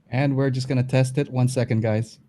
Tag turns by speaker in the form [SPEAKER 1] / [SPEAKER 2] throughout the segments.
[SPEAKER 1] And we're just gonna test it. 1 second, guys.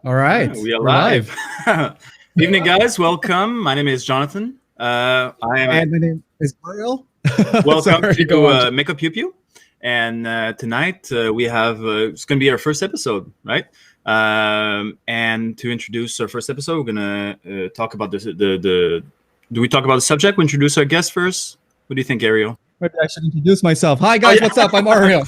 [SPEAKER 1] All
[SPEAKER 2] Yeah,
[SPEAKER 1] right,
[SPEAKER 2] we are
[SPEAKER 1] we're live.
[SPEAKER 2] live. Evening, guys. Welcome. My name is Jonathan. I am
[SPEAKER 1] And my name is Ariel.
[SPEAKER 2] welcome
[SPEAKER 1] Sorry,
[SPEAKER 2] to
[SPEAKER 1] go on.
[SPEAKER 2] Mecha Pew Pew. And tonight we have it's going to be our first episode, right? And to introduce our first episode, we're going to talk about the. Do we talk about the subject? We introduce our guest first. What do you think, Ariel?
[SPEAKER 1] Maybe I should introduce myself. Hi, guys.
[SPEAKER 2] yeah.
[SPEAKER 1] What's up? I'm Ariel.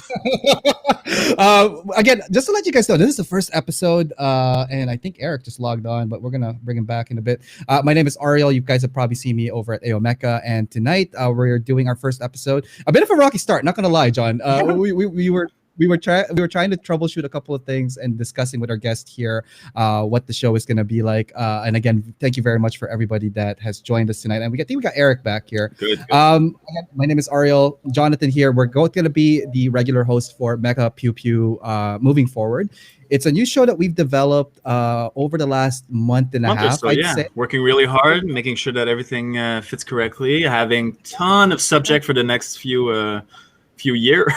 [SPEAKER 1] Again, just to let you guys know, this is the first episode, and I think Eric just logged on, but we're gonna bring him back in a bit. My name is Ariel. You guys have probably seen me over at Mecha, and tonight we're doing our first episode. A bit of a rocky start, not gonna lie, John. We were trying to troubleshoot a couple of things and discussing with our guest here what the show is going to be like. And again, thank you very much for everybody that has joined us tonight. And I think we got Eric back here.
[SPEAKER 2] Good.
[SPEAKER 1] Again, my name is Ariel. Jonathan here. We're going to be the regular host for Mecha Pew Pew moving forward. It's a new show that we've developed over the last month and a
[SPEAKER 2] Month or
[SPEAKER 1] half,
[SPEAKER 2] so,
[SPEAKER 1] I'd
[SPEAKER 2] yeah.
[SPEAKER 1] say.
[SPEAKER 2] Working really hard, making sure that everything fits correctly, having ton of subject for the next few year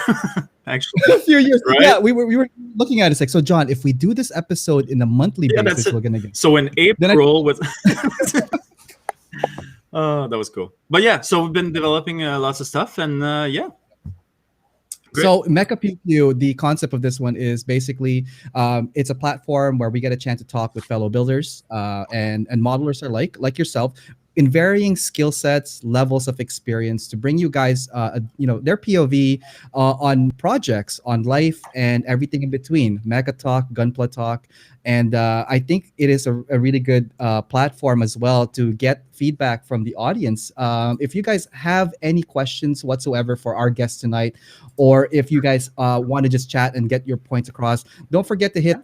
[SPEAKER 2] actually.
[SPEAKER 1] A few years,
[SPEAKER 2] Right?
[SPEAKER 1] yeah. We were looking at it. It's like, so John, if we do this episode in a monthly
[SPEAKER 2] Yeah,
[SPEAKER 1] basis,
[SPEAKER 2] that's it.
[SPEAKER 1] we're gonna get.
[SPEAKER 2] So in
[SPEAKER 1] Then I-
[SPEAKER 2] April was oh, that was cool. But yeah, so we've been developing lots of stuff, and yeah. Great.
[SPEAKER 1] So Mecha Pew Pew, the concept of this one is basically it's a platform where we get a chance to talk with fellow builders and modelers are like yourself in varying skill sets, levels of experience to bring you guys their POV on projects, on life, and everything in between. Mecha Talk, Gunpla Talk. And I think it is a really good platform as well to get feedback from the audience. If you guys have any questions whatsoever for our guest tonight, or if you guys want to just chat and get your points across, don't forget to hit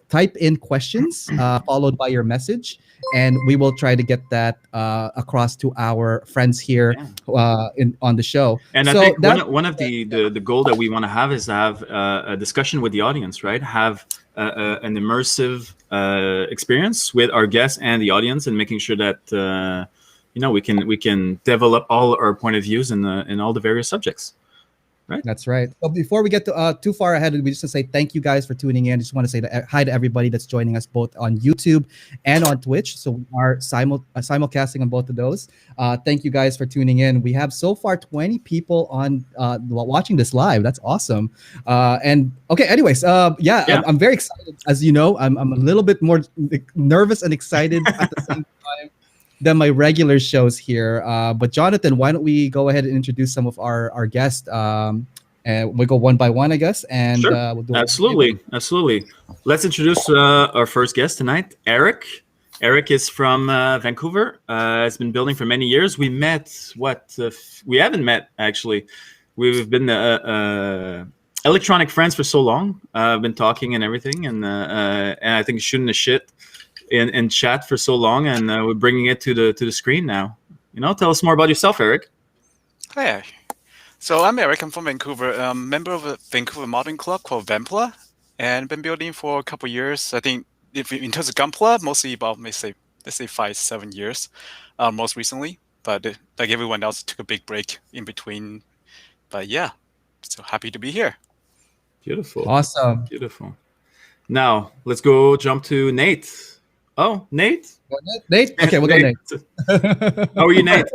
[SPEAKER 1] type in questions followed by your message, and we will try to get that across to our friends here on the show.
[SPEAKER 2] And
[SPEAKER 1] So
[SPEAKER 2] I think
[SPEAKER 1] that-
[SPEAKER 2] one of the goal that we want to have is to have a discussion with the audience, right? Have an immersive experience with our guests and the audience, and making sure that we can develop all our point of views in all the various subjects.
[SPEAKER 1] That's right. So before we get too far ahead, we just to say thank you guys for tuning in. Just want to say hi to everybody that's joining us both on YouTube and on Twitch. So we are simulcasting on both of those. Thank you guys for tuning in. We have so far 20 people on watching this live. That's awesome. And okay, anyways, I'm very excited. As you know, I'm a little bit more nervous and excited at the same time than my regular shows here. But Jonathan, why don't we go ahead and introduce some of our guests? And we'll go one by one, I guess. And
[SPEAKER 2] Sure.
[SPEAKER 1] We'll do
[SPEAKER 2] Absolutely. Let's introduce our first guest tonight, Eric. Eric is from Vancouver. Has been building for many years. We met. We haven't met actually. We've been electronic friends for so long. I've been talking and everything, and I think shooting the shit in chat for so long, and we're bringing it to the screen now. Tell us more about yourself, Eric.
[SPEAKER 3] Hi. So I'm Eric. I'm from Vancouver. I'm a member of a Vancouver modeling club called GUNPLA, and been building for a couple of years. I think in terms of GUNPLA, mostly about let's say 5-7 years, most recently. But like everyone else, took a big break in between. But yeah, so happy to be here.
[SPEAKER 2] Beautiful.
[SPEAKER 1] Awesome.
[SPEAKER 2] Beautiful. Now let's jump to Nate. Oh, Nate?
[SPEAKER 1] Nate? Okay, we'll go Nate.
[SPEAKER 2] How are you, Nate?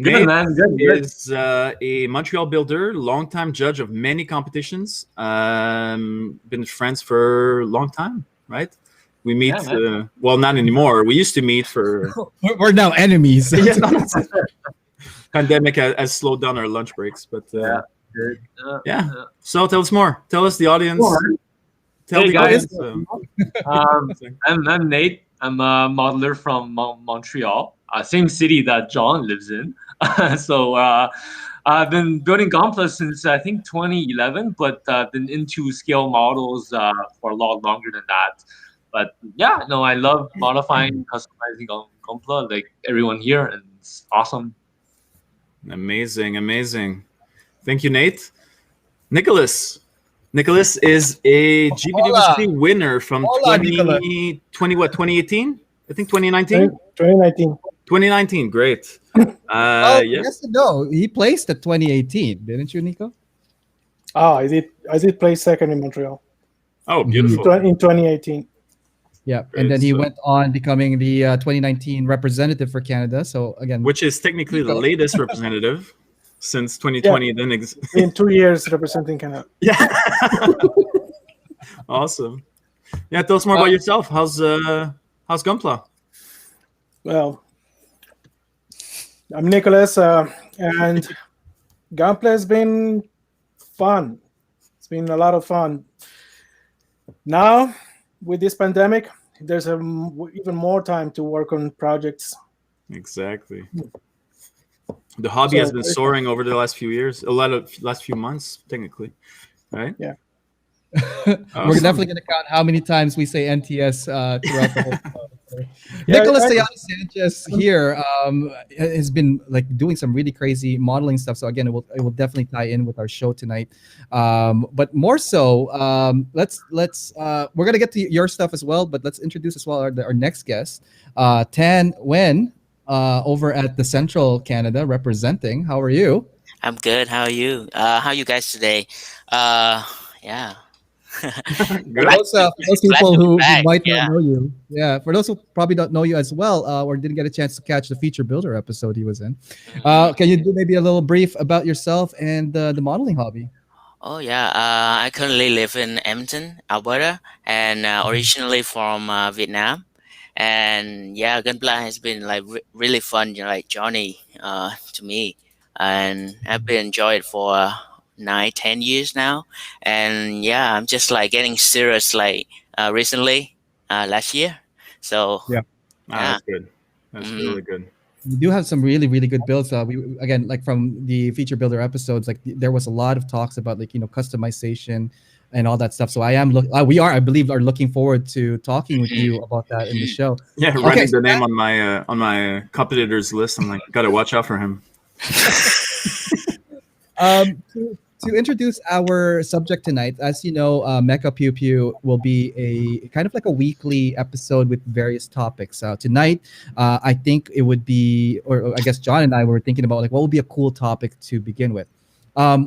[SPEAKER 4] Good, man. Good.
[SPEAKER 2] Is a Montreal builder, longtime judge of many competitions. Been friends for a long time, right? We meet, well, not anymore. We used to meet for...
[SPEAKER 1] We're now enemies.
[SPEAKER 2] Pandemic has slowed down our lunch breaks, but yeah. So tell us more. Tell us the audience. Tell the
[SPEAKER 4] guys.
[SPEAKER 2] audience.
[SPEAKER 4] I'm Nate. I'm a modeler from Montreal, same city that John lives in. So I've been building GUNPLA since I think 2011, but been into scale models for a lot longer than that. But yeah, no, I love modifying, customizing GUNPLA like everyone here, and it's awesome.
[SPEAKER 2] Amazing. Thank you, Nate. Nicholas is a GBWC winner from 2018? I think 2019? 2019, great.
[SPEAKER 1] Yes and no. He placed at 2018, didn't you, Nico?
[SPEAKER 5] Oh, I did play second in Montreal.
[SPEAKER 2] Oh, beautiful.
[SPEAKER 5] In 2018.
[SPEAKER 1] Yeah, great. And then he went on becoming the 2019 representative for Canada. So again,
[SPEAKER 2] which is technically the latest representative since 2020.
[SPEAKER 5] Yeah.
[SPEAKER 2] Then
[SPEAKER 5] in 2 years representing Canada.
[SPEAKER 2] Yeah. Awesome. Yeah, tell us more about yourself. How's GUNPLA?
[SPEAKER 5] Well, I'm Nicholas, and GUNPLA has been fun. It's been a lot of fun. Now, with this pandemic, there's even more time to work on projects.
[SPEAKER 2] Exactly. The hobby has been soaring over the last few years, last few months, technically, right?
[SPEAKER 5] Yeah.
[SPEAKER 1] We're definitely going to count how many times we say NTS throughout the whole show. Nicholas Sanchez here has been doing some really crazy modeling stuff. So again, it will definitely tie in with our show tonight. But more so, we're gonna get to your stuff as well. But let's introduce as well our next guest, Tan Wen, over at the Central Canada representing. How are you?
[SPEAKER 6] I'm good. How are you? How are you guys today? Yeah.
[SPEAKER 1] For those people who might not know you, for those who probably don't know you as well, or didn't get a chance to catch the feature builder episode he was in, can you do maybe a little brief about yourself and the modeling hobby?
[SPEAKER 6] Oh yeah, I currently live in Edmonton, Alberta, and originally from Vietnam. And yeah, GUNPLA has been really fun, journey to me, and I've been enjoying it for 9-10 years now. And yeah, I'm just getting serious recently, last year. So
[SPEAKER 2] that's good. That's really good.
[SPEAKER 1] You do have some really, really good builds. We again, from the feature builder episodes, there was a lot of talks about customization and all that stuff. So I believe are looking forward to talking with you about that in the show.
[SPEAKER 2] Yeah, running the name on my competitors list. I'm gotta watch out for him.
[SPEAKER 1] To introduce our subject tonight, as you know, Mecha Pew Pew will be a kind of a weekly episode with various topics. Tonight, I think it would be, or I guess John and I were thinking about what would be a cool topic to begin with.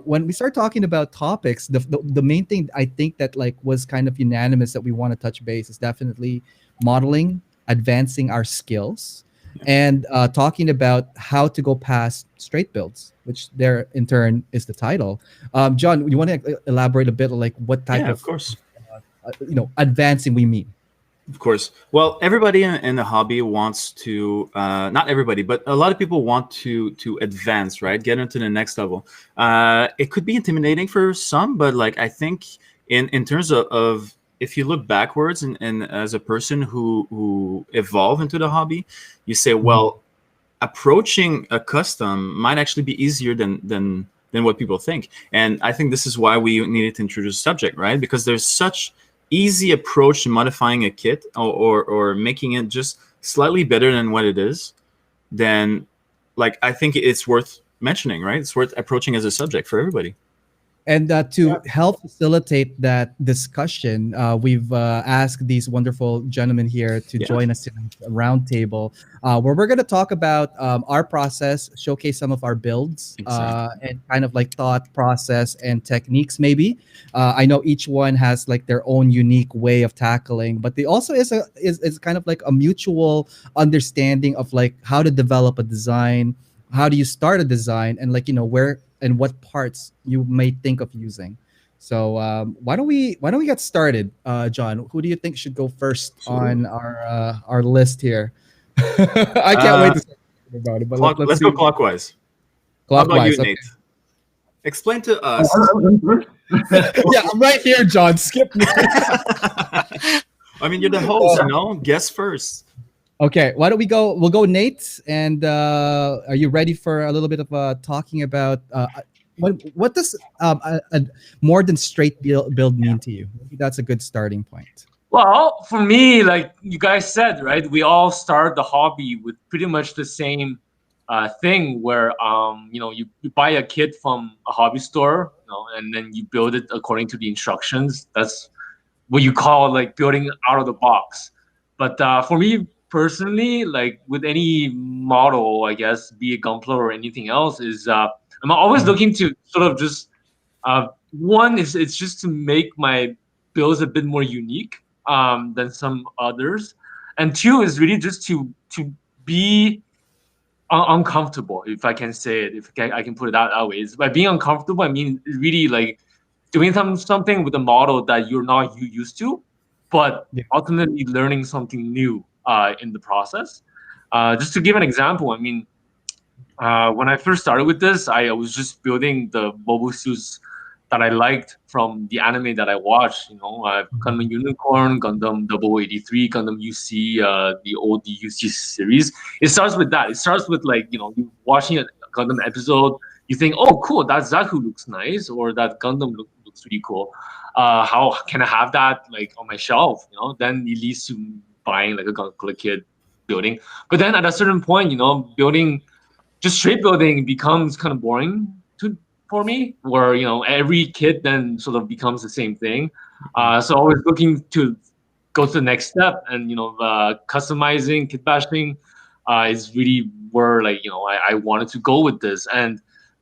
[SPEAKER 1] when we start talking about topics, the main thing I think that like was kind of unanimous that we want to touch base is definitely modeling, advancing our skills, and talking about how to go past straight builds, which there in turn is the title. John, you want to elaborate a bit like what type
[SPEAKER 2] Yeah,
[SPEAKER 1] of
[SPEAKER 2] of course.
[SPEAKER 1] Advancing we mean?
[SPEAKER 2] Of course. Well, everybody in the hobby wants to, not everybody, but a lot of people want to advance, right? Get into the next level. It could be intimidating for some, but like I think in terms of if you look backwards and as a person who evolve into the hobby, you say, well, approaching a custom might actually be easier than what people think. And I think this is why we needed to introduce subject, right? Because there's such easy approach to modifying a kit or making it just slightly better than what it is, then like I think it's worth mentioning, right? It's worth approaching as a subject for everybody.
[SPEAKER 1] And to help facilitate that discussion, we've asked these wonderful gentlemen here to join us in a round table where we're going to talk about our process, showcase some of our builds, and kind of like thought process and techniques maybe. I know each one has like their own unique way of tackling, but they also is kind of like a mutual understanding of like how to develop a design, how do you start a design, and like where and what parts you may think of using. So why don't we get started, John? Who do you think should go first on our list here? I can't wait to talk about it. But
[SPEAKER 2] let's go clockwise. How about you, Nate? Explain to us.
[SPEAKER 1] Yeah, I'm right here, John. Skip me.
[SPEAKER 2] I mean, you're the host, Guess first.
[SPEAKER 1] Okay, why don't we go? We'll go, Nate. And are you ready for a little bit of talking about what does more than straight build mean to you? Maybe that's a good starting point.
[SPEAKER 4] Well, for me, like you guys said, right, we all start the hobby with pretty much the same thing where you buy a kit from a hobby store, and then you build it according to the instructions. That's what you call like building out of the box. But for me personally, like with any model, I guess, be it GUNPLA or anything else, is I'm always looking to sort of just one is it's just to make my builds a bit more unique than some others, and two is really just to be uncomfortable, if I can say it, if I can put it that way. By being uncomfortable, I mean really like doing something with a model that you're not used to, but ultimately learning something new in the process. Just to give an example, I mean, when I first started with this, I was just building the mobile suits that I liked from the anime that I watched. Gundam Unicorn, Gundam 0083, Gundam UC, the old UC series. It starts with that. It starts with like you watching a Gundam episode, you think, oh, cool, that Zaku looks nice, or that Gundam looks really cool. How can I have that like on my shelf? Then it leads to buying like a GUNPLA kit, building. But then at a certain point, building just straight building becomes kind of boring for me, where every kit then sort of becomes the same thing. So always looking to go to the next step, and customizing, kit bashing is really where like I wanted to go with this. And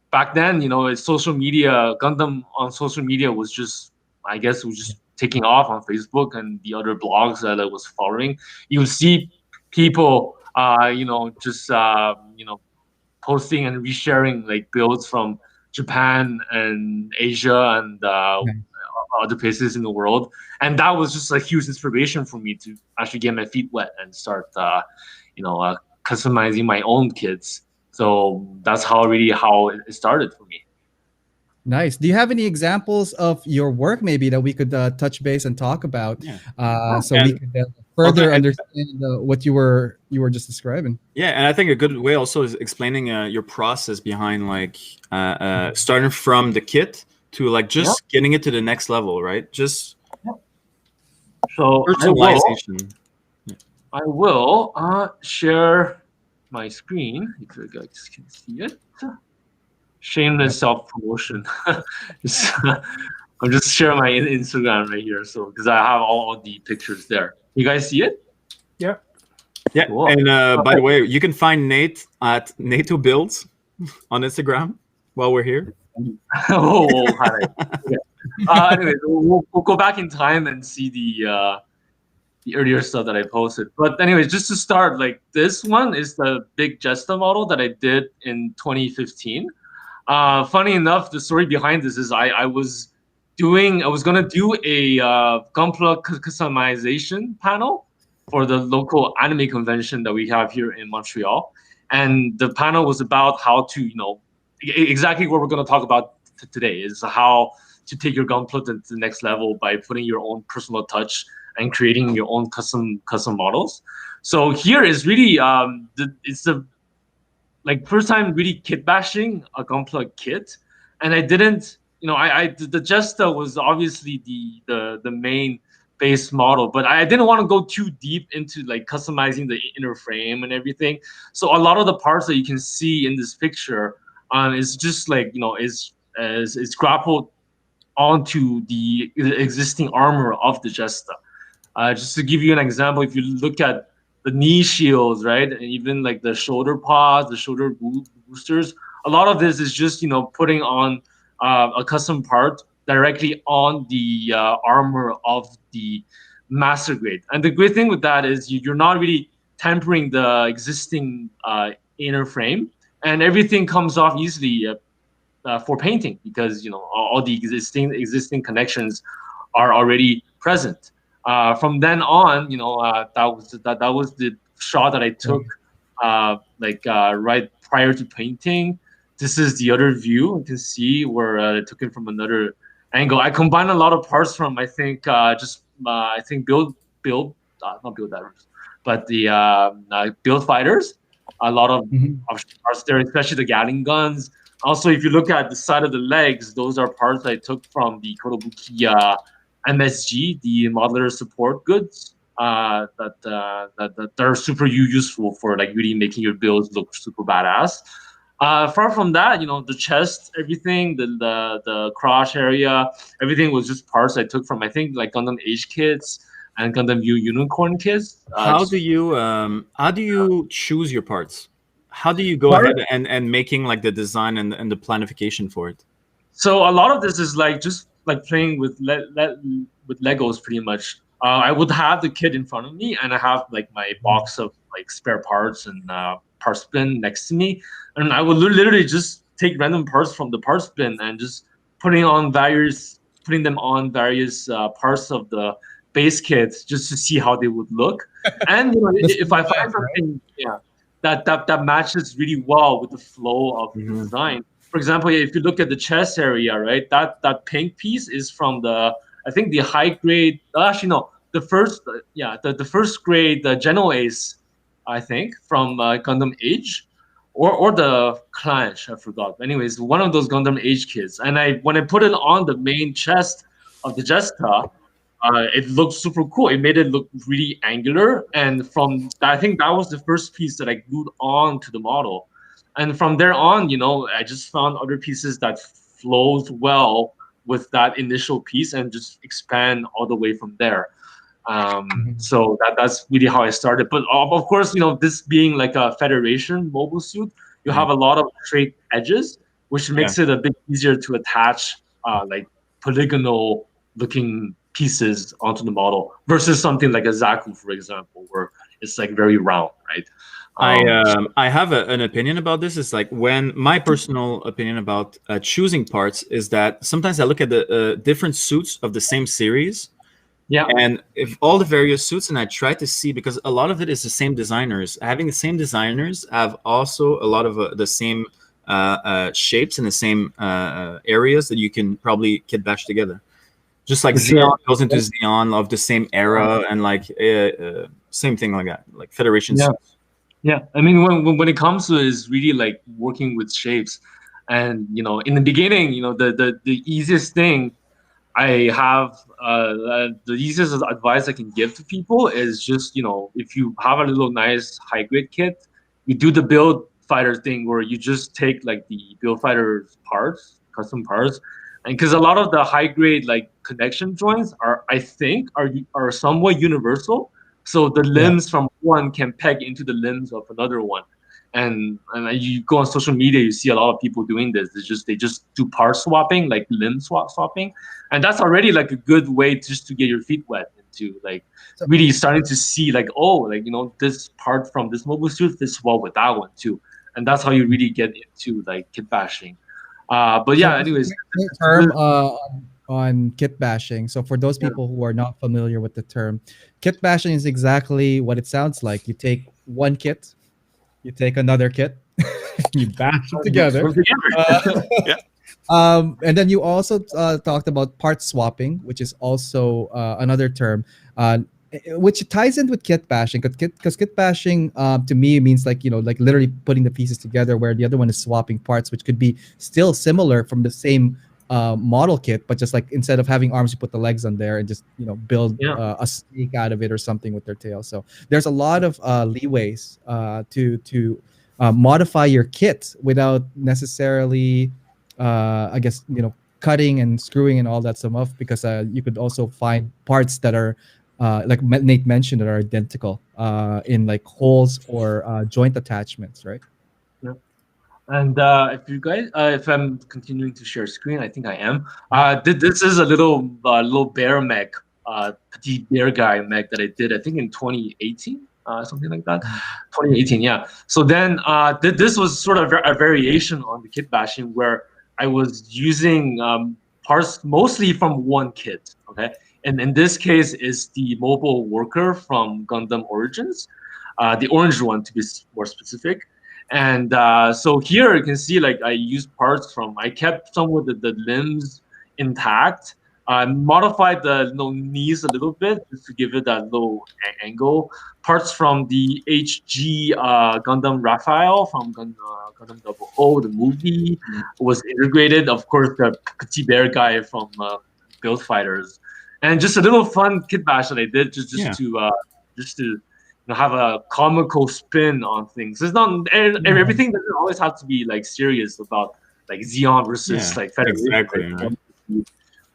[SPEAKER 4] back then, it's social media. Gundam on social media was just, I guess, it was just taking off on Facebook and the other blogs that I was following. You see people, just posting and resharing like builds from Japan and Asia and other places in the world, and that was just a huge inspiration for me to actually get my feet wet and start, customizing my own kits. So that's how it started for me.
[SPEAKER 1] Nice. Do you have any examples of your work maybe that we could touch base and talk about, so we could further understand what you were just describing?
[SPEAKER 2] Yeah, and I think a good way also is explaining your process behind like starting from the kit to like just getting it to the next level, right? Just
[SPEAKER 4] so
[SPEAKER 2] personalization.
[SPEAKER 4] I will share my screen if you guys can see it. Shameless self-promotion. I'm just sharing my Instagram right here, so because I have all the pictures there. You guys see it?
[SPEAKER 5] Yeah.
[SPEAKER 2] Yeah. Cool. And by the way, you can find Nate at NATO Builds on Instagram while we're here.
[SPEAKER 4] Oh, hi. Okay. Anyway, we'll go back in time and see the earlier stuff that I posted. But anyways, just to start, like this one is the big Jesta model that I did in 2015. Funny enough, the story behind this is I was gonna do a GUNPLA customization panel for the local anime convention that we have here in Montreal, and the panel was about how to, exactly what we're gonna talk about today is how to take your GUNPLA to the next level by putting your own personal touch and creating your own custom models. So here is really it's the like first time really kit bashing a GUNPLA kit, and I didn't, the Jesta was obviously the main base model, but I didn't want to go too deep into like customizing the inner frame and everything. So a lot of the parts that you can see in this picture is just like is grappled onto the existing armor of the Jesta. Just to give you an example, if you look at the knee shields, right, and even like the shoulder pods, the shoulder boosters, a lot of this is just putting on a custom part directly on the armor of the master grade. And the great thing with that is you're not really tempering the existing inner frame, and everything comes off easily for painting because all the existing connections are already present. From then on, that was the shot that I took right prior to painting. This is the other view. You can see where I took it from another angle. I combined a lot of parts from I think build not build divers, but the build fighters. A lot of parts there, especially the Gatling guns. Also, if you look at the side of the legs, those are parts I took from the Kotobuki MSG, the modeler support goods that are super useful for like really making your builds look super badass. Far from that, the chest, everything, the crotch area, everything was just parts I took from I think like Gundam Age kits and Gundam Unicorn kits.
[SPEAKER 2] How do you choose your parts? How do you go ahead and making like the design and the planification for it?
[SPEAKER 4] So a lot of this is like just like playing with Legos pretty much. I would have the kit in front of me, and I have like my box of like spare parts and parts bin next to me, and I would literally just take random parts from the parts bin and just putting them on various parts of the base kits just to see how they would look. And if I find something, that matches really well with the flow of the design. For example, if you look at the chest area, right, that pink piece is from I think the high grade. Actually, no, the first grade, the General Ace, I think, from Gundam Age, or the Clanch, I forgot. Anyways, one of those Gundam Age kits, and when I put it on the main chest of the Jesta, it looked super cool. It made it look really angular, and I think that was the first piece that I glued on to the model. And from there on, I just found other pieces that flows well with that initial piece and just expand all the way from there. So that's really how I started. But of course, this being like a Federation mobile suit, you have a lot of straight edges, which makes it a bit easier to attach like polygonal looking pieces onto the model versus something like a Zaku, for example, where it's like very round, right?
[SPEAKER 2] I have an opinion about this. It's like when my personal opinion about choosing parts is that sometimes I look at the different suits of the same series, and if all the various suits, and I try to see, because a lot of it is the same designers. Having the same designers have also a lot of the same shapes and the same areas that you can probably kit bash together. Just like Xeon goes into Xeon of the same era, and like same thing like that, like Federation suits.
[SPEAKER 4] Yeah, I mean, when it comes to is really like working with shapes, and in the beginning, the easiest thing I have, the easiest advice I can give to people is just if you have a little nice high grade kit, you do the build fighter thing where you just take like the build fighter's parts, custom parts, and because a lot of the high grade like connection joints I think are somewhat universal. So the limbs from one can peg into the limbs of another one. And you go on social media, you see a lot of people doing this. They just do part swapping, like limb swapping, and that's already like a good way just to get your feet wet into like
[SPEAKER 1] So-
[SPEAKER 4] really starting to see like, oh, like, you know, this part from this mobile suit fits well with that one too, and that's how you really get into like kit bashing. But yeah,
[SPEAKER 1] So
[SPEAKER 4] anyways,
[SPEAKER 1] the term on kit bashing. So for those people who are not familiar with the term, kit bashing is exactly what it sounds like. You take one kit, you take another kit, you bash them together.
[SPEAKER 3] Yeah.
[SPEAKER 1] And then you also talked about part swapping, which is also another term, which ties in with kit bashing. Because kit bashing, to me, means like, you know, like literally putting the pieces together, where the other one is swapping parts, which could be still similar from the same model kit, but just like instead of having arms, you put the legs on there and just, you know, build a snake out of it or something with their tail. So there's a lot of leeways to modify your kit without necessarily I guess, you know, cutting and screwing and all that stuff, because you could also find parts that are like Nate mentioned, that are identical in like holes or joint attachments, right?
[SPEAKER 4] Yeah. And if you guys, if I'm continuing to share screen, I think I am. This is a little bear mech, petite bear guy mech that I did, I think in 2018, something like that. 2018, yeah. So then this was sort of a variation on the kit bashing, where I was using parts mostly from one kit. Okay, and in this case is the mobile worker from Gundam Origins, the orange one to be more specific. And so here you can see, like, I used parts from, I kept some of the limbs intact. I modified the knees a little bit just to give it that low angle. Parts from the HG Gundam Raphael from Gundam Double O, the movie, was integrated. Of course, the Petit Bear guy from Build Fighters, and just a little fun kit bash that I did just to have a comical spin on things. It's not everything doesn't always have to be like serious about like Xeon versus like Federation.
[SPEAKER 2] Exactly.
[SPEAKER 4] Like,
[SPEAKER 2] Right?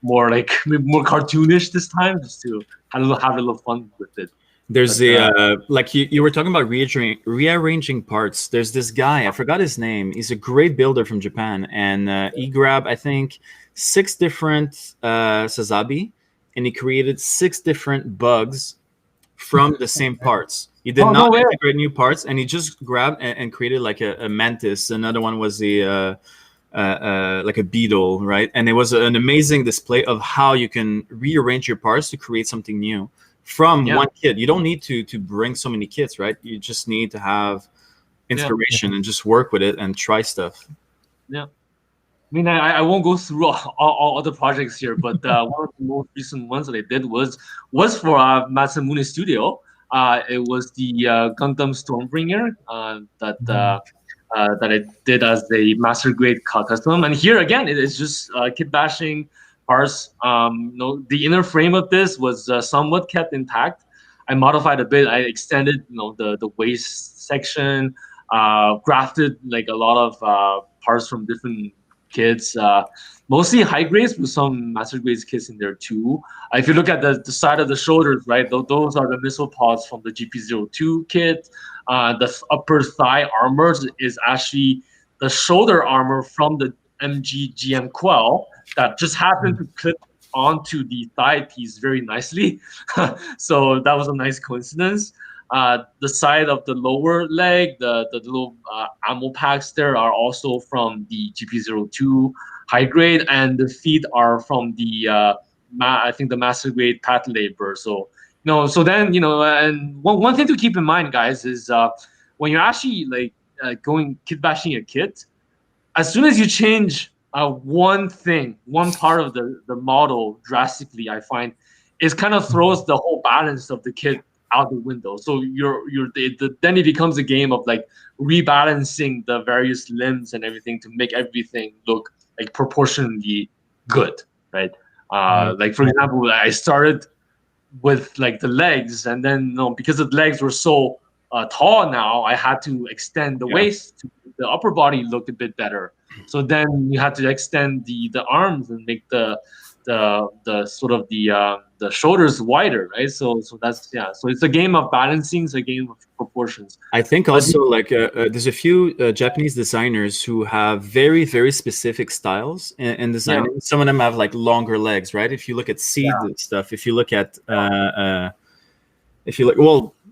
[SPEAKER 4] more like more cartoonish this time, just to have a little fun with it.
[SPEAKER 2] There's
[SPEAKER 4] But,
[SPEAKER 2] like you were talking about rearranging parts. There's this guy, I forgot his name. He's a great builder from Japan, and he grabbed, I think, 6 different Sazabi, and he created 6 different bugs from the same parts. He did not integrate new parts, and he just grabbed and created like a mantis. Another one was the like a beetle, right? And it was an amazing display of how you can rearrange your parts to create something new from one kit. You don't need to bring so many kits, right? You just need to have inspiration and just work with it and try stuff.
[SPEAKER 4] Yeah. I mean, I won't go through all the projects here, but one of the most recent ones that I did was for MSMN Studio. It was the Gundam Stormbringer that I did as a master grade custom. And here again, it is just kit bashing parts. The inner frame of this was somewhat kept intact. I modified a bit. I extended, the waist section, grafted like a lot of parts from different kits, mostly high grades with some master grades kits in there too. If you look at the side of the shoulders, right, those are the missile pods from the GP02 kit. The upper thigh armor is actually the shoulder armor from the MG GM Quell that just happened to clip onto the thigh piece very nicely. So that was a nice coincidence. The side of the lower leg, the little ammo packs there are also from the GP02 high grade, and the feet are from the I think the master grade Pat Labor. So so then and one thing to keep in mind, guys, is when you're actually like going kit bashing a kit, as soon as you change one part of the model drastically, I find it kind of throws the whole balance of the kit out the window. So then it becomes a game of like rebalancing the various limbs and everything to make everything look like proportionally good, right? Like for example, I started with like the legs, and then because the legs were so tall now, I had to extend the waist to make the upper body look a bit better. So then you had to extend the arms and make the the sort of the shoulders wider, right? So that's So it's a game of balancing. It's a game of proportions.
[SPEAKER 2] I think also like there's a few Japanese designers who have very, very specific styles in designing.
[SPEAKER 4] Yeah.
[SPEAKER 2] Some of them have like longer legs, right? If you look at seed stuff, if you look at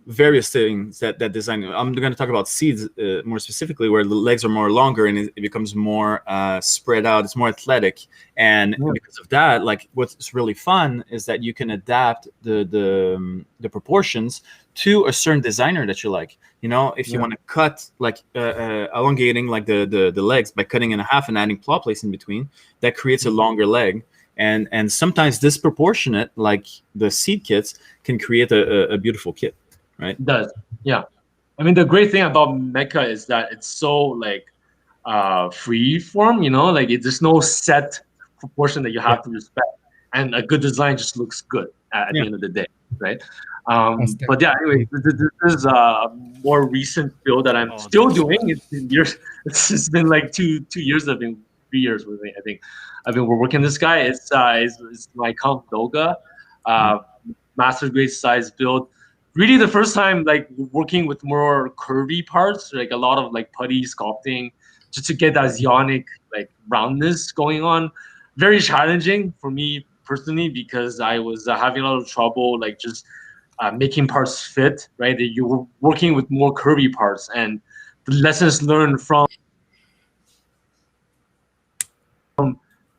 [SPEAKER 2] various things that design. I'm going to talk about seeds more specifically, where the legs are more longer and it becomes more spread out. It's more athletic, and because of that, like what's really fun is that you can adapt the proportions to a certain designer that you like. You know, if you want to cut like elongating like the legs by cutting in half and adding claw plates in between, that creates a longer leg. And sometimes disproportionate, like the seed kits, can create a beautiful kit. Right.
[SPEAKER 4] It does. Yeah. I mean, the great thing about Mecha is that it's so like free form, you know, like there's no set proportion that you have to respect, and a good design just looks good at the end of the day, right? But yeah, anyway, this is a more recent build that I'm still doing. It's been years. It's been like two years. 3 years with me. I think I've been working this guy. It's my Count Doga, master grade size build. Really the first time like working with more curvy parts, like a lot of like putty sculpting, just to get that Zionic like roundness going on. Very challenging for me personally, because I was having a lot of trouble like just making parts fit, right? You were working with more curvy parts, and the lessons learned from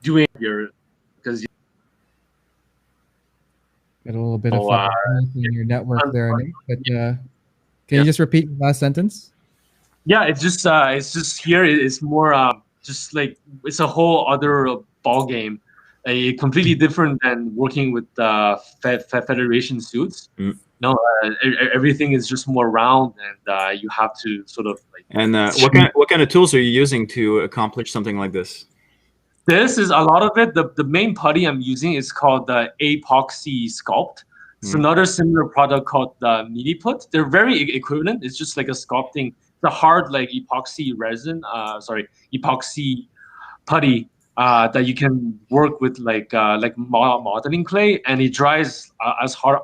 [SPEAKER 4] doing your, because
[SPEAKER 1] Got a little bit of in your network there, Nick, but can you just repeat the last sentence?
[SPEAKER 4] Yeah, it's just here. It's more just like it's a whole other ball game, completely different than working with Federation suits. No, everything is just more round, and you have to sort of like.
[SPEAKER 2] And what kind of tools are you using to accomplish something like this?
[SPEAKER 4] This is a lot of it. The main putty I'm using is called the Epoxy Sculpt. It's another similar product called the Milliput. They're very equivalent. It's just like a sculpting, the hard like epoxy resin, epoxy putty that you can work with like modeling clay, and it dries as hard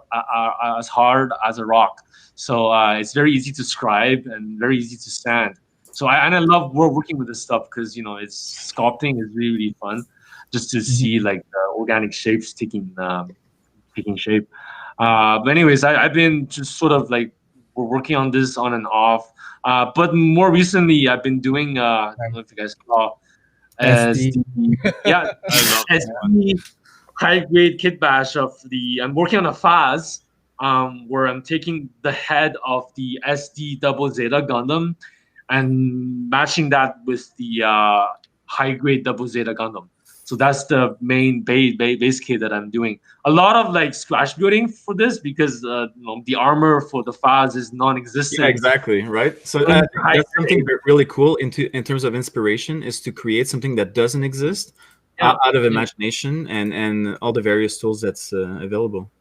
[SPEAKER 4] as a rock. So it's very easy to scribe and very easy to sand. So I love working with this stuff because, you know, it's sculpting is really, really fun, just to see like the organic shapes taking shape. But anyways, I've been just sort of like working on this on and off. But more recently, I've been doing I don't know if you guys saw
[SPEAKER 1] SD.
[SPEAKER 4] SD high grade kit bash of the. I'm working on a phase where I'm taking the head of the SD Double Zeta Gundam and matching that with the high-grade Double Zeta Gundam. So that's the main base kit that I'm doing. A lot of like scratch building for this because you know, the armor for the phase is non-existent.
[SPEAKER 2] Yeah, exactly, right? So that's something really cool in terms of inspiration, is to create something that doesn't exist out of imagination and all the various tools that's available.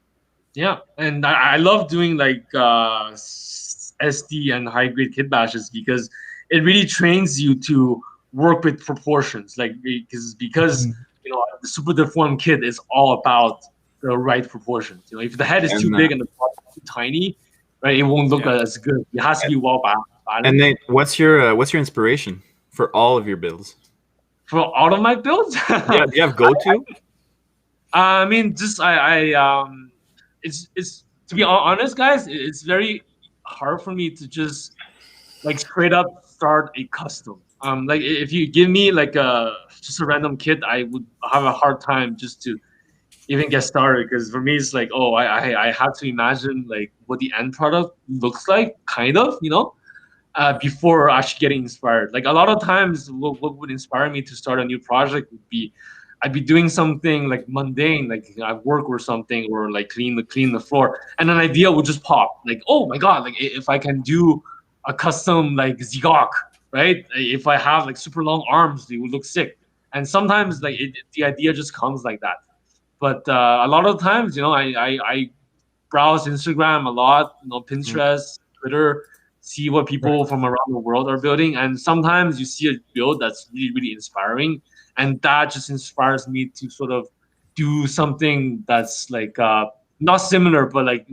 [SPEAKER 4] Yeah, and I love doing like SD and high grade kit bashes because it really trains you to work with proportions. Like because you know, the super deformed kit is all about the right proportions. You know, if the head is too big and the body is too tiny, right, it won't look as good. It has to be well balanced.
[SPEAKER 2] And then what's your inspiration for all of your builds?
[SPEAKER 4] For all of my builds?
[SPEAKER 2] Yeah, do you have go-to?
[SPEAKER 4] I mean, just it's to be honest, guys, it's very hard for me to just like straight up start a custom. Like if you give me like just a random kit, I would have a hard time just to even get started, because for me it's like, oh, I have to imagine like what the end product looks like, kind of, you know, before actually getting inspired. Like a lot of times what would inspire me to start a new project would be I'd be doing something like mundane, like at work or something, or like clean the floor, and an idea would just pop. Like, oh my god, like if I can do a custom like Zigok, right? If I have like super long arms, it would look sick. And sometimes like the idea just comes like that. But a lot of times, you know, I browse Instagram a lot, you know, Pinterest, Twitter, see what people from around the world are building, and sometimes you see a build that's really, really inspiring. And that just inspires me to sort of do something that's like not similar, but like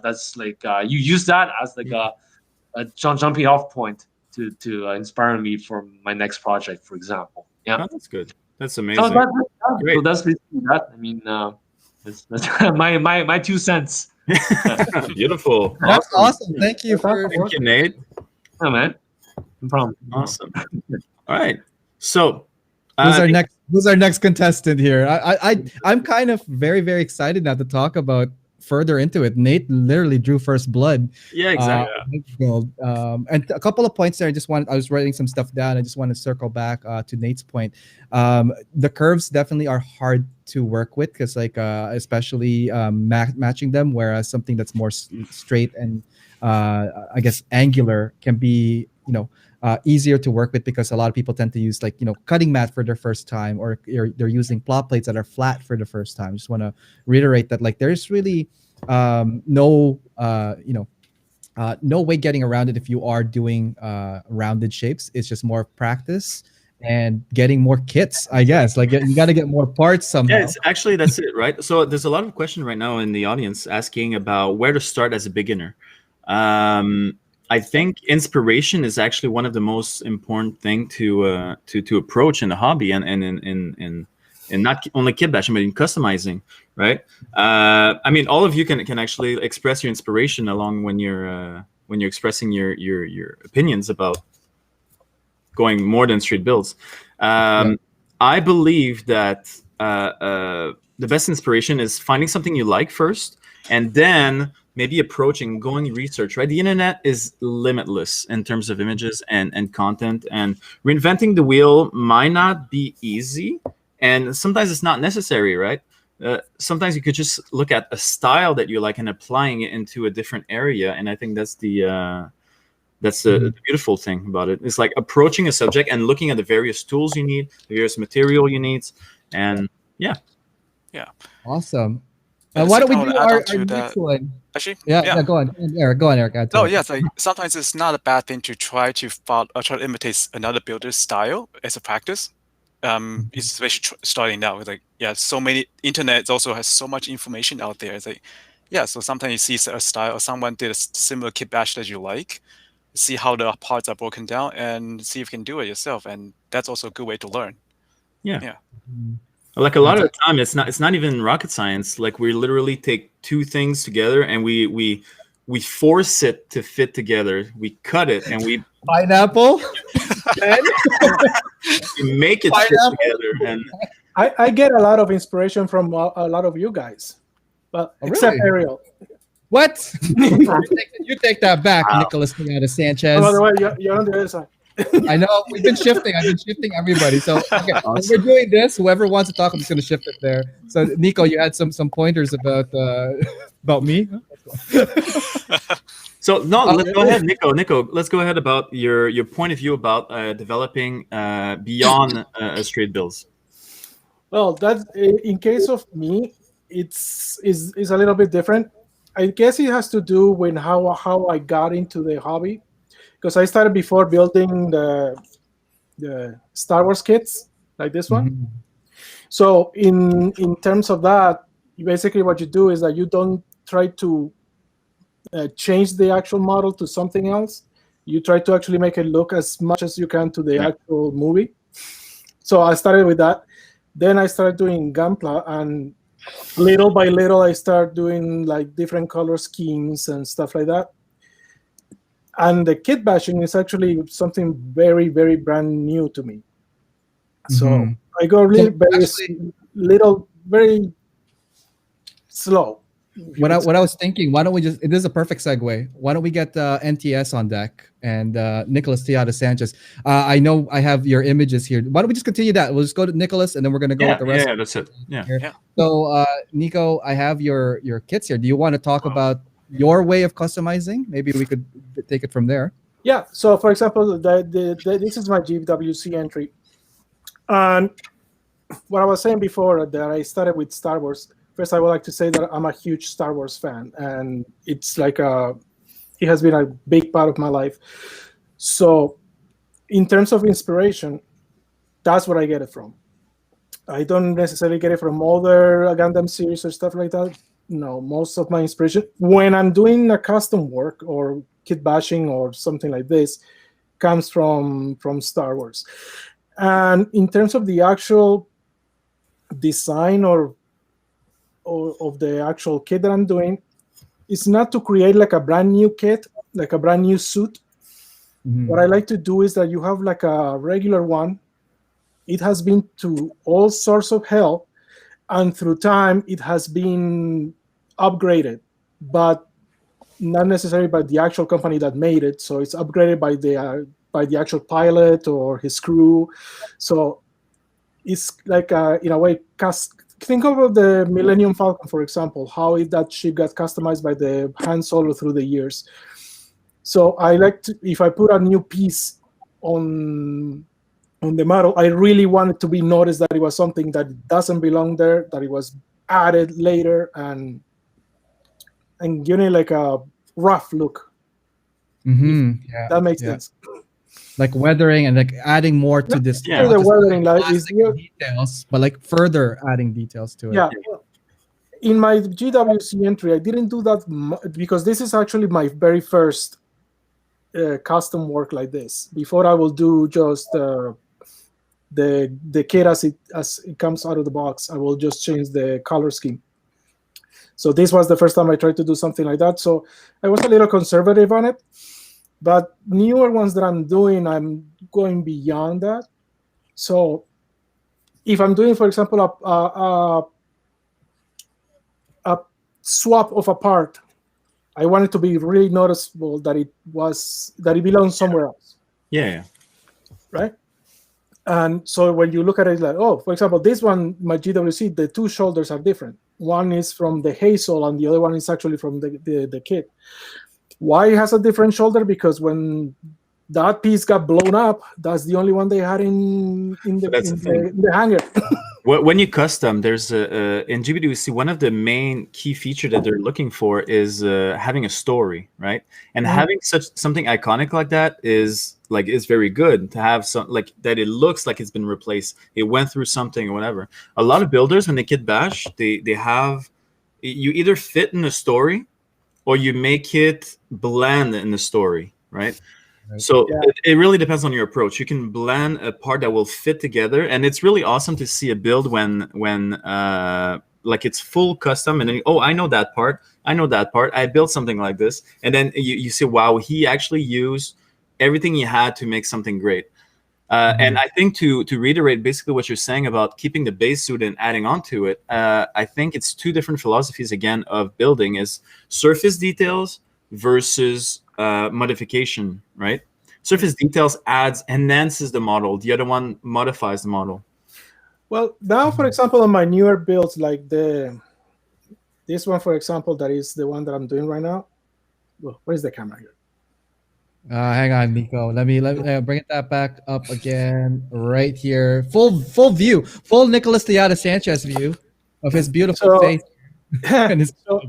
[SPEAKER 4] that's like you use that as like a jumping off point to inspire me for my next project, for example. Yeah.
[SPEAKER 2] Oh, that's good. That's
[SPEAKER 4] So,
[SPEAKER 2] amazing. Great.
[SPEAKER 4] so that's basically that. I mean, that's my 2 cents.
[SPEAKER 2] Beautiful.
[SPEAKER 1] That's awesome. Thank you for.
[SPEAKER 2] Thank you, Nate.
[SPEAKER 4] Yeah, man. No problem.
[SPEAKER 2] Awesome. All right. So,
[SPEAKER 1] Who's our next contestant here? I'm kind of very, very excited now to talk about further into it. Nate literally drew first blood.
[SPEAKER 2] Yeah, exactly.
[SPEAKER 1] And a couple of points there. I was writing some stuff down. I just want to circle back to Nate's point. The curves definitely are hard to work with because, like, especially matching them. Whereas something that's more straight and I guess angular can be, easier to work with because a lot of people tend to use cutting mat for their first time, or they're using plot plates that are flat for the first time. Just want to reiterate that there's really no way getting around it if you are doing rounded shapes. It's just more practice and getting more kits, I guess. You got to get more parts somehow.
[SPEAKER 2] Yeah, that's it, right? So there's a lot of question right now in the audience asking about where to start as a beginner. I think inspiration is actually one of the most important thing to approach in the hobby and not only kit bashing but in customizing, right? I mean, all of you can actually express your inspiration along when you're expressing your opinions about going more than straight builds. I believe that the best inspiration is finding something you like first, and then maybe going research, right? The internet is limitless in terms of images and content, and reinventing the wheel might not be easy, and sometimes it's not necessary, right? Sometimes you could just look at a style that you like and applying it into a different area, and I think that's the beautiful thing about it. It's like approaching a subject and looking at the various tools you need, the various material you need, and yeah.
[SPEAKER 1] Awesome. Why don't we do our next one?
[SPEAKER 3] Actually,
[SPEAKER 1] yeah. Go on, Eric.
[SPEAKER 3] Sometimes it's not a bad thing to try to imitate another builder's style as a practice. Especially starting out with so many internet also has so much information out there. It's so sometimes you see a style or someone did a similar kit bash that you like, see how the parts are broken down, and see if you can do it yourself. And that's also a good way to learn. Yeah.
[SPEAKER 2] Like a lot of the time, it's not even rocket science. Like we literally take two things together and we force it to fit together. We cut it and we
[SPEAKER 1] pineapple.
[SPEAKER 2] We make it fit together. And
[SPEAKER 5] I get a lot of inspiration from a lot of you guys, but except
[SPEAKER 1] really?
[SPEAKER 5] Ariel.
[SPEAKER 1] What? You take that back, wow. Nicholas Sanchez.
[SPEAKER 5] Oh, by the way, you're on the other side.
[SPEAKER 1] I know we've been shifting. I've been shifting everybody. So okay, as we're doing this, whoever wants to talk, I'm just going to shift it there. So Nico, you had some pointers about me.
[SPEAKER 2] So no, let's go ahead, Nico. Let's go ahead about your point of view about developing beyond straight builds.
[SPEAKER 5] Well, that in case of me, it's a little bit different. I guess it has to do with how I got into the hobby. Because I started before building the Star Wars kits like this one. Mm-hmm. So in terms of that, basically what you do is that you don't try to change the actual model to something else. You try to actually make it look as much as you can to the actual movie. So I started with that. Then I started doing GUNPLA, and little by little I started doing like different color schemes and stuff like that. And the kit bashing is actually something very, very brand new to me. So I go really very slow.
[SPEAKER 1] What I was thinking, why don't we just? It is a perfect segue. Why don't we get NTS on deck and Nicholas Tejada Sanchez? I know I have your images here. Why don't we just continue that? We'll just go to Nicholas, and then we're gonna go with the rest.
[SPEAKER 2] Yeah, that's it. Yeah.
[SPEAKER 1] So Nico, I have your kits here. Do you want to talk about your way of customizing? Maybe we could take it from there.
[SPEAKER 5] Yeah. So, for example, this is my GWC entry, and what I was saying before that I started with Star Wars. First, I would like to say that I'm a huge Star Wars fan, and it's like it has been a big part of my life. So, in terms of inspiration, that's where I get it from. I don't necessarily get it from other Gundam series or stuff like that. No, most of my inspiration when I'm doing a custom work or kit bashing or something like this comes from Star Wars. And in terms of the actual design or of the actual kit that I'm doing, it's not to create like a brand new kit, like a brand new suit. What I like to do is that you have like a regular one. It has been to all sorts of hell, and through time it has been upgraded, but not necessarily by the actual company that made it. So it's upgraded by the actual pilot or his crew. So it's like in a way think of the Millennium Falcon, for example, how that ship got customized by the Han Solo through the years. So I like to, if I put a new piece on the model, I really want it to be noticed that it was something that doesn't belong there, that it was added later, and giving it like a rough look.
[SPEAKER 1] Yeah,
[SPEAKER 5] that makes sense.
[SPEAKER 1] Like weathering and like adding more to this.
[SPEAKER 2] Yeah.
[SPEAKER 5] The
[SPEAKER 1] just
[SPEAKER 5] weathering
[SPEAKER 1] like
[SPEAKER 5] is
[SPEAKER 1] plastic details, but like further adding details to it.
[SPEAKER 5] yeah. In my GWC entry, I didn't do that because this is actually my very first custom work like this. Before I will do just the kit as it comes out of the box. I will just change the color scheme. So this was the first time I tried to do something like that. So I was a little conservative on it. But newer ones that I'm doing, I'm going beyond that. So if I'm doing, for example, a swap of a part, I want it to be really noticeable that it belongs somewhere else.
[SPEAKER 2] Yeah.
[SPEAKER 5] Right? And so when you look at it, like, oh, for example, this one, my GWC, the two shoulders are different. One is from the Hazel, and the other one is actually from the kit. Why it has a different shoulder? Because when that piece got blown up, that's the only one they had in the hangar.
[SPEAKER 2] When you custom, there's in GBWC, one of the main key feature that they're looking for is having a story, right? And having something iconic like that is very good to have some like that. It looks like it's been replaced. It went through something or whatever. A lot of builders, when they kit bash, they have you either fit in the story or you make it blend in the story, right? So it really depends on your approach. You can blend a part that will fit together, and it's really awesome to see a build when like it's full custom, and then I know that part, I built something like this, and then you see, wow, he actually used everything he had to make something great. And I think to reiterate basically what you're saying about keeping the base suit and adding on to it, I think it's two different philosophies again of building: is surface details versus modification, right? Surface details enhances the model. The other one modifies the model.
[SPEAKER 5] Well, now, for example, on my newer builds, like this one, for example, that is the one that I'm doing right now. Well, where's the camera here?
[SPEAKER 1] Hang on, Nico. Let me bring it that back up again. Right here, full view, full Nicolas Tejada Sanchez view of his beautiful face. And his,
[SPEAKER 5] so,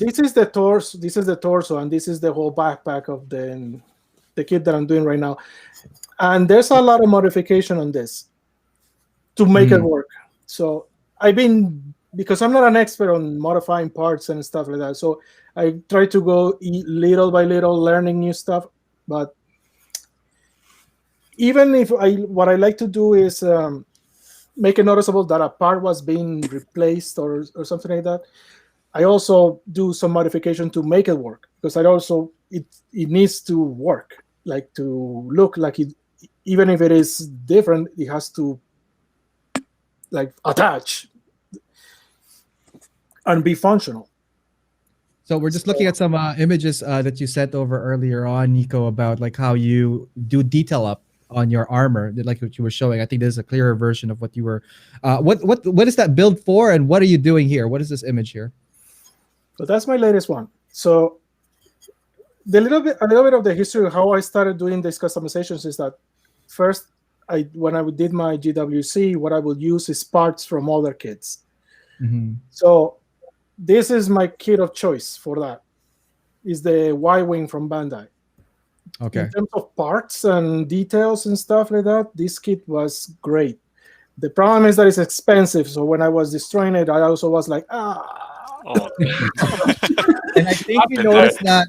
[SPEAKER 5] this is the torso, and this is the whole backpack of the kit that I'm doing right now. And there's a lot of modification on this to make it work. So because I'm not an expert on modifying parts and stuff like that, so I try to go little by little, learning new stuff. But even if what I like to do is make it noticeable that a part was being replaced or something like that, I also do some modification to make it work, because it needs to work, like to look like it, even if it is different, it has to like attach and be functional.
[SPEAKER 1] So we're just looking at some images that you sent over earlier on, Nico, about like how you do detail up on your armor, like what you were showing. I think there's a clearer version of what you were. What is that build for, and what are you doing here? What is this image here?
[SPEAKER 5] So that's my latest one. So a little bit of the history of how I started doing these customizations is that first, when I did my GWC, what I would use is parts from other kits. So this is my kit of choice for that. Is the Y-Wing from Bandai. Okay. In terms of parts and details and stuff like that, this kit was great. The problem is that it's expensive. So when I was destroying it, I also was like,
[SPEAKER 3] Oh,
[SPEAKER 1] And I think we
[SPEAKER 3] I've been
[SPEAKER 1] noticed that.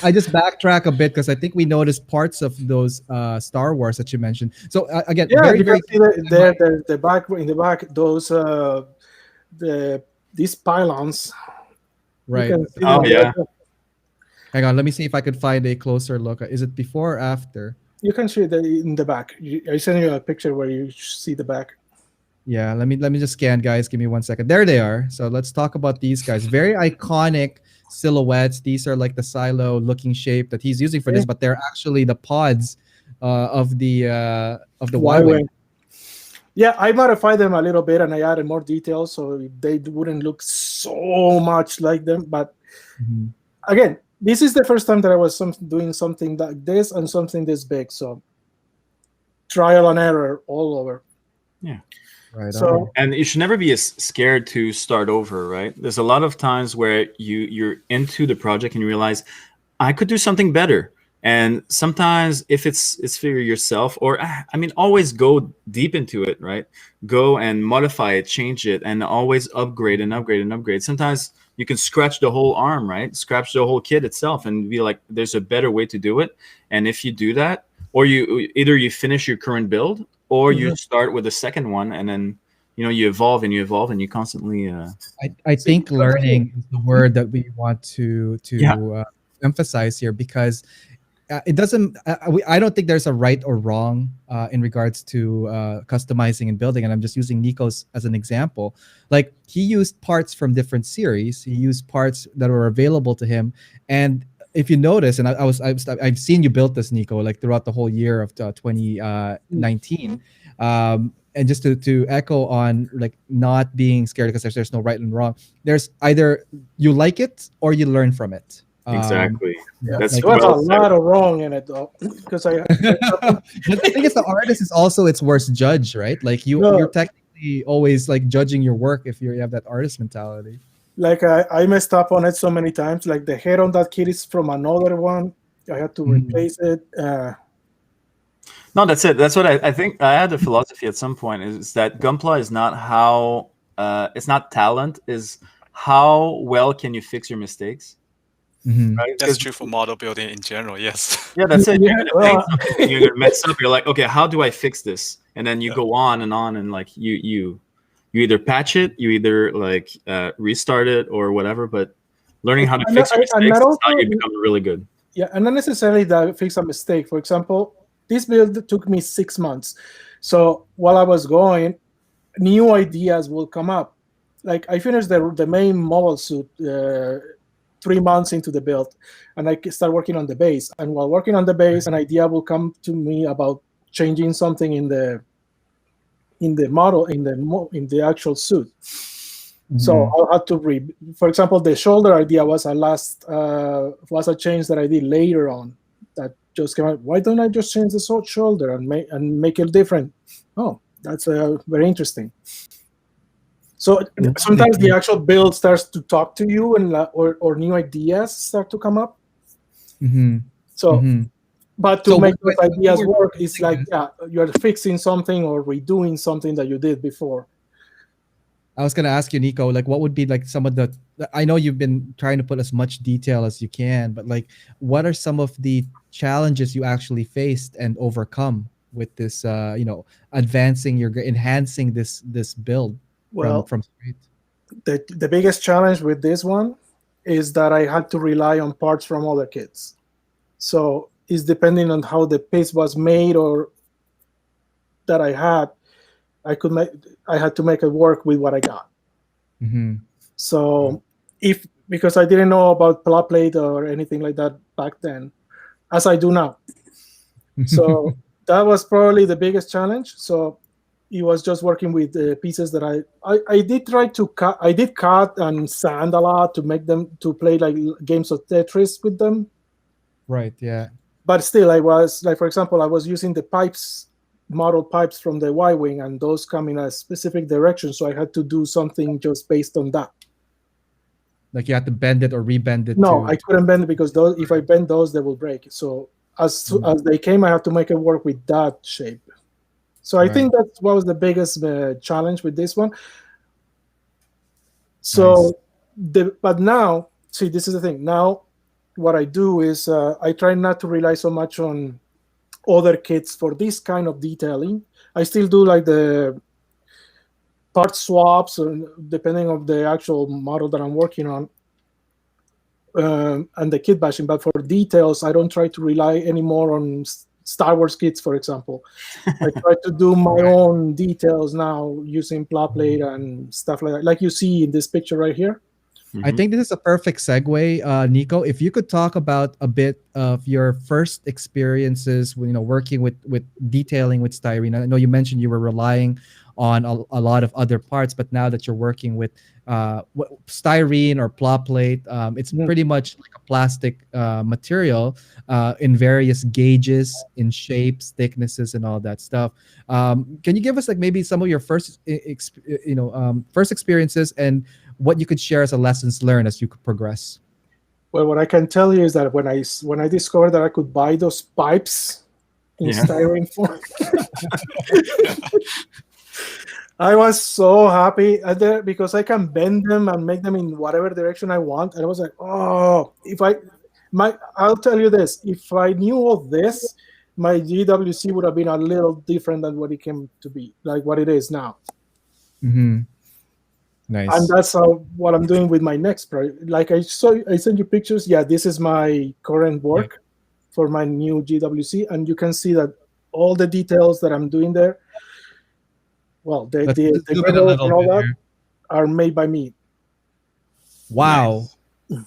[SPEAKER 1] I just backtrack a bit because I think we noticed parts of those Star Wars that you mentioned. So again,
[SPEAKER 5] yeah,
[SPEAKER 1] very
[SPEAKER 5] you can
[SPEAKER 1] very
[SPEAKER 5] see the back in the back those these pylons. You
[SPEAKER 1] right.
[SPEAKER 5] can see
[SPEAKER 2] Oh
[SPEAKER 5] them
[SPEAKER 2] yeah.
[SPEAKER 5] there.
[SPEAKER 1] Hang on, let me see if I could find a closer look. Is it before or after?
[SPEAKER 5] You can see it in the back. I sent you a picture where you see the back.
[SPEAKER 1] Yeah, let me just scan, guys. Give me 1 second. There they are. So let's talk about these guys. Very iconic silhouettes. These are like the silo looking shape that he's using for this, but they're actually the pods of the
[SPEAKER 5] Why
[SPEAKER 1] Y-wing.
[SPEAKER 5] Yeah, I modified them a little bit and I added more details so they wouldn't look so much like them. But
[SPEAKER 1] Mhm.
[SPEAKER 5] again, this is the first time that I was doing something like this and something this big. So trial and error all over.
[SPEAKER 1] Right.
[SPEAKER 5] So
[SPEAKER 1] on.
[SPEAKER 2] And you should never be as scared to start over, right? There's a lot of times where you're into the project and you realize I could do something better. And sometimes if it's for yourself, or I mean, always go deep into it, right? Go and modify it, change it, and always upgrade and upgrade and upgrade. Sometimes you can scratch the whole arm, right? Scratch the whole kit itself and be like, there's a better way to do it. And if you do that, or you either you finish your current build or you start with the second one, and then you evolve and you constantly
[SPEAKER 1] I think learning is the word that we want to
[SPEAKER 2] Yeah.
[SPEAKER 1] emphasize here because it doesn't. I don't think there's a right or wrong in regards to customizing and building. And I'm just using Nico's as an example. Like he used parts from different series. He used parts that were available to him. And if you notice, and I've seen you build this, Nico, like throughout the whole year of 2019. And just to echo on like not being scared because there's no right and wrong. There's either you like it or you learn from it.
[SPEAKER 2] Exactly. That's
[SPEAKER 5] there was a
[SPEAKER 2] well said.
[SPEAKER 5] lot of wrong in it though. Because
[SPEAKER 1] But the thing is, the artist is also its worst judge, right? Like you're technically always like judging your work if you have that artist mentality.
[SPEAKER 5] like I messed up on it so many times. Like the head on that kid is from another one. I had to replace it.
[SPEAKER 2] No, that's it. That's what I think. I had a philosophy at some point is that Gunpla is not how it's not talent, is how well can you fix your mistakes.
[SPEAKER 1] Mhm.
[SPEAKER 2] Right?
[SPEAKER 3] that's
[SPEAKER 2] 'Cause-
[SPEAKER 3] true for model building in general. Yes.
[SPEAKER 2] Yeah, that's it.
[SPEAKER 5] Yeah,
[SPEAKER 2] You're gonna paint something, you're gonna mess up. You're like, okay, how do I fix this? And then you go on, and like you either patch it, you either like restart it or whatever. But learning how to
[SPEAKER 5] And
[SPEAKER 2] fix your
[SPEAKER 5] and
[SPEAKER 2] mistakes
[SPEAKER 5] not
[SPEAKER 2] is how
[SPEAKER 5] also-
[SPEAKER 2] you become really good.
[SPEAKER 5] Yeah, and not necessarily that fix a mistake. For example, this build took me 6 months. So while I was going, new ideas will come up. Like I finished the main mobile suit 3 months into the build, and I start working on the base. And while working on the base, an idea will come to me about changing something in the model in the actual suit. So I'll have to for example, the shoulder idea was a change that I did later on that just came out. Why don't I just change the shoulder and make it different? Oh, that's very interesting. So sometimes the actual build starts to talk to you, and or new ideas start to come up. So, but to make those ideas work, it's like you're fixing something or redoing something that you did before.
[SPEAKER 1] I was gonna ask you, Nico, like what would be like some of the I know you've been trying to put as much detail as you can, but like what are some of the challenges you actually faced and overcome with this enhancing this build from straight?
[SPEAKER 5] The biggest challenge with this one is that I had to rely on parts from other kits. So it's depending on how the piece was made or that I had. I had to make it work with what I got. So because I didn't know about plot plate or anything like that back then, as I do now. So that was probably the biggest challenge. So it was just working with the pieces that I did try to cut. I did cut and sand a lot to make them to play like games of Tetris with them.
[SPEAKER 1] Right. Yeah.
[SPEAKER 5] But still, I was like, for example, I was using the model pipes from the Y-wing, and those come in a specific direction. So I had to do something just based on that.
[SPEAKER 1] Like you had to bend it or rebend it.
[SPEAKER 5] No, I couldn't bend it because if I bend those, they will break. So as they came, I have to make it work with that shape. So I think that's what was the biggest challenge with this one. So, but now, see, this is the thing. Now, what I do is I try not to rely so much on other kits for this kind of detailing. I still do like the part swaps, depending on the actual model that I'm working on, and the kit bashing. But for details, I don't try to rely anymore on Star Wars kits, for example. I try to do my own details now using plot plate and stuff like that, like you see in this picture right here.
[SPEAKER 1] I think this is a perfect segue, Nico. If you could talk about a bit of your first experiences, working with detailing with styrene. I know you mentioned you were relying on a lot of other parts, but now that you're working with styrene or plot plate, it's pretty much like a plastic material in various gauges, in shapes, thicknesses, and all that stuff. Can you give us like maybe some of your first experiences and what you could share as a lessons learned as you could progress?
[SPEAKER 5] Well, what I can tell you is that when I discovered that I could buy those pipes in styrene form, I was so happy because I can bend them and make them in whatever direction I want. And I was like, oh, I'll tell you this: if I knew all this, my GWC would have been a little different than what it came to be, like what it is now.
[SPEAKER 1] Mm-hmm. Nice.
[SPEAKER 5] And that's what I'm doing with my next project. Like I sent you pictures. Yeah, this is my current work for my new GWC, and you can see that all the details that I'm doing there, well, the metal and all that are made by me.
[SPEAKER 1] Wow. Nice.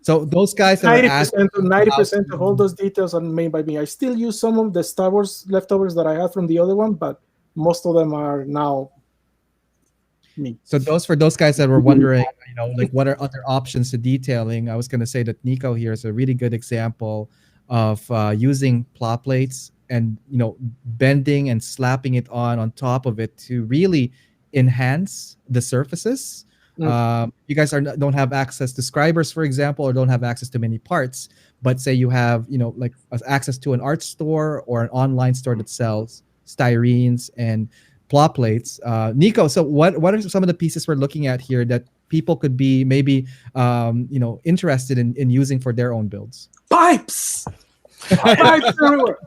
[SPEAKER 1] So those guys,
[SPEAKER 5] 90% of all those details are made by me. I still use some of the Star Wars leftovers that I had from the other one, but most of them are now me.
[SPEAKER 1] So for those guys that were wondering, like what are other options to detailing, I was going to say that Nico here is a really good example of using plot plates and bending and slapping it on top of it to really enhance the surfaces. You guys don't have access to scribers, for example, or don't have access to many parts, but say you have like access to an art store or an online store that sells styrenes and plot plates. Nico, so what are some of the pieces we're looking at here that people could be maybe interested in using for their own builds?
[SPEAKER 5] Pipes everywhere.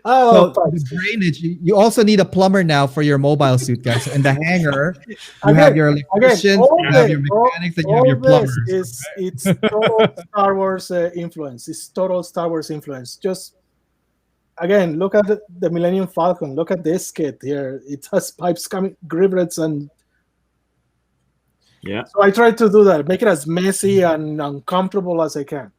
[SPEAKER 1] The drainage. You also need a plumber now for your mobile suit, guys. And the hanger, you have your electricians, you have your mechanics, and you have your plumbers.
[SPEAKER 5] It's total Star Wars influence. It's total Star Wars influence. Just again, look at the Millennium Falcon. Look at this kit here. It has pipes coming, rivets, and so I try to do that, make it as messy and uncomfortable as I can.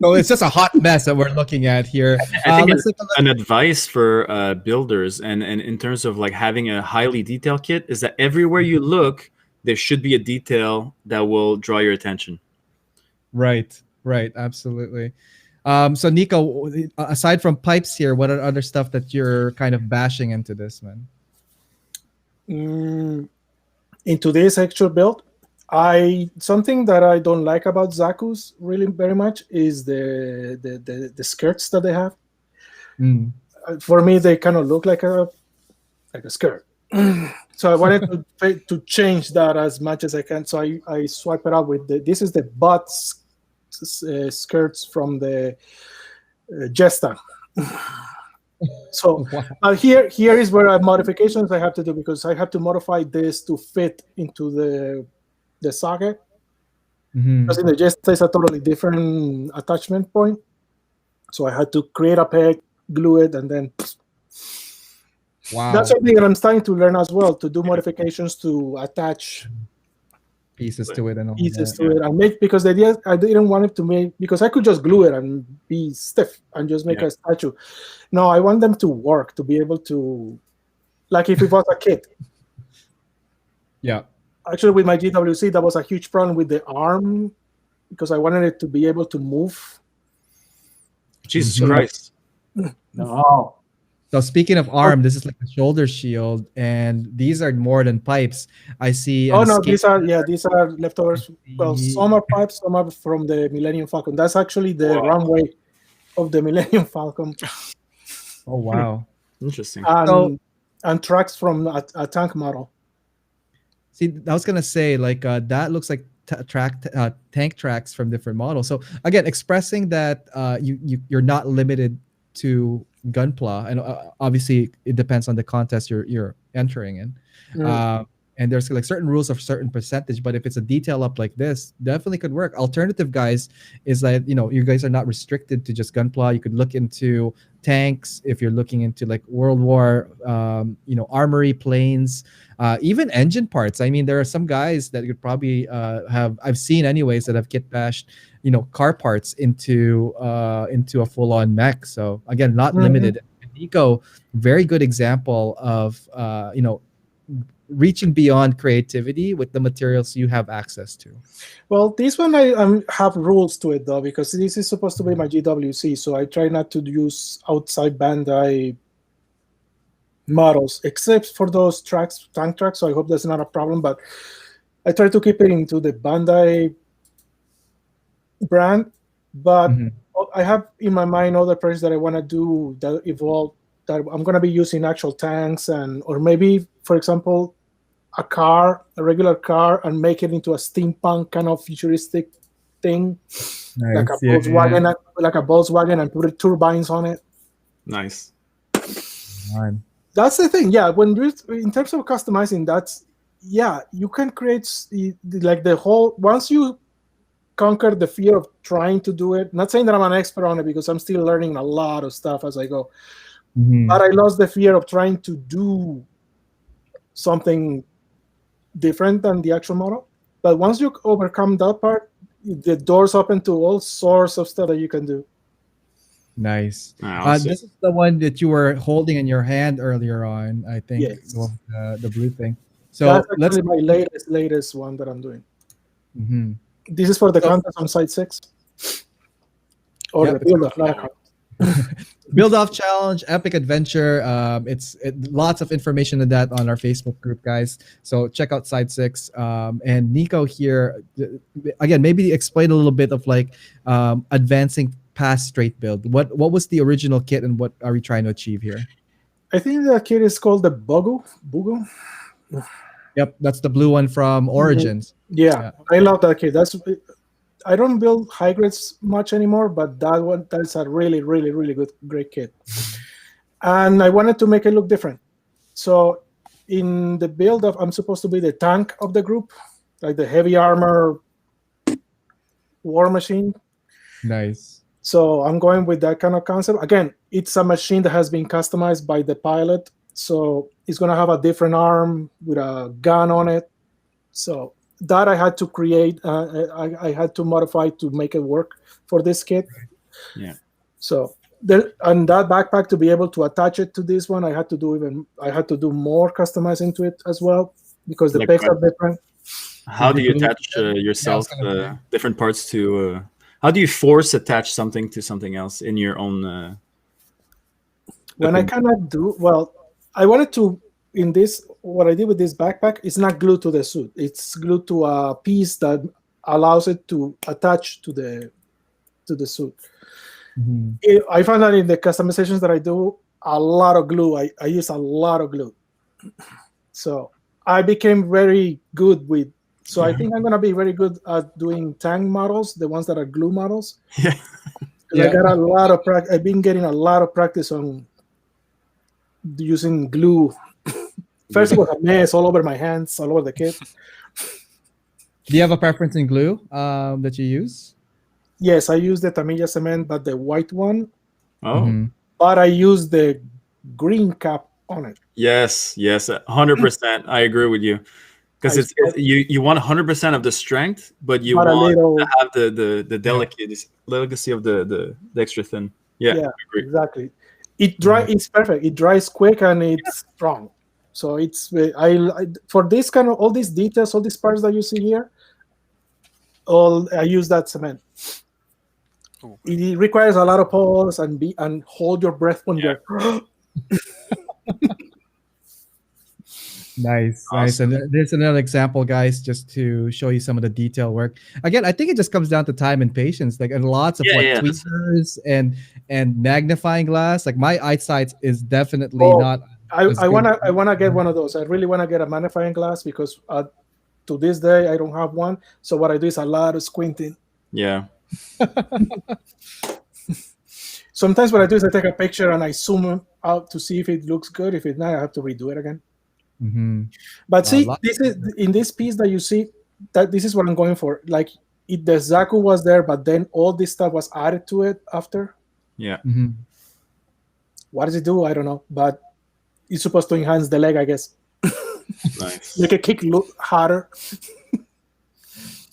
[SPEAKER 1] No, it's just a hot mess that we're looking at here.
[SPEAKER 2] I think it's an advice for builders and in terms of like having a highly detailed kit is that everywhere you look, there should be a detail that will draw your attention.
[SPEAKER 1] Right, absolutely. So Nico, aside from pipes here, what are other stuff that you're kind of bashing into this, man?
[SPEAKER 5] Into this actual build, something that I don't like about Zaku's really very much is the skirts that they have. For me, they kind of look like a skirt. So I wanted to change that as much as I can. So I swipe it out with this is the butt skirts from the Jesta. So here is where modifications I have to do, because I have to modify this to fit into the socket. Because in the Jesta is a totally different attachment point. So I had to create a peg, glue it, and then that's something that I'm starting to learn as well, to do modifications to attach
[SPEAKER 1] pieces to it and all
[SPEAKER 5] and make, because the idea I didn't want it to make, because I could just glue it and be stiff and just make a statue. No, I want them to work, to be able to, like if it was a kit. Actually, with my GWC, that was a huge problem with the arm, because I wanted it to be able to move.
[SPEAKER 2] Jesus Christ.
[SPEAKER 5] No.
[SPEAKER 1] So speaking of arm, this is like a shoulder shield, and these are more than pipes. I see.
[SPEAKER 5] Oh no, these are leftovers. Well, some are pipes, some are from the Millennium Falcon. That's actually the runway of the Millennium Falcon,
[SPEAKER 1] Oh wow.
[SPEAKER 2] Interesting.
[SPEAKER 5] and tracks from a tank model.
[SPEAKER 1] See, I was gonna say like that looks like tank tracks from different models. So again, expressing that you're not limited to Gunpla, and obviously it depends on the contest you're entering in. And there's like certain rules of certain percentage, but if it's a detail up like this, definitely could work. Alternative, guys, is that you guys are not restricted to just Gunpla. You could look into tanks if you're looking into like World War, armory, planes, even engine parts. I mean, there are some guys that could probably I've seen anyways that have kit bashed car parts into a full-on mech. So again, not limited. Nico, very good example of reaching beyond creativity with the materials you have access to.
[SPEAKER 5] Well, this one I have rules to it though, because this is supposed to be my GWC, so I try not to use outside Bandai models, except for those tank tracks. So I hope that's not a problem. But I try to keep it into the Bandai brand. But I have in my mind other projects that I want to do that evolve, that I'm going to be using actual tanks, or maybe, for example, a regular car, and make it into a steampunk kind of futuristic thing, like a Volkswagen, and put turbines on it.
[SPEAKER 2] Nice.
[SPEAKER 5] That's the thing. Yeah, when you're in terms of customizing, you can create like the whole. Once you conquer the fear of trying to do it, not saying that I'm an expert on it because I'm still learning a lot of stuff as I go, but I lost the fear of trying to do something different than the actual model. But once you overcome that part, the doors open to all sorts of stuff that you can do.
[SPEAKER 1] Nice.
[SPEAKER 2] Awesome.
[SPEAKER 1] This is the one that you were holding in your hand earlier on, I think.
[SPEAKER 5] Yes.
[SPEAKER 1] The blue thing. So
[SPEAKER 5] that's actually my latest one that I'm doing. This is for the contest on Site 6. Or the build of
[SPEAKER 1] Build Off Challenge, Epic Adventure. It's lots of information on that on our Facebook group, guys. So check out Side 6. And Nico here, again, maybe explain a little bit of like advancing past straight build. What was the original kit, and what are we trying to achieve here?
[SPEAKER 5] I think the kit is called the Bugu.
[SPEAKER 1] Yep, that's the blue one from Origins.
[SPEAKER 5] Yeah, I love that kit. I don't build high grades much anymore, but that's a really, really, really great kit. And I wanted to make it look different. So in the build of, I'm supposed to be the tank of the group, like the heavy armor war machine.
[SPEAKER 1] Nice.
[SPEAKER 5] So I'm going with that kind of concept. Again, it's a machine that has been customized by the pilot. So it's going to have a different arm with a gun on it. So that I had to create, I had to modify to make it work for this kit.
[SPEAKER 2] Yeah.
[SPEAKER 5] So and that backpack, to be able to attach it to this one, I had to do more customizing to it as well, because the pegs are different.
[SPEAKER 2] How do you attach yourself different parts to? How do you force attach something to something else in your own?
[SPEAKER 5] When I cannot do well, I wanted to. In this, what I did with this backpack is not glued to the suit. It's glued to a piece that allows it to attach to the suit. I found that in the customizations that I do, a lot of glue. I use a lot of glue. So I became very good with. So I think I'm gonna be very good at doing tank models, the ones that are glue models.
[SPEAKER 2] Yeah.
[SPEAKER 5] I got a lot of practice. I've been getting a lot of practice on using glue. First, it was a mess all over my hands, all over the kit.
[SPEAKER 1] Do you have a preference in glue that you use?
[SPEAKER 5] Yes, I use the Tamiya cement, but the white one.
[SPEAKER 2] Oh.
[SPEAKER 5] But I use the green cap on it.
[SPEAKER 2] Yes, 100%. I agree with you, because you want 100% of the strength, but you want to have the delicacy of the extra thin. Yeah,
[SPEAKER 5] exactly. It's perfect. It dries quick and it's strong. So it's for this kind of all these details, all these parts that you see here, I use that cement. Ooh. It requires a lot of pause and hold your breath when you're.
[SPEAKER 1] Nice, nice.
[SPEAKER 2] Awesome.
[SPEAKER 1] And there's another example, guys, just to show you some of the detail work. Again, I think it just comes down to time and patience. Like, and lots of
[SPEAKER 2] Yeah,
[SPEAKER 1] what
[SPEAKER 2] yeah.
[SPEAKER 1] tweezers and magnifying glass. Like, my eyesight is definitely
[SPEAKER 5] Oh,
[SPEAKER 1] not as
[SPEAKER 5] I
[SPEAKER 1] good.
[SPEAKER 5] wanna get one of those. I really wanna get a magnifying glass because to this day I don't have one. So what I do is a lot of squinting.
[SPEAKER 2] Yeah.
[SPEAKER 5] Sometimes what I do is I take a picture and I zoom out to see if it looks good. If it's not, I have to redo it again.
[SPEAKER 1] Mm-hmm.
[SPEAKER 5] But see,
[SPEAKER 1] lot-
[SPEAKER 5] this is in this piece that you see that this is what I'm going for. Like the Zaku was there, but then all this stuff was added to it after.
[SPEAKER 2] Yeah.
[SPEAKER 1] Mhm.
[SPEAKER 5] What does it do? I don't know, but it's supposed to enhance the leg, I guess.
[SPEAKER 2] Nice.
[SPEAKER 5] Make a kick look harder.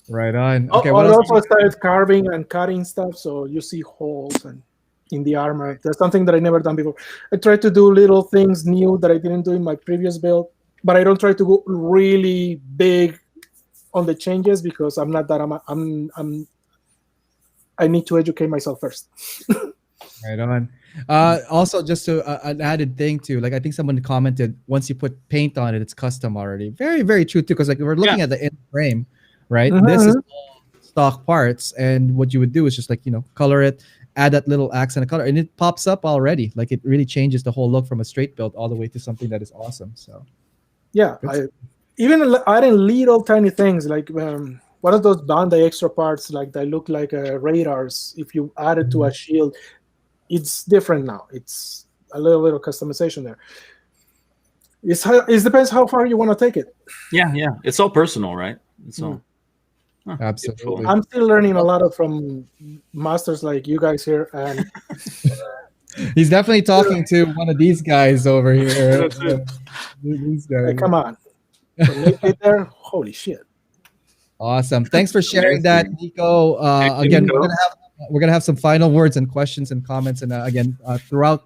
[SPEAKER 1] Right on.
[SPEAKER 5] Okay,
[SPEAKER 1] Okay,
[SPEAKER 5] I
[SPEAKER 1] what else?
[SPEAKER 5] also started carving and cutting stuff, so you see holes and in the armor. That's something that I never done before. I try to do little things new that I didn't do in my previous build, but I don't try to go really big on the changes because I'm not that I need to educate myself first.
[SPEAKER 1] Right on. Also, just to an added thing too, like I think someone commented, once you put paint on it, it's custom already. Very, very true too, because like we're looking at the end frame, right?
[SPEAKER 5] Mhm,
[SPEAKER 1] This is
[SPEAKER 5] mhm.
[SPEAKER 1] all stock parts, and what you would do is just like color it, add that little accent of color, and it pops up already. Like it really changes the whole look from a straight build all the way to something that is awesome. So
[SPEAKER 5] Yeah,
[SPEAKER 1] Good.
[SPEAKER 5] even adding little tiny things like one of those Bandai extra parts like they look like radars. If you add it to a shield, it's different now. It's a little customization there. It depends how far you want to take it.
[SPEAKER 2] Yeah, yeah. It's all personal, right? It's all. Huh,
[SPEAKER 1] Absolutely.
[SPEAKER 2] beautiful.
[SPEAKER 5] I'm still learning a lot from masters like you guys here, and
[SPEAKER 1] He's definitely talking to one of these guys over here.
[SPEAKER 2] That's it.
[SPEAKER 1] These guys.
[SPEAKER 5] come on, from naked there, holy shit.
[SPEAKER 1] Awesome. Thanks for sharing that,
[SPEAKER 2] Amazing.
[SPEAKER 1] Nico.
[SPEAKER 2] Thank you,
[SPEAKER 1] Again,
[SPEAKER 2] Nico.
[SPEAKER 1] we're gonna have some final words and questions and comments, and again throughout.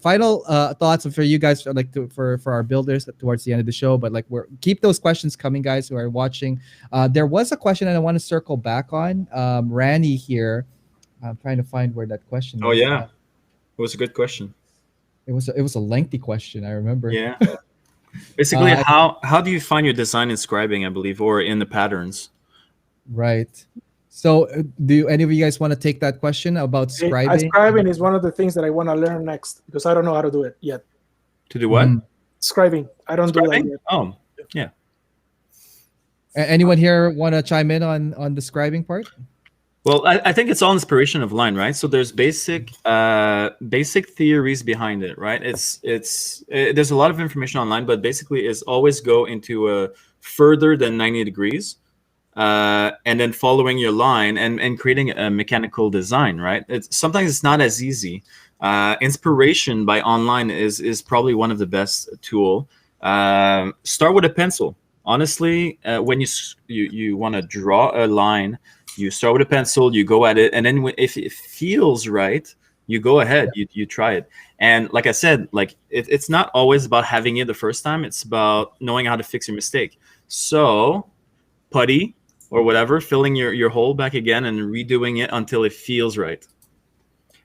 [SPEAKER 1] Final thoughts for you guys, like for our builders towards the end of the show. But like, keep those questions coming, guys who are watching. There was a question, and I want to circle back on. Randy here. I'm trying to find where that question
[SPEAKER 2] Oh
[SPEAKER 1] is.
[SPEAKER 2] yeah, it was a good question.
[SPEAKER 1] It was a lengthy question. I remember.
[SPEAKER 2] Yeah. Basically,
[SPEAKER 1] Uh,
[SPEAKER 2] how do you find your design in scribing, I believe, or in the patterns?
[SPEAKER 1] Right. So, do any of you guys want to take that question about scribing?
[SPEAKER 5] Scribing is one of the things that I want to learn next because I don't know how to do it yet.
[SPEAKER 2] To do what?
[SPEAKER 1] Mm.
[SPEAKER 5] Scribing, I don't do that
[SPEAKER 2] Scribing?
[SPEAKER 5] yet.
[SPEAKER 2] Oh, yeah.
[SPEAKER 1] Anyone here want to chime in on the scribing part?
[SPEAKER 2] Well, I think it's all inspiration of line, right? So there's basic theories behind it, right? There's a lot of information online, but basically is always go into further than 90 degrees, and then following your line and creating a mechanical design, right? Sometimes it's not as easy. Inspiration by online is probably one of the best tool. Start with a pencil. Honestly, when you want to draw a line, you start with a pencil, you go at it, and then if it feels right, you go ahead, you try it. And like I said, like it's not always about having it the first time. It's about knowing how to fix your mistake. So putty or whatever, filling your hole back again and redoing it until it feels right.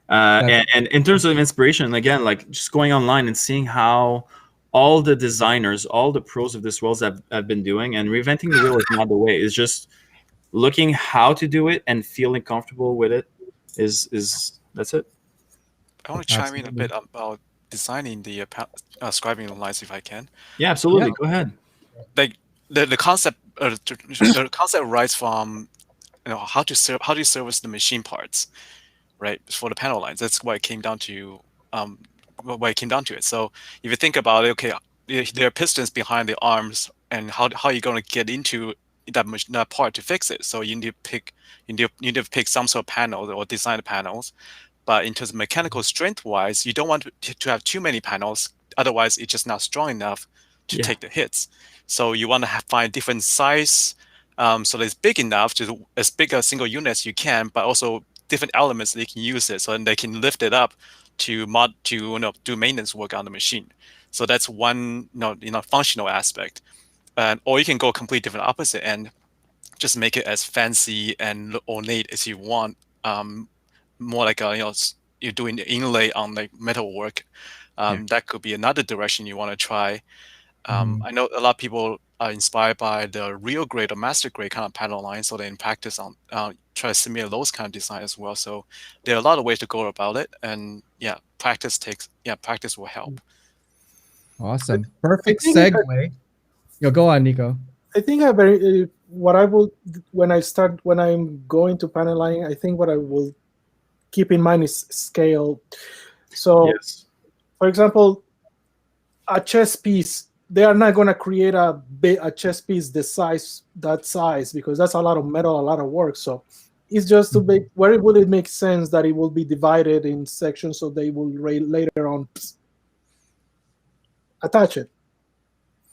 [SPEAKER 2] And in terms of inspiration, again, like just going online and seeing how all the designers, all the pros of this world have been doing, and reinventing the wheel is not the way. It's just looking how to do it and feeling comfortable with it is that's it.
[SPEAKER 3] I want to chime in a
[SPEAKER 1] Absolutely.
[SPEAKER 3] bit about designing the scribing lines if I can.
[SPEAKER 2] Yeah, absolutely.
[SPEAKER 1] Yeah.
[SPEAKER 2] Go ahead.
[SPEAKER 3] Like the concept, the concept arises from how to service the machine parts, right? For the panel lines, that's what it came down to. What it came down to it. So if you think about it, okay, there are pistons behind the arms, and how are you going to get into that part to fix it? So you need to pick some sort of panel or design the panels. But in terms of mechanical strength wise, you don't want to have too many panels. Otherwise, it's just not strong enough to take the hits. So you want to find different size, so that it's big enough to as big a single unit as you can, but also different elements they can use it, so then they can lift it up to do maintenance work on the machine. So that's one functional aspect, or you can go completely different opposite and just make it as fancy and ornate as you want. More like you're doing the inlay on like metal work. That could be another direction you want to try. I know a lot of people are inspired by the real grade or master grade kind of panel line, so they in practice on try to simulate those kind of design as well. So there are a lot of ways to go about it, and practice will help.
[SPEAKER 1] Awesome.
[SPEAKER 5] I
[SPEAKER 1] Perfect
[SPEAKER 5] think
[SPEAKER 1] segue. Yo, go on, Nico.
[SPEAKER 5] I think I very what I will when I'm going to panel lining. I think what I will keep in mind is scale. So,
[SPEAKER 2] Yes.
[SPEAKER 5] for example, a chess piece. They are not going to create a chess piece that size because that's a lot of metal, a lot of work. So it's just to make where would it make sense that it will be divided in sections so they will later on attach it.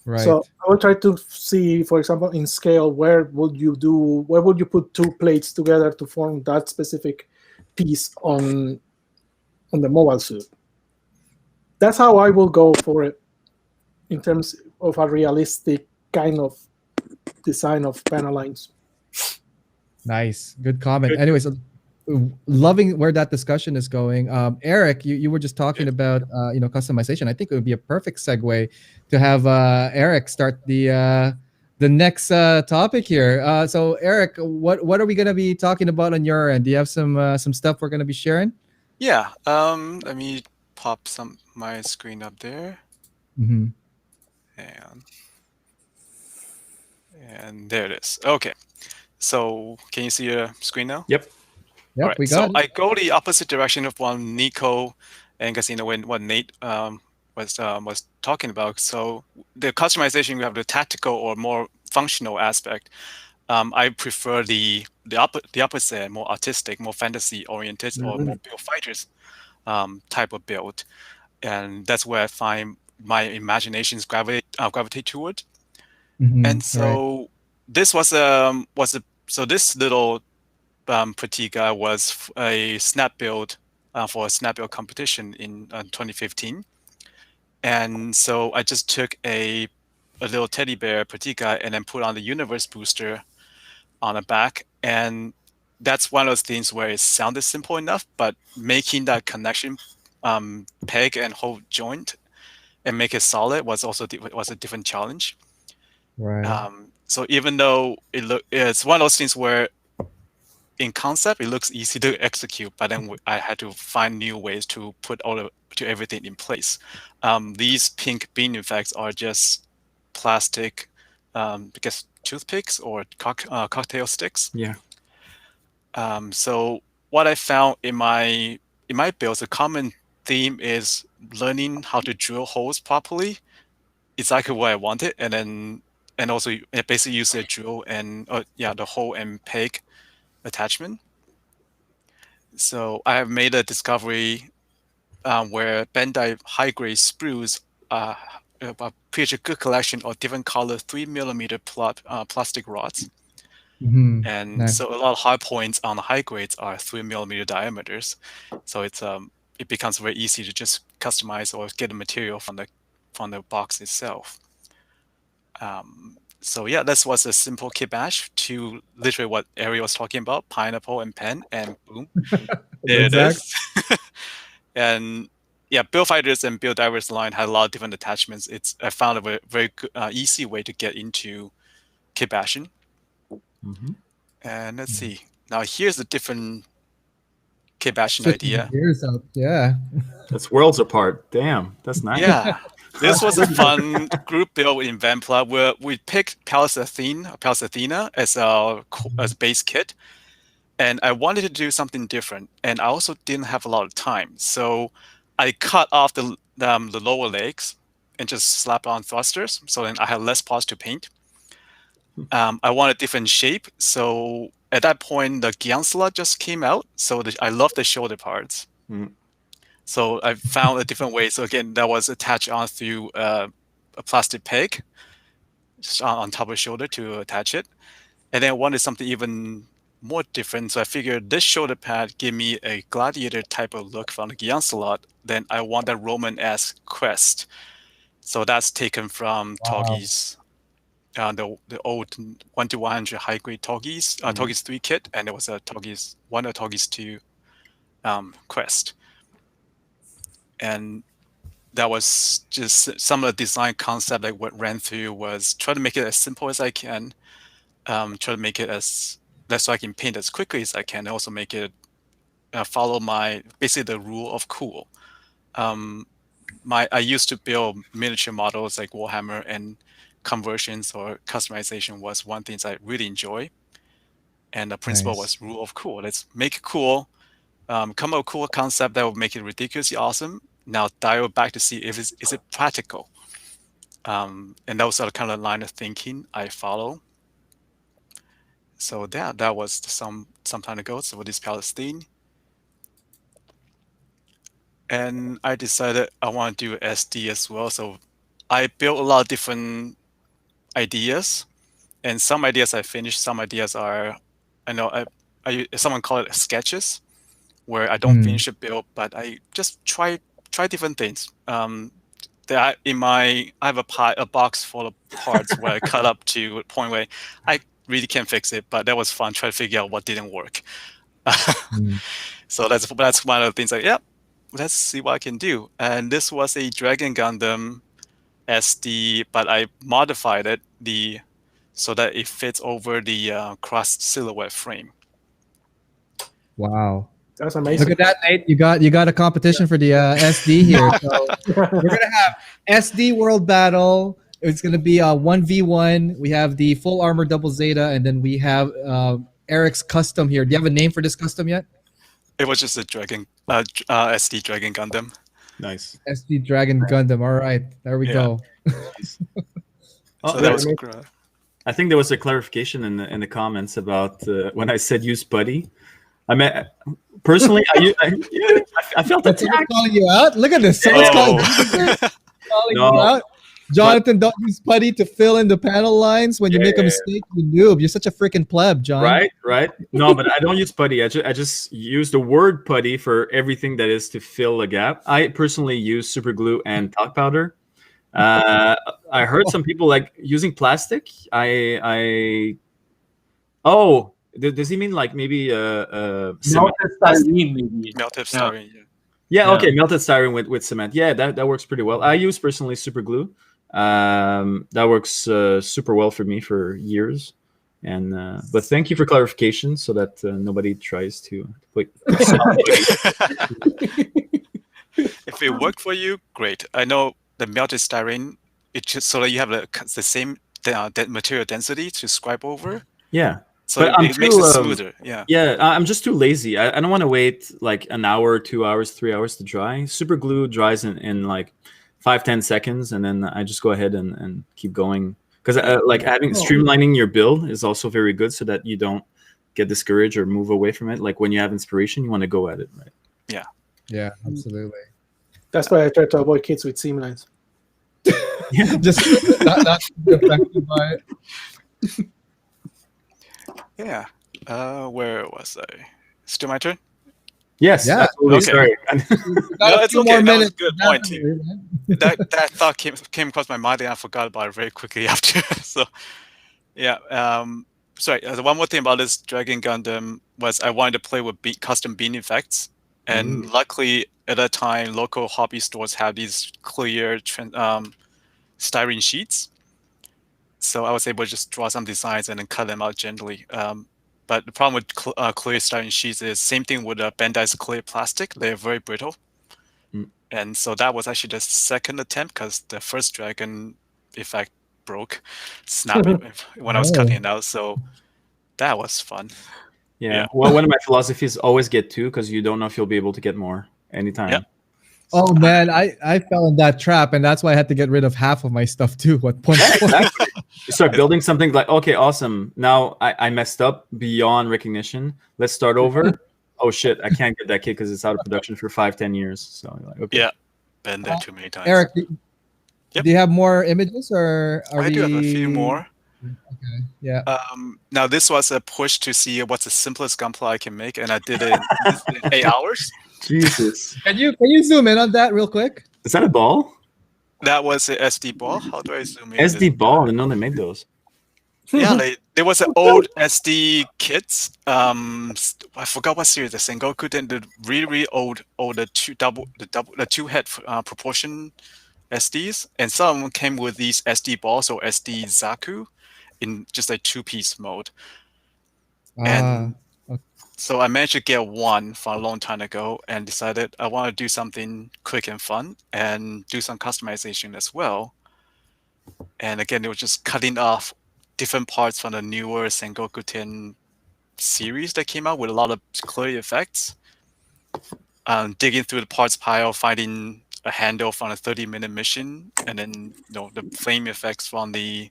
[SPEAKER 1] Right.
[SPEAKER 5] So I will try to see, for example, in scale, where would you put two plates together to form that specific piece on the mobile suit? That's how I will go for it in terms of a realistic kind of design of panel lines.
[SPEAKER 1] Nice. Good comment. Anyways, loving where that discussion is going. Eric, you were just talking about customization. I think it would be a perfect segue to have Eric start the next topic here. So Eric, what are we gonna be talking about on your end? Do you have some stuff we're gonna be sharing?
[SPEAKER 3] Yeah. Let me pop my screen up there,
[SPEAKER 1] Mm-hmm.
[SPEAKER 3] and there it is. Okay. So can you see your screen now?
[SPEAKER 2] Yep.
[SPEAKER 1] Yep,
[SPEAKER 3] All right.
[SPEAKER 1] we
[SPEAKER 3] So
[SPEAKER 1] got it.
[SPEAKER 3] I go the opposite direction of what Nico and Casino when what Nate was talking about. So the customization, we have the tactical or more functional aspect. I prefer the opposite, more artistic, more fantasy oriented, or more build fighters type of build, and that's where I find my imaginations gravitate toward. And so this was this little Pratika was a snap build for a snap build competition in 2015, and so I just took a little teddy bear Pratika and then put on the universe booster on the back, and that's one of those things where it sounded simple enough, but making that connection peg and hold joint and make it solid was also was a different challenge.
[SPEAKER 1] Right.
[SPEAKER 3] So even though it's one of those things where in concept it looks easy to execute, but then I had to find new ways to put everything in place. These pink bean effects are just plastic, I guess toothpicks or cocktail sticks.
[SPEAKER 2] Yeah.
[SPEAKER 3] So what I found in my builds, a common theme is learning how to drill holes properly. Exactly what I wanted, and also basically use the drill and the hole and peg attachment. So I have made a discovery where Bandai high grade sprues create a good collection of different color 3mm plastic rods. And
[SPEAKER 1] Nice.
[SPEAKER 3] so a lot of high points on the high grades are 3mm diameters. So it becomes very easy to just customize or get the material from the box itself. So yeah, this was a simple kit bash to literally what Ariel was talking about, pineapple and pen, and boom, there it is. And yeah, Build Fighters and Build Divers line had a lot of different attachments. I found a very, very good, easy way to get into kit bashing. And let's see. Now here's a different kit bashing idea.
[SPEAKER 1] Yeah.
[SPEAKER 2] That's worlds apart. Damn, that's nice.
[SPEAKER 3] Yeah. This was a fun group build in GUNPLA where we picked Palace Athena as a base kit. And I wanted to do something different. And I also didn't have a lot of time. So I cut off the lower legs and just slapped on thrusters. So then I had less parts to paint. I want a different shape. So at that point, the GUNPLA just came out. So I love the shoulder parts. So I found a different way. So again, that was attached on through a plastic peg just on top of the shoulder to attach it. And then I wanted something even more different. So I figured this shoulder pad gave me a gladiator type of look from the GUNPLA. Then I want that Roman-esque crest. So that's taken from Togi's, the old 1-100 high grade Togi's, Togi's 3 kit, and there was a Togi's 1 or Togi's 2 crest. And that was just some of the design concept that what ran through was try to make it as simple as I can, try to make it as that so I can paint as quickly as I can, and also make it follow my basically the rule of cool. I used to build miniature models like Warhammer, and conversions or customization was one thing I really enjoy. And the principle was rule of cool. Let's make it cool, come up with a cool concept that will make it ridiculously awesome. Now dial back to see if is it practical. And that was the kind of line of thinking I follow. So that was some time ago. So this Palestine. And I decided I want to do SD as well. So I built a lot of different ideas, and some ideas I finished. Some ideas are, I know someone call it sketches, where I don't finish a build, but I just try different things. I have a box full of parts where I cut up to a point where I really can't fix it, but that was fun trying to figure out what didn't work. So that's one of the things like, yeah, let's see what I can do. And this was a Dragon Gundam SD, but I modified it so that it fits over the cross silhouette frame.
[SPEAKER 1] Wow.
[SPEAKER 5] That's amazing.
[SPEAKER 1] Look at that, Nate. You got a competition for the SD here. So we're gonna have SD World Battle. It's gonna be a 1v1. We have the full armor double Zeta, and then we have Eric's custom here. Do you have a name for this custom yet?
[SPEAKER 3] It was just a SD Dragon Gundam.
[SPEAKER 2] Nice.
[SPEAKER 1] SD Dragon Gundam. All right, there we go.
[SPEAKER 3] So that was great.
[SPEAKER 2] I think there was a clarification in the comments about when I said use buddy. I mean, personally, I felt
[SPEAKER 1] That's calling you out. Look at this. Someone's calling you out. Jonathan, don't use putty to fill in the panel lines when you make a mistake. You noob. You're such a freaking pleb, John.
[SPEAKER 2] Right. No, but I don't use putty. I just use the word putty for everything that is to fill a gap. I personally use super glue and talc powder. I heard some people like using plastic. Does he mean like maybe
[SPEAKER 4] melted styrene, maybe?
[SPEAKER 3] Melted styrene.
[SPEAKER 2] Yeah. Okay, melted styrene with cement. Yeah, that works pretty well. I use personally super glue. That works super well for me for years. And but thank you for clarification, so that nobody tries to put.
[SPEAKER 3] If it worked for you, great. I know the melted styrene. It just so that you have the same material density to scribe over.
[SPEAKER 2] Yeah.
[SPEAKER 3] So it makes it smoother.
[SPEAKER 2] Yeah, I'm just too lazy. I don't want to wait like an hour, 2 hours, 3 hours to dry. Super glue dries in like 5-10 seconds, and then I just go ahead and keep going. Because like streamlining your build is also very good, so that you don't get discouraged or move away from it. Like when you have inspiration, you want to go at it, right?
[SPEAKER 3] Yeah.
[SPEAKER 1] Yeah, absolutely.
[SPEAKER 5] That's why I try to avoid kids with seam lines.
[SPEAKER 1] Yeah, just not affected by it.
[SPEAKER 3] Yeah. Where was I? Still my turn?
[SPEAKER 2] Yes.
[SPEAKER 1] Yeah.
[SPEAKER 2] Absolutely.
[SPEAKER 3] Okay.
[SPEAKER 2] Sorry.
[SPEAKER 3] No, it's okay. That was a good point
[SPEAKER 1] Definitely,
[SPEAKER 3] too. that thought came across my mind, and I forgot about it very quickly after. So, yeah. Sorry. One more thing about this Dragon Gundam was I wanted to play with custom beam effects, and luckily at that time, local hobby stores have these clear styrene sheets. So I was able to just draw some designs and then cut them out gently. But the problem with clear styrene sheets is same thing with Bandai's clear plastic. They're very brittle. And so that was actually the second attempt, because the first Dragon effect broke, snapping when I was cutting it out. So that was fun.
[SPEAKER 2] Yeah. Well, one of my philosophies is always get two, because you don't know if you'll be able to get more anytime.
[SPEAKER 3] Yep.
[SPEAKER 1] Oh man, I fell in that trap, and that's why I had to get rid of half of my stuff too. What point?
[SPEAKER 2] Exactly. You start building something like, okay, awesome. Now I messed up beyond recognition. Let's start over. Oh shit, I can't get that kit because it's out of production for 5-10 years. So you're like, okay.
[SPEAKER 3] Yeah, been there too many times.
[SPEAKER 1] Eric, do you have more images, or
[SPEAKER 3] I do have a few more.
[SPEAKER 1] Okay. Yeah.
[SPEAKER 3] Now this was a push to see what's the simplest gunpla I can make, and I did it in 8 hours.
[SPEAKER 2] Jesus.
[SPEAKER 1] Can you zoom in on that real quick?
[SPEAKER 2] Is that a ball?
[SPEAKER 3] That was a SD ball. How do I zoom in?
[SPEAKER 2] SD ball. I didn't know they made those.
[SPEAKER 3] Yeah, there was an old SD kits. I forgot what series. The Sengoku, then the really old, the two head proportion SDs, and some of them came with these SD balls or SD Zaku in just a two-piece mode.
[SPEAKER 1] Ah,
[SPEAKER 3] And so I managed to get one from a long time ago and decided I want to do something quick and fun and do some customization as well. And again, it was just cutting off different parts from the newer Sengoku 10 series that came out with a lot of clear effects. Digging through the parts pile, finding a handle from a 30-minute mission, and then the flame effects from the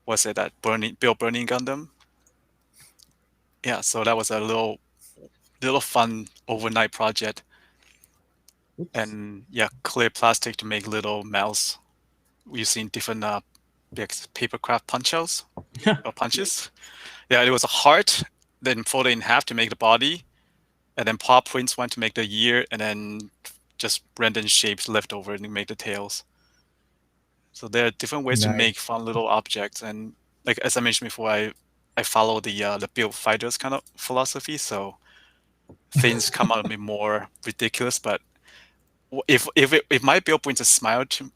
[SPEAKER 3] that burning Gundam. Yeah, so that was a little fun overnight project.
[SPEAKER 1] oops.
[SPEAKER 3] And yeah, clear plastic to make little mouse using different paper craft punches. Yeah, it was a heart, then folded in half to make the body, and then paw prints went to make the ear, and then just random shapes left over to make the tails. So there are different ways to
[SPEAKER 1] Nice.
[SPEAKER 3] make fun little objects, and like as I mentioned before, I follow the build fighters kind of philosophy, so things come out a bit more ridiculous, but if my build brings a smile to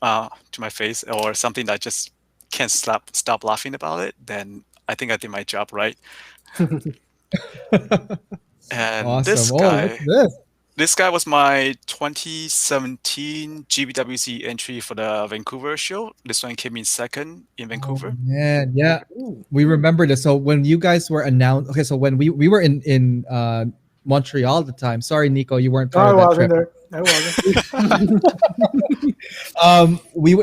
[SPEAKER 3] my face or something that I just can't stop laughing about it, then I think I did my job right. And
[SPEAKER 1] Awesome. What's this?
[SPEAKER 3] this guy was my 2017 GBWC entry for the Vancouver show. This one came in second in Vancouver.
[SPEAKER 1] Oh, man, yeah, we remember this. So when you guys were announced, okay, so when we were in Montreal at the time. Sorry, Nico, you weren't part
[SPEAKER 5] I
[SPEAKER 1] of that
[SPEAKER 5] wasn't
[SPEAKER 1] trip.
[SPEAKER 5] there. I wasn't.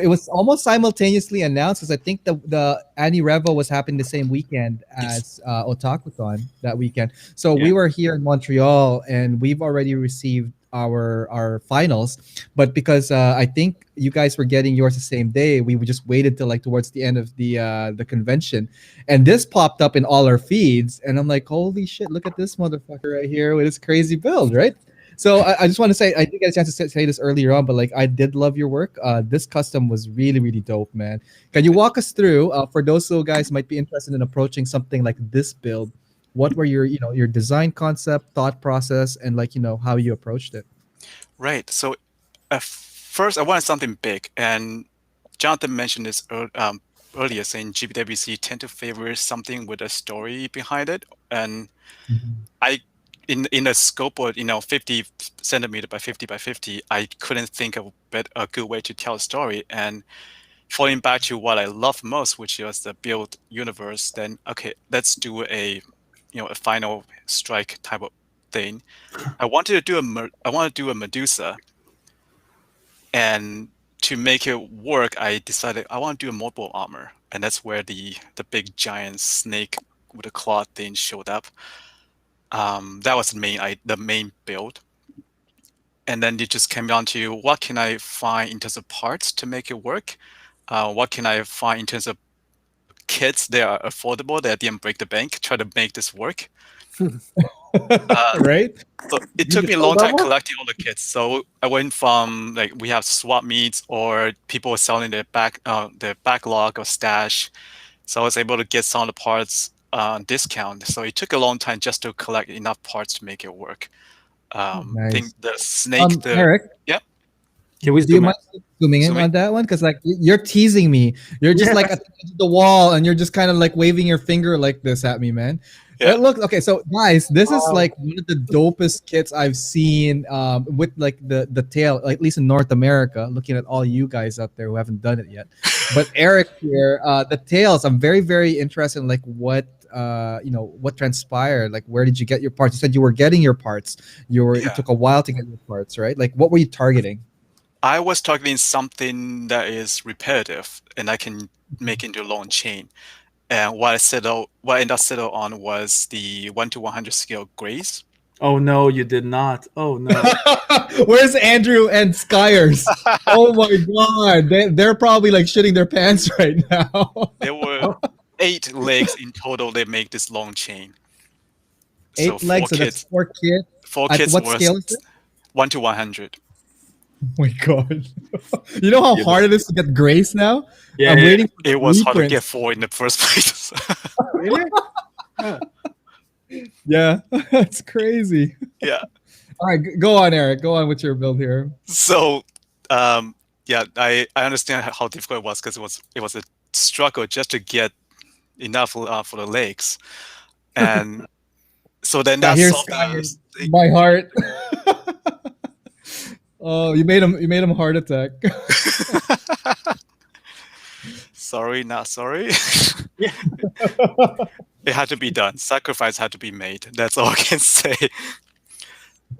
[SPEAKER 1] It was almost simultaneously announced because I think the Annie Revo was happening the same weekend as Otakuthon that weekend. So we were here in Montreal and we've already received our finals, but because I think you guys were getting yours the same day, we just waited till like towards the end of the convention, and this popped up in all our feeds, and I'm like, holy shit, look at this motherfucker right here with this crazy build, right? So I just want to say, I didn't get a chance to say this earlier on, but like I did love your work. This custom was really, really dope, man. Can you walk us through, for those little guys who might be interested in approaching something like this build, what were your design concept, thought process, and like, how you approached it?
[SPEAKER 3] Right. So first I wanted something big, and Jonathan mentioned this earlier, saying GBWC tend to favor something with a story behind it. And I in a scope of 50 centimeter by 50 by 50, I couldn't think of a good way to tell a story. And falling back to what I love most, which was the build universe, then okay, let's do a final strike type of thing. I wanted to do a Medusa, and to make it work, I decided I want to do a mobile armor, and that's where the big giant snake with a claw thing showed up. That was the main build, and then it just came down to what can I find in terms of parts to make it work. What can I find in terms of kits that are affordable that didn't break the bank? Try to make this work.
[SPEAKER 1] Right?
[SPEAKER 3] So it took me a long time collecting all the kits. So I went from like we have swap meets or people selling their backlog or stash. So I was able to get some of the parts on discount. So it took a long time just to collect enough parts to make it work. I think the snake.
[SPEAKER 1] Eric.
[SPEAKER 3] Yeah.
[SPEAKER 2] Can we
[SPEAKER 1] Do you mind zooming in on that one? Because like you're teasing me. You're just like at the wall and you're just kind of like waving your finger like this at me, man. Yeah. Look, okay, so guys, this is like one of the dopest kits I've seen with like the tail, like, at least in North America, looking at all you guys out there who haven't done it yet. But Eric here, the tails, I'm very, very interested in like what transpired. Like, where did you get your parts? You said you were getting your parts. It took a while to get your parts, right? Like, what were you targeting?
[SPEAKER 3] I was targeting something that is repetitive and I can make into a long chain. And what I ended up settled on was the 1:100 scale Grace.
[SPEAKER 2] Oh no, you did not. Oh no.
[SPEAKER 1] Where's Andrew and Skyers? Oh my god, they're probably like shitting their pants right now.
[SPEAKER 3] There were 8 legs in total. They make this long chain.
[SPEAKER 1] 8 legs, so that's 4 kits.
[SPEAKER 3] 4 kits.
[SPEAKER 1] What scale is it?
[SPEAKER 3] 1:100.
[SPEAKER 1] Oh my god! You know how
[SPEAKER 2] Yeah,
[SPEAKER 1] hard it is to get Grace now.
[SPEAKER 2] Yeah,
[SPEAKER 1] I'm
[SPEAKER 2] yeah,
[SPEAKER 1] waiting for the
[SPEAKER 3] It was hard to get
[SPEAKER 1] blueprints.
[SPEAKER 3] 4 in the first place.
[SPEAKER 5] Really? Huh.
[SPEAKER 1] Yeah, that's crazy.
[SPEAKER 3] Yeah.
[SPEAKER 1] All right, go on, Eric. Go on with your build here.
[SPEAKER 3] So, yeah, I understand how difficult it was because it was a struggle just to get enough for the legs, and so then
[SPEAKER 1] Yeah,
[SPEAKER 3] that
[SPEAKER 1] here's
[SPEAKER 3] solved
[SPEAKER 1] Sky
[SPEAKER 3] the.
[SPEAKER 1] in my heart. Oh, you made him. You made him a heart attack.
[SPEAKER 3] Sorry, not sorry.
[SPEAKER 2] yeah.
[SPEAKER 3] It had to be done. Sacrifice had to be made. That's all I can say.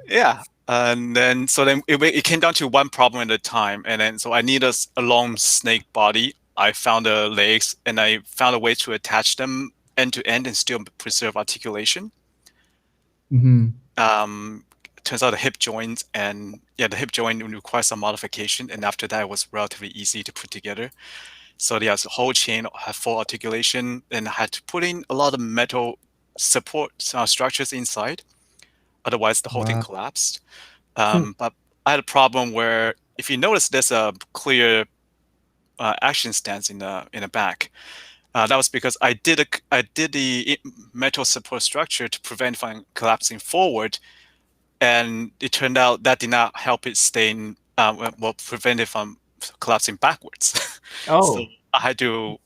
[SPEAKER 3] Yeah. And then, so then it came down to one problem at a time. And then, so I need a long snake body. I found the legs and I found a way to attach them end to end and still preserve articulation.
[SPEAKER 1] Hmm.
[SPEAKER 3] Turns out the hip joint the hip joint requires some modification. And after that, it was relatively easy to put together. So the whole chain had full articulation, and I had to put in a lot of metal support structures inside. Otherwise, the whole thing
[SPEAKER 1] Wow.
[SPEAKER 3] collapsed. But I had a problem where, if you notice, there's a clear action stance in the back. That was because I did the metal support structure to prevent from collapsing forward, and it turned out that did not help it staying prevent it from collapsing backwards.
[SPEAKER 2] Oh,
[SPEAKER 3] So I had to,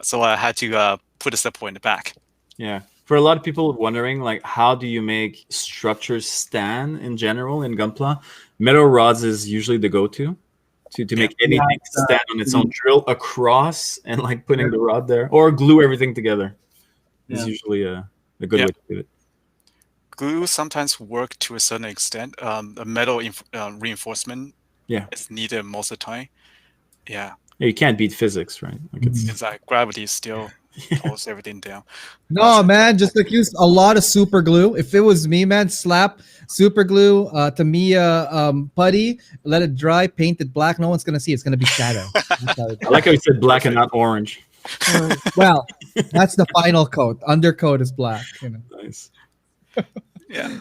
[SPEAKER 3] so I had to put a support in the back.
[SPEAKER 2] yeah. For a lot of people wondering, like, how do you make structures stand in general in Gunpla? Metal rods is usually the go-to to make anything stand on its own. Drill across and like putting the rod there, or glue everything together. Is usually a good way to do it.
[SPEAKER 3] Glue sometimes work to a certain extent. The metal reinforcement is needed most of the time. Yeah.
[SPEAKER 2] You can't beat physics, right? Like
[SPEAKER 3] It's like gravity still pulls everything down.
[SPEAKER 1] No, man, just like use a lot of super glue. If it was me, man, slap super glue, Tamiya putty, let it dry, paint it black. No one's gonna see. It's gonna be shadow.
[SPEAKER 2] I like how you said black and not orange.
[SPEAKER 1] Well, that's the final coat. Undercoat is black. You know.
[SPEAKER 2] Nice.
[SPEAKER 3] Yeah.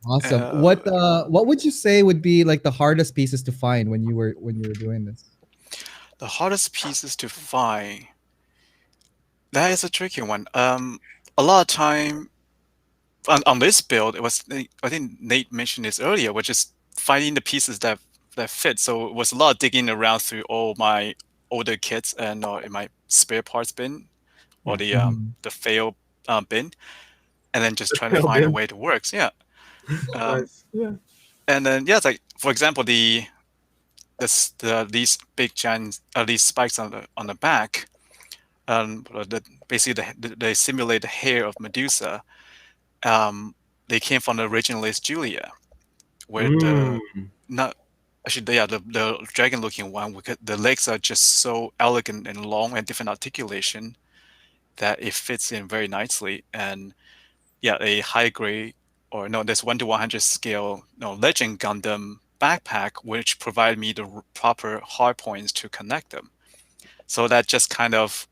[SPEAKER 1] Awesome. What would you say would be like the hardest pieces to find when you were doing this?
[SPEAKER 3] The hardest pieces to find. That is a tricky one. A lot of time on this build, it was, I think Nate mentioned this earlier, was just finding the pieces that fit. So it was a lot of digging around through all my older kits and in my spare parts bin or the fail bin, and then just trying to find a way that works. Yeah.
[SPEAKER 2] Nice. Yeah.
[SPEAKER 3] And then it's like, for example, these big giant these spikes on the back. Basically they simulate the hair of Medusa. They came from the originalist Julia, where the dragon-looking one, because the legs are just so elegant and long and different articulation that it fits in very nicely. And a high grade this 1:100 scale Legend Gundam backpack, which provide me the proper hard points to connect them. So that just kind of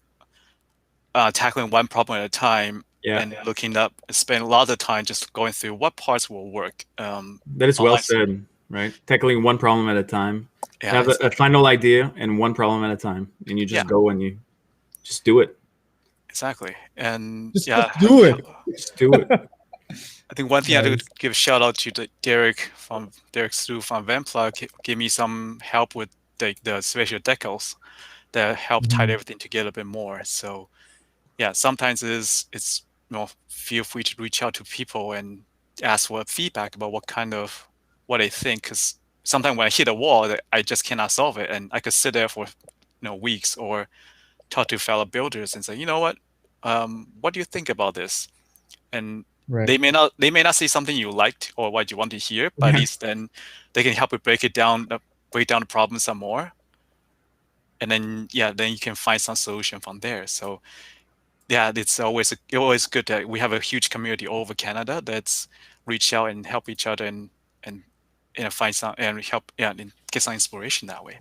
[SPEAKER 3] tackling one problem at a time and looking up, spend a lot of time just going through what parts will work.
[SPEAKER 2] That is well said, right? Tackling one problem at a time. Have a final idea and one problem at a time, and you just go and you just do it.
[SPEAKER 3] Exactly, and
[SPEAKER 1] just do it.
[SPEAKER 2] Just do it.
[SPEAKER 3] I think one thing I would give a shout out to Derek Su from Venpla gave me some help with the special decals that help tie everything together a bit more. So sometimes it's feel free to reach out to people and ask for feedback about what they think, because sometimes when I hit a wall, I just cannot solve it, and I could sit there for weeks or talk to fellow builders and say, you know what do you think about this? And they may not say something you liked or what you want to hear, but at least then they can help you break down the problem some more, and then you can find some solution from there. So it's always good that we have a huge community all over Canada that's reach out and help each other and find some and help and get some inspiration that way.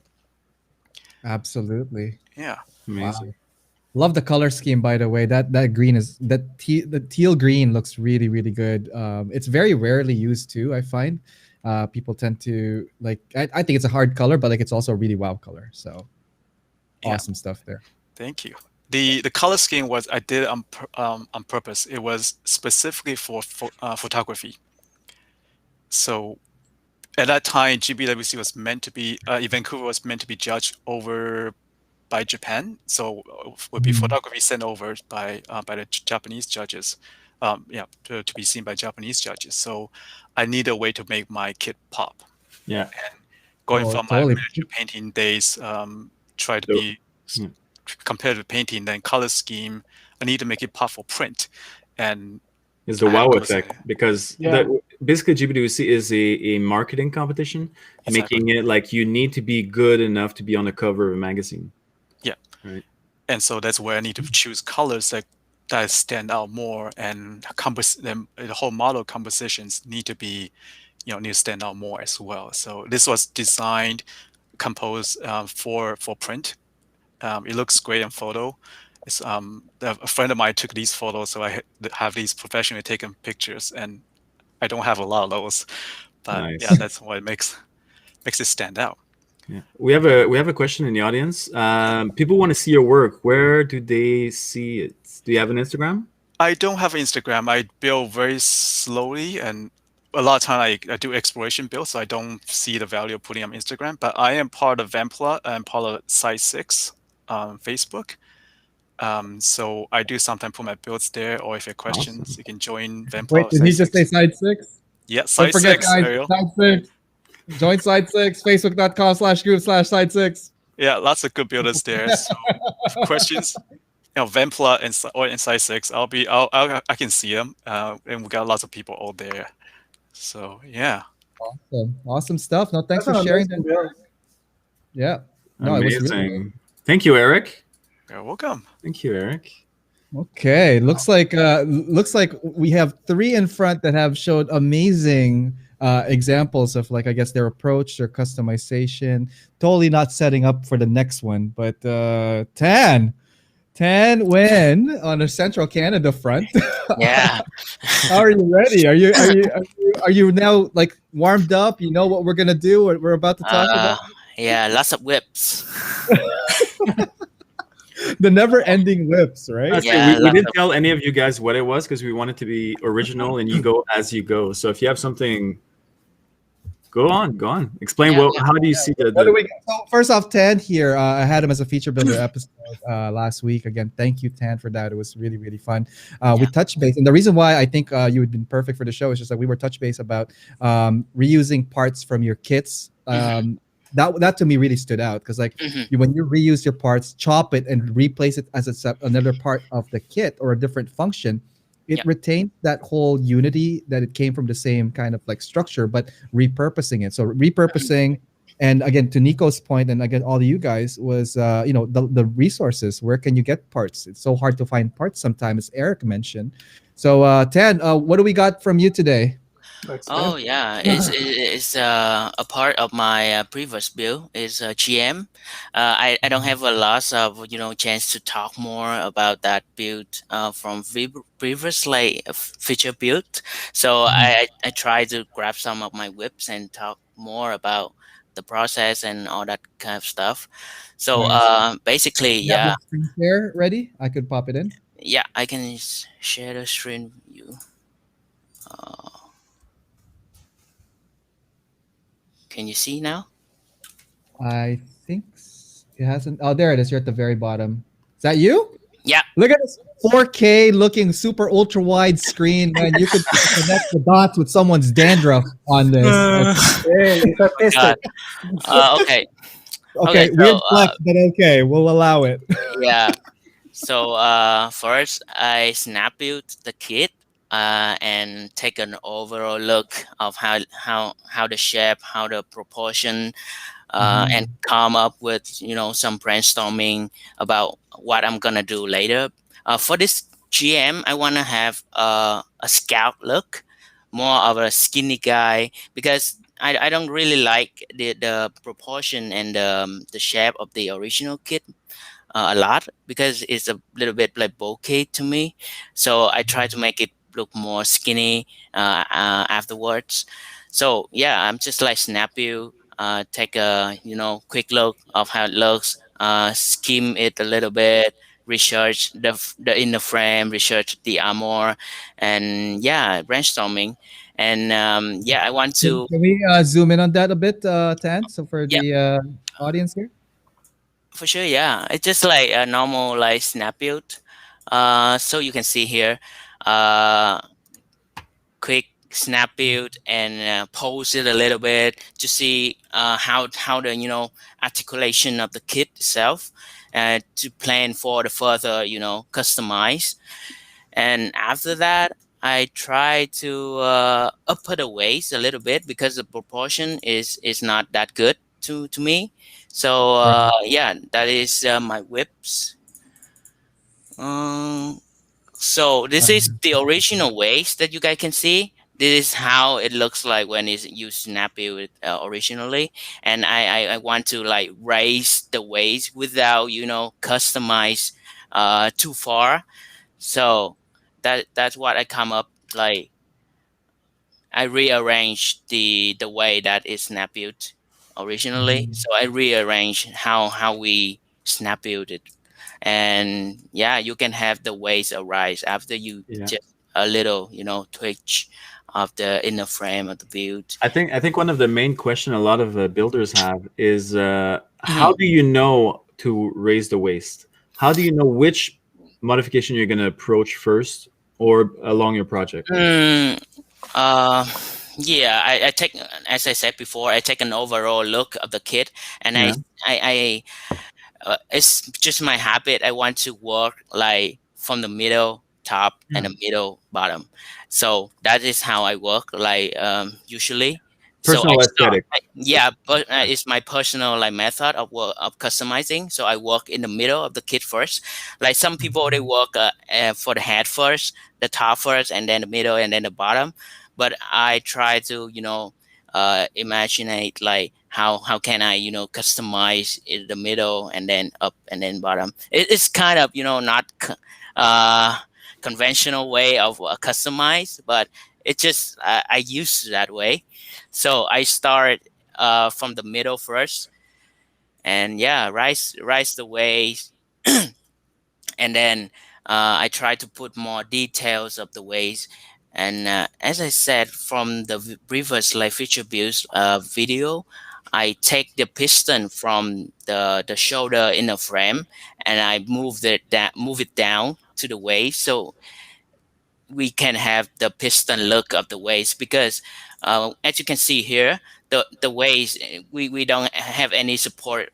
[SPEAKER 1] Absolutely.
[SPEAKER 3] Yeah.
[SPEAKER 2] Amazing.
[SPEAKER 1] Wow. Love the color scheme, by the way. That green the teal green looks really, really good. It's very rarely used too, I find. People tend to like. I think it's a hard color, but like it's also a really wow color. So
[SPEAKER 3] Yeah.
[SPEAKER 1] awesome stuff there.
[SPEAKER 3] Thank you. The color scheme was I did on purpose. It was specifically for photography. So at that time, GBWC was meant to be Vancouver was meant to be judged over by Japan. So would be
[SPEAKER 1] Mhm.
[SPEAKER 3] photography sent over by the Japanese judges. Yeah, to be seen by Japanese judges. So I need a way to make my kit pop.
[SPEAKER 2] Yeah.
[SPEAKER 3] And going
[SPEAKER 1] Oh,
[SPEAKER 3] from my
[SPEAKER 1] totally.
[SPEAKER 3] miniature painting days, try to
[SPEAKER 2] So-
[SPEAKER 3] be
[SPEAKER 2] yeah.
[SPEAKER 3] competitive painting, then color scheme. I need to make it pop for print, and
[SPEAKER 2] Is the
[SPEAKER 3] I have
[SPEAKER 2] wow
[SPEAKER 3] those-
[SPEAKER 2] effect because
[SPEAKER 5] Yeah.
[SPEAKER 2] basically GBWC is a marketing competition,
[SPEAKER 3] Exactly.
[SPEAKER 2] making it like you need to be good enough to be on the cover of a magazine.
[SPEAKER 3] Yeah.
[SPEAKER 2] Right.
[SPEAKER 3] And so that's where I need to choose colors that stand out more, and the whole model compositions need to be, need to stand out more as well. So this was designed, composed for print. It looks great on photo. It's a friend of mine took these photos, so I have these professionally taken pictures, and I don't have a lot of those, but
[SPEAKER 2] Nice.
[SPEAKER 3] yeah, that's what makes it stand out.
[SPEAKER 2] Yeah. We have a question in the audience. People want to see your work. Where do they see it? Do you have an Instagram?
[SPEAKER 3] I don't have Instagram. I build very slowly, and a lot of time I do exploration builds, so I don't see the value of putting on Instagram. But I am part of Vampla and part of Site 6 on Facebook. So I do sometimes put my builds there, or if you have questions,
[SPEAKER 2] Awesome.
[SPEAKER 3] you can join Vampla.
[SPEAKER 1] Wait,
[SPEAKER 3] or
[SPEAKER 1] did
[SPEAKER 3] Site
[SPEAKER 1] he just say
[SPEAKER 3] 6.
[SPEAKER 1] side six?
[SPEAKER 3] Yeah,
[SPEAKER 1] Don't
[SPEAKER 3] Site
[SPEAKER 1] forget,
[SPEAKER 3] 6,
[SPEAKER 1] guys.
[SPEAKER 3] Ariel.
[SPEAKER 1] Side six. Join side six. Facebook.com/group/side six.
[SPEAKER 3] Yeah, lots of good builders there. So questions, Vampla or in Site 6, I can see them, and we got lots of people all there. So yeah.
[SPEAKER 1] Awesome stuff. No, thanks
[SPEAKER 5] That's
[SPEAKER 1] for
[SPEAKER 5] an
[SPEAKER 1] sharing
[SPEAKER 5] amazing
[SPEAKER 1] that.
[SPEAKER 5] build.
[SPEAKER 1] Yeah. No, it was really
[SPEAKER 2] Amazing. Thank you, Eric.
[SPEAKER 3] You're welcome.
[SPEAKER 2] Thank you, Eric.
[SPEAKER 1] okay. Looks like we have three in front that have showed amazing examples of like I guess their approach, their customization. Totally not setting up for the next one, but Tan win on a Central Canada front.
[SPEAKER 6] Yeah.
[SPEAKER 1] How are you ready? Are you now like warmed up? You know what we're gonna do? What we're about to talk about?
[SPEAKER 6] Yeah, lots of whips.
[SPEAKER 1] The never-ending whips, right?
[SPEAKER 2] Honestly,
[SPEAKER 6] Yeah,
[SPEAKER 2] we
[SPEAKER 6] lots
[SPEAKER 2] didn't
[SPEAKER 6] of-
[SPEAKER 2] tell any of you guys what it was because we wanted to be original and you go as you go. So if you have something, go on. Explain
[SPEAKER 6] Yeah,
[SPEAKER 2] how do you see
[SPEAKER 1] What do we? So first off, Tan here. I had him as a feature builder episode last week. Again, thank you, Tan, for that. It was really, really fun. We touched base, and the reason why I think you would been perfect for the show is just that we were touch base about reusing parts from your kits. That to me really stood out because like when you reuse your parts, chop it and replace it as another part of the kit or a different function, it retains that whole unity that it came from the same kind of like structure, but repurposing it. So repurposing, and again to Nico's point, and again all of you guys was the resources. Where can you get parts? It's so hard to find parts sometimes, as Eric mentioned. So Tan, what do we got from you today?
[SPEAKER 6] Oh yeah, it's a part of my previous build is GM. I don't have a lot of chance to talk more about that build from previous like feature build. So I try to grab some of my whips and talk more about the process and all that kind of stuff. So
[SPEAKER 1] Nice.
[SPEAKER 6] basically,
[SPEAKER 1] You have
[SPEAKER 6] yeah,
[SPEAKER 1] the screen share ready? I could pop it in.
[SPEAKER 6] yeah, I can share the screen view. Uh, can you see now?
[SPEAKER 1] I think it hasn't. Oh, there it is. You're at the very bottom. Is that you?
[SPEAKER 6] Yeah.
[SPEAKER 1] Look at this 4K looking super ultra wide screen, man. You could connect the dots with someone's dandruff on this.
[SPEAKER 5] Hey, it's artistic.
[SPEAKER 6] Okay.
[SPEAKER 1] Okay,
[SPEAKER 6] so,
[SPEAKER 1] weird flex, but okay, we'll allow it.
[SPEAKER 6] Yeah. So first I snap built the kit and take an overall look of how the shape, how the proportion, and come up with some brainstorming about what I'm gonna do later. For this GM, I wanna have a scout look, more of a skinny guy because I don't really like the proportion and the shape of the original kit a lot because it's a little bit like bulky to me. So I try to make it look more skinny afterwards. So yeah, I'm just like snap you, take a quick look of how it looks, skim it a little bit, research the inner frame, research the armor, and yeah, brainstorming. And yeah, I want to.
[SPEAKER 1] Can we zoom in on that a bit, Tan? So for
[SPEAKER 6] Yeah,
[SPEAKER 1] the audience here.
[SPEAKER 6] for sure. Yeah, it's just like a normal like snap build. So you can see here, uh, quick snap build and pose it a little bit to see how the articulation of the kit itself, to plan for the further customize. And after that, I try to up the waist a little bit because the proportion is not that good to me. So
[SPEAKER 1] Right.
[SPEAKER 6] yeah, that is my whips. um, so this is the original waist that you guys can see. This is how it looks like when it's you snap it originally. And I want to like raise the waist without customize too far. So that's what I come up like. I rearranged the way that is snap built originally.
[SPEAKER 1] Mhm.
[SPEAKER 6] So I rearranged how we snap build it. And yeah, you can have the waves arise after you
[SPEAKER 2] Yeah.
[SPEAKER 6] just a little twitch of the inner frame of the build.
[SPEAKER 2] I think one of the main question a lot of builders have is how
[SPEAKER 6] Mhm.
[SPEAKER 2] do you know to raise the waist? How do you know which modification you're going to approach first or along your project?
[SPEAKER 6] Mm, uh, yeah, I take, as I said before, I take an overall look of the kit, and
[SPEAKER 2] Yeah.
[SPEAKER 6] I it's just my habit. I want to work like from the middle top and the middle bottom. So that is how I work like usually. So I
[SPEAKER 2] Personal
[SPEAKER 6] start,
[SPEAKER 2] aesthetic.
[SPEAKER 6] yeah, but it's my personal like method of work of customizing. So I work in the middle of the kit first. Like some people they work for the head first, the top first, and then the middle, and then the bottom. But I try to imaginate like how can I customize in the middle and then up and then bottom. It's kind of not uh conventional way of customize, but it just I use that way. So I start from the middle first, and yeah, rise the ways, and then I try to put more details of the ways. And as I said from the previous like feature builds video, I take the piston from the shoulder in the frame, and I move it down to the waist, so we can have the piston look of the waist. Because as you can see here, the waist, we don't have any support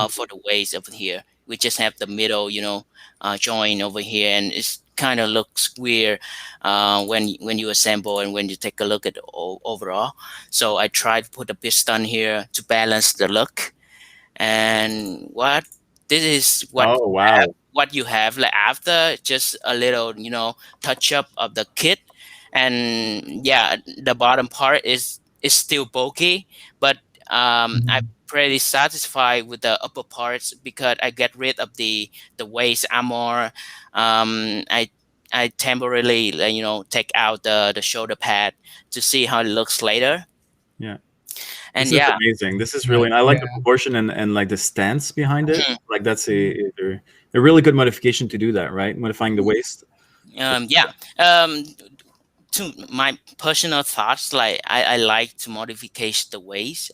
[SPEAKER 6] for the waist over here. We just have the middle joint over here, and it's kind of looks weird when you assemble and when you take a look at the overall. So I tried to put a piston here to balance the look. And what this is
[SPEAKER 2] Oh, wow.
[SPEAKER 6] what you have like after just a little touch up of the kit. And yeah, the bottom part is still bulky, but I'm pretty satisfied with the upper parts because I get rid of the waist armor. I temporarily like, take out the shoulder pad to see how it looks later.
[SPEAKER 2] Yeah.
[SPEAKER 6] And
[SPEAKER 2] This is
[SPEAKER 6] yeah.
[SPEAKER 2] amazing. This is
[SPEAKER 1] Right.
[SPEAKER 2] really, I like the
[SPEAKER 1] Yeah.
[SPEAKER 2] proportion and like the stance behind it.
[SPEAKER 6] Mhm.
[SPEAKER 2] Like that's a really good modification to do that, right? Modifying the waist.
[SPEAKER 6] Yeah. um to my personal thoughts, like I like to modification the ways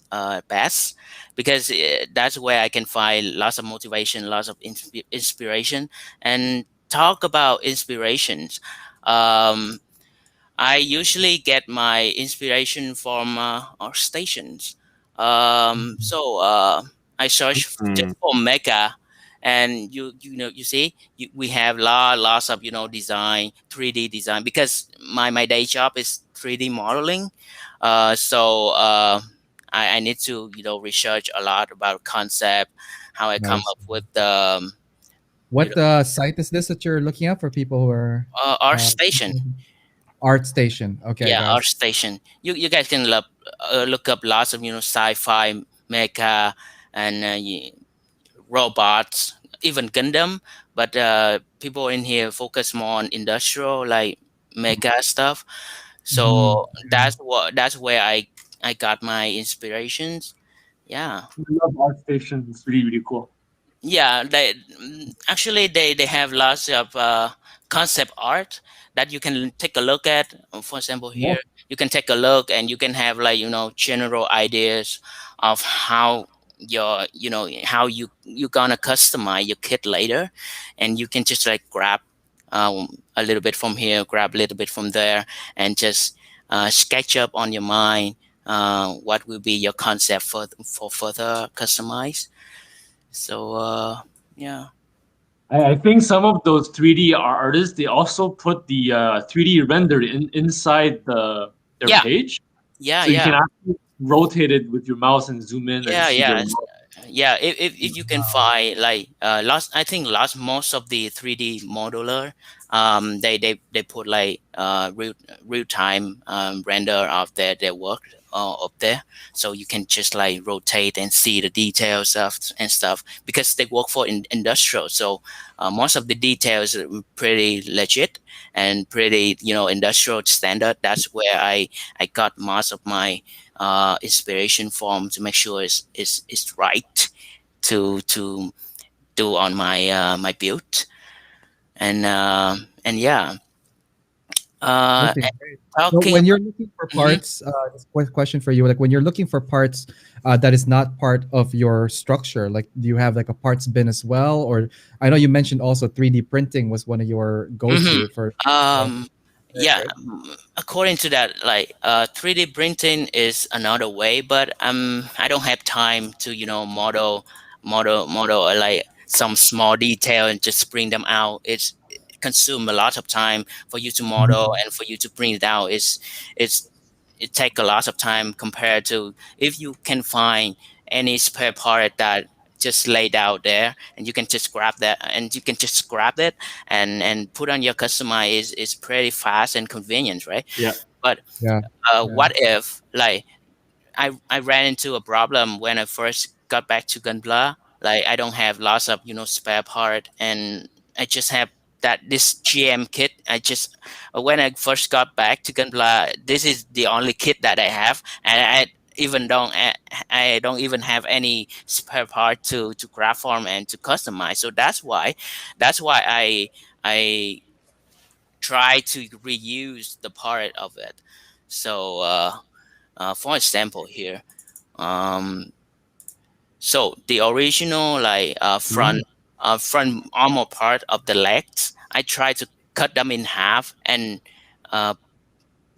[SPEAKER 6] best, because that's where I can find lots of motivation, lots of inspiration. And talk about inspirations, um I usually get my inspiration from our stations. So I search just
[SPEAKER 2] Mm.
[SPEAKER 6] for Mecha, and you see, we have lots of design, 3D design, because my day job is 3D modeling. So I need to research a lot about concept, how I come
[SPEAKER 1] Nice.
[SPEAKER 6] up with you know
[SPEAKER 1] What site is this that you're looking at for people who are
[SPEAKER 6] our
[SPEAKER 1] uh,
[SPEAKER 6] station.
[SPEAKER 1] Art Station? Okay,
[SPEAKER 6] Yeah, our
[SPEAKER 1] guys.
[SPEAKER 6] station. You guys can look up lots of sci-fi, mecha, and robots, even Gundam. But people in here focus more on industrial, like mecha stuff.
[SPEAKER 1] Mhm.
[SPEAKER 6] So that's where I I got my inspirations. Yeah.
[SPEAKER 4] I love ArtStation. It's really really cool.
[SPEAKER 6] Yeah, actually they have lots of concept art that you can take a look at. For example,
[SPEAKER 4] Yeah.
[SPEAKER 6] here you can take a look and you can have like general ideas of how how you gonna customize your kit later, and you can just like grab a little bit from here, grab a little bit from there, and just sketch up on your mind what will be your concept for further customize. So yeah.
[SPEAKER 4] I think some of those 3D artists they also put the 3D render inside their
[SPEAKER 6] Yeah,
[SPEAKER 4] page,
[SPEAKER 6] yeah,
[SPEAKER 4] so you
[SPEAKER 6] yeah,
[SPEAKER 4] can actually rotate it with your mouse and zoom in and
[SPEAKER 6] yeah,
[SPEAKER 4] see their
[SPEAKER 6] yeah,
[SPEAKER 4] work.
[SPEAKER 6] yeah. If you can find like last, I think last most of the 3D modeler, they put like real time render of their work up there, so you can just like rotate and see the details of and stuff, because they work for industrial, so most of the details are pretty legit and pretty industrial standard. That's where I got most of my inspiration from, to make sure it's right to do on my my build. And yeah,
[SPEAKER 1] Okay,
[SPEAKER 6] and
[SPEAKER 1] great. So
[SPEAKER 6] talking
[SPEAKER 1] when you're
[SPEAKER 6] about.
[SPEAKER 1] looking for
[SPEAKER 6] Mhm.
[SPEAKER 1] parts, this question for you, like when you're looking for parts that is not part of your structure, like do you have like a parts bin as well? Or I know you mentioned also 3D printing was one of your
[SPEAKER 6] Mhm.
[SPEAKER 1] go-to for. Uh,
[SPEAKER 6] Um, yeah,
[SPEAKER 1] right?
[SPEAKER 6] according to that, like 3D printing is another way, but I don't have time to model like some small detail and just bring them out. It's it consume a lot of time for you to model
[SPEAKER 1] Mhm.
[SPEAKER 6] and for you to print it out. It's it take a lot of time compared to if you can find any spare part that just laid out there, and you can just grab that and you can just grab it and put on your customize is pretty fast and convenient, right?
[SPEAKER 2] Yeah.
[SPEAKER 6] But
[SPEAKER 1] Yeah. Yeah.
[SPEAKER 6] what if like I ran into a problem when I first got back to Gunpla. Like I don't have lots of spare part, and I just have that this GM kit. I just when I first got back to Gunpla, this is the only kit that I have, and I don't even have any spare part to craft form and to customize. So that's why I try to reuse the part of it. So for example here. Um, so the original like
[SPEAKER 2] Mm.
[SPEAKER 6] front armor part of the legs, I try to cut them in half and uh,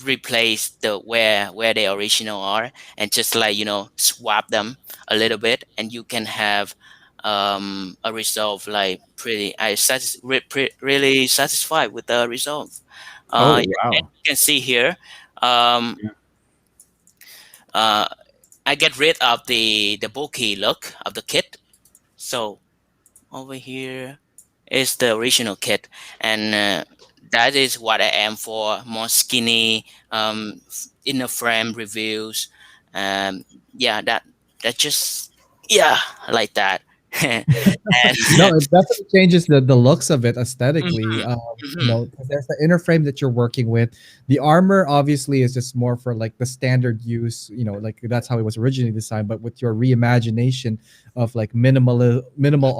[SPEAKER 6] replace the where the original are, and just like swap them a little bit, and you can have a result like pretty. Really satisfied with the result.
[SPEAKER 2] Oh
[SPEAKER 6] And
[SPEAKER 2] wow.
[SPEAKER 6] you can see here. Um,
[SPEAKER 2] Yeah.
[SPEAKER 6] uh, I get rid of the bulky look of the kit. So over here is the original kit, and that is what I am for. More skinny inner frame reviews. Yeah, that just yeah like that. And
[SPEAKER 1] No, it definitely changes the looks of it aesthetically.
[SPEAKER 6] mhm,
[SPEAKER 1] You
[SPEAKER 6] mhm.
[SPEAKER 1] know, 'cause there's the inner frame that you're working with. The armor obviously is just more for like the standard use. You know, like that's how it was originally designed. But with your reimagination of like minimal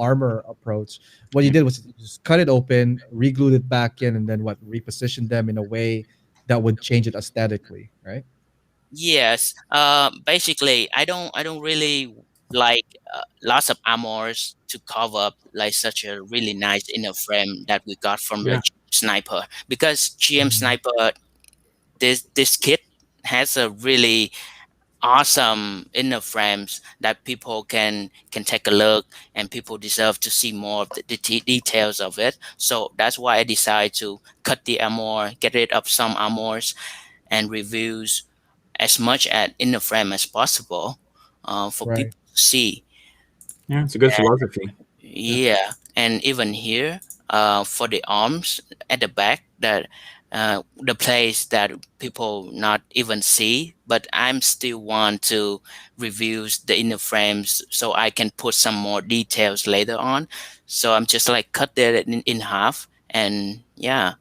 [SPEAKER 1] armor approach, what you did was you just cut it open, re-glued it back in, and then what repositioned them in a way that would change it aesthetically, right?
[SPEAKER 6] Yes. Basically, I don't really like lots of armors to cover up like such a really nice inner frame that we got from the
[SPEAKER 2] Yeah.
[SPEAKER 6] sniper, because GM
[SPEAKER 1] Mhm.
[SPEAKER 6] sniper this kit has a really awesome inner frames that people can take a look, and people deserve to see more of the details of it. So that's why I decided to cut the armor, get rid of some armors, and reviews as much in the frame as possible for
[SPEAKER 1] Right.
[SPEAKER 6] people to see.
[SPEAKER 2] Yeah. It's a good philosophy. Yeah.
[SPEAKER 6] Yeah, and even here, for the arms at the back, that the place that people not even see, but I'm still want to review the inner frames so I can put some more details later on. So I'm just like cut that in half, and yeah,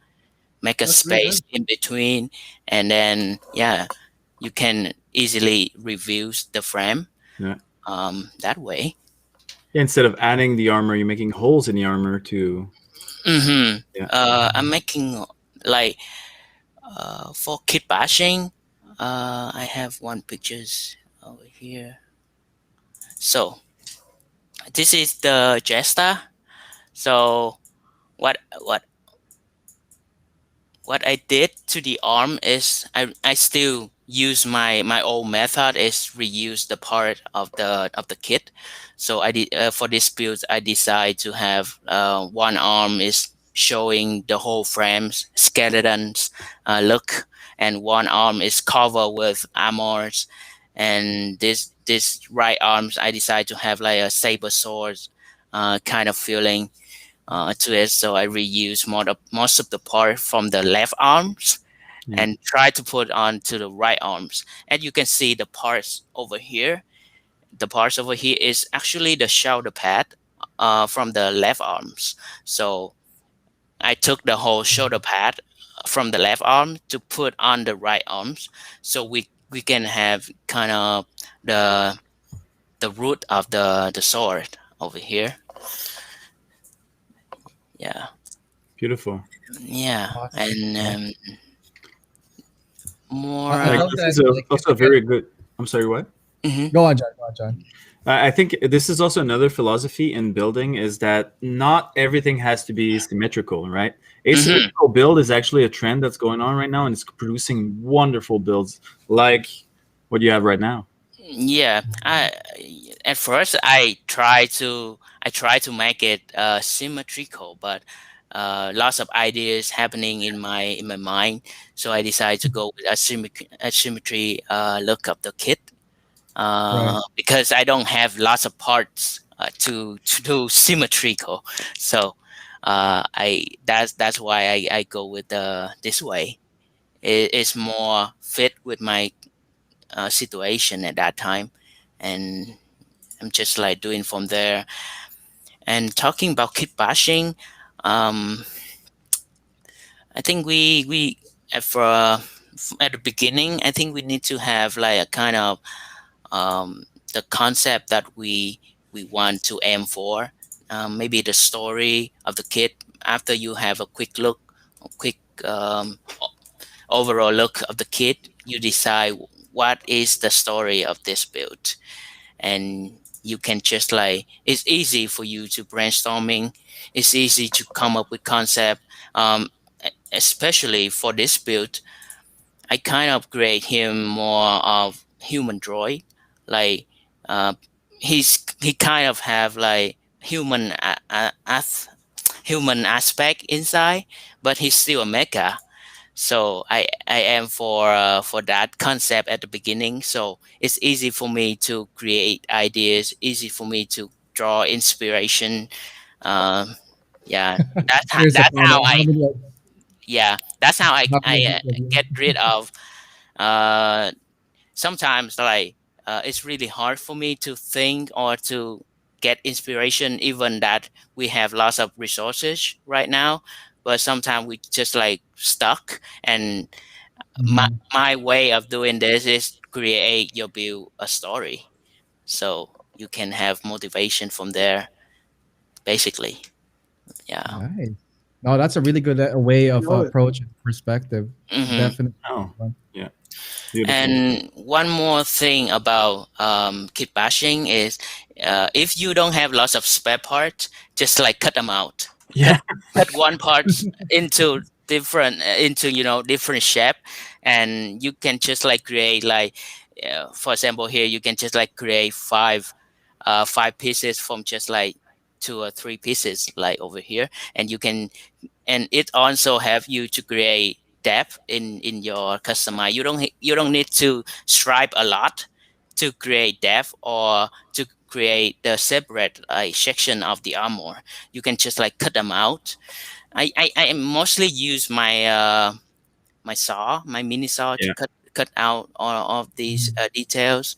[SPEAKER 6] make a
[SPEAKER 5] That's great.
[SPEAKER 6] space in between, and then yeah, you can easily reviews the frame
[SPEAKER 2] Yeah.
[SPEAKER 6] that way.
[SPEAKER 2] Instead of adding the armor, you're making holes in the armor to.
[SPEAKER 6] Mm-hmm.
[SPEAKER 2] Yeah.
[SPEAKER 6] I'm making like for kit bashing. I have one pictures over here. So this is the Jester. So what what I did to the arm is I still use my old method is reuse the part of the kit. So I did for this build I decide to have one arm is showing the whole frame's skeletons look, and one arm is covered with armors, and this right arms I decide to have like a saber sword kind of feeling to it. So I reuse most of the part from the left arms
[SPEAKER 2] Yeah.
[SPEAKER 6] and try to put on to the right arms. And you can see the parts over here. The parts over here is actually the shoulder pad from the left arms. So I took the whole shoulder pad from the left arm to put on the right arms, so we can have kind of the the root of the sword over here. Yeah.
[SPEAKER 2] Beautiful.
[SPEAKER 6] Yeah,
[SPEAKER 1] Awesome.
[SPEAKER 6] and more.
[SPEAKER 1] I
[SPEAKER 2] Like
[SPEAKER 1] love
[SPEAKER 2] this
[SPEAKER 1] that.
[SPEAKER 2] is
[SPEAKER 1] Like,
[SPEAKER 2] also a very good. I'm sorry. What?
[SPEAKER 6] Mhm.
[SPEAKER 1] go on, John. Go on, John.
[SPEAKER 2] I think this is also another philosophy in building is that not everything has to be symmetrical, right?
[SPEAKER 6] Mhm.
[SPEAKER 2] Asymmetrical build is actually a trend that's going on right now, and it's producing wonderful builds like what you have right now.
[SPEAKER 6] Yeah, I at first I try to make it symmetrical, but lots of ideas happening in my mind, so I decided to go with asymmetry look of the kit
[SPEAKER 1] Right.
[SPEAKER 6] because I don't have lots of parts to do symmetrical. So that's why I go with this way. It's more fit with my situation at that time, and I'm just like doing from there. And talking about kit bashing, um, I think we for at the beginning, I think we need to have like a kind of the concept that we want to aim for. Maybe the story of the kit. After you have a quick look, a quick overall look of the kit, you decide what is the story of this build, and you can just like it's easy for you to brainstorming. It's easy to come up with concept. Especially for this build, I kind of create him more of human droid, like uh, he kind of have like human aspect inside, but he's still a mecha. So I am for that concept at the beginning. So it's easy for me to create ideas, easy for me to draw inspiration. Um, yeah,
[SPEAKER 1] Curious
[SPEAKER 6] that's
[SPEAKER 1] about
[SPEAKER 6] how
[SPEAKER 1] how
[SPEAKER 6] I
[SPEAKER 1] many
[SPEAKER 6] yeah that's how
[SPEAKER 1] how many
[SPEAKER 6] I
[SPEAKER 1] of these have you?
[SPEAKER 6] get rid of uh, sometimes like it's really hard for me to think or to get inspiration, even that we have lots of resources right now, but sometimes we just like stuck. And
[SPEAKER 1] Mhm.
[SPEAKER 6] my way of doing this is create your build a story, so you can have motivation from there, basically. Yeah.
[SPEAKER 1] Nice. No, that's a really good way of
[SPEAKER 5] Love it.
[SPEAKER 1] approach and perspective.
[SPEAKER 6] Hmm.
[SPEAKER 1] Definitely.
[SPEAKER 2] Oh, yeah, beautiful.
[SPEAKER 6] And one more thing about kit bashing is if you don't have lots of spare parts, just like cut them out.
[SPEAKER 2] Yeah,
[SPEAKER 6] Cut one part into different into different shape, and you can just like create like for example here you can just like create five pieces from just like two or three pieces like over here, and you can and it also have you to create depth in your customize. You don't need to stripe a lot to create depth or to create the separate like section of the armor. You can just like cut them out. I mostly use my saw, my mini saw, to
[SPEAKER 2] yeah,
[SPEAKER 6] cut out all of these
[SPEAKER 1] Mhm.
[SPEAKER 6] details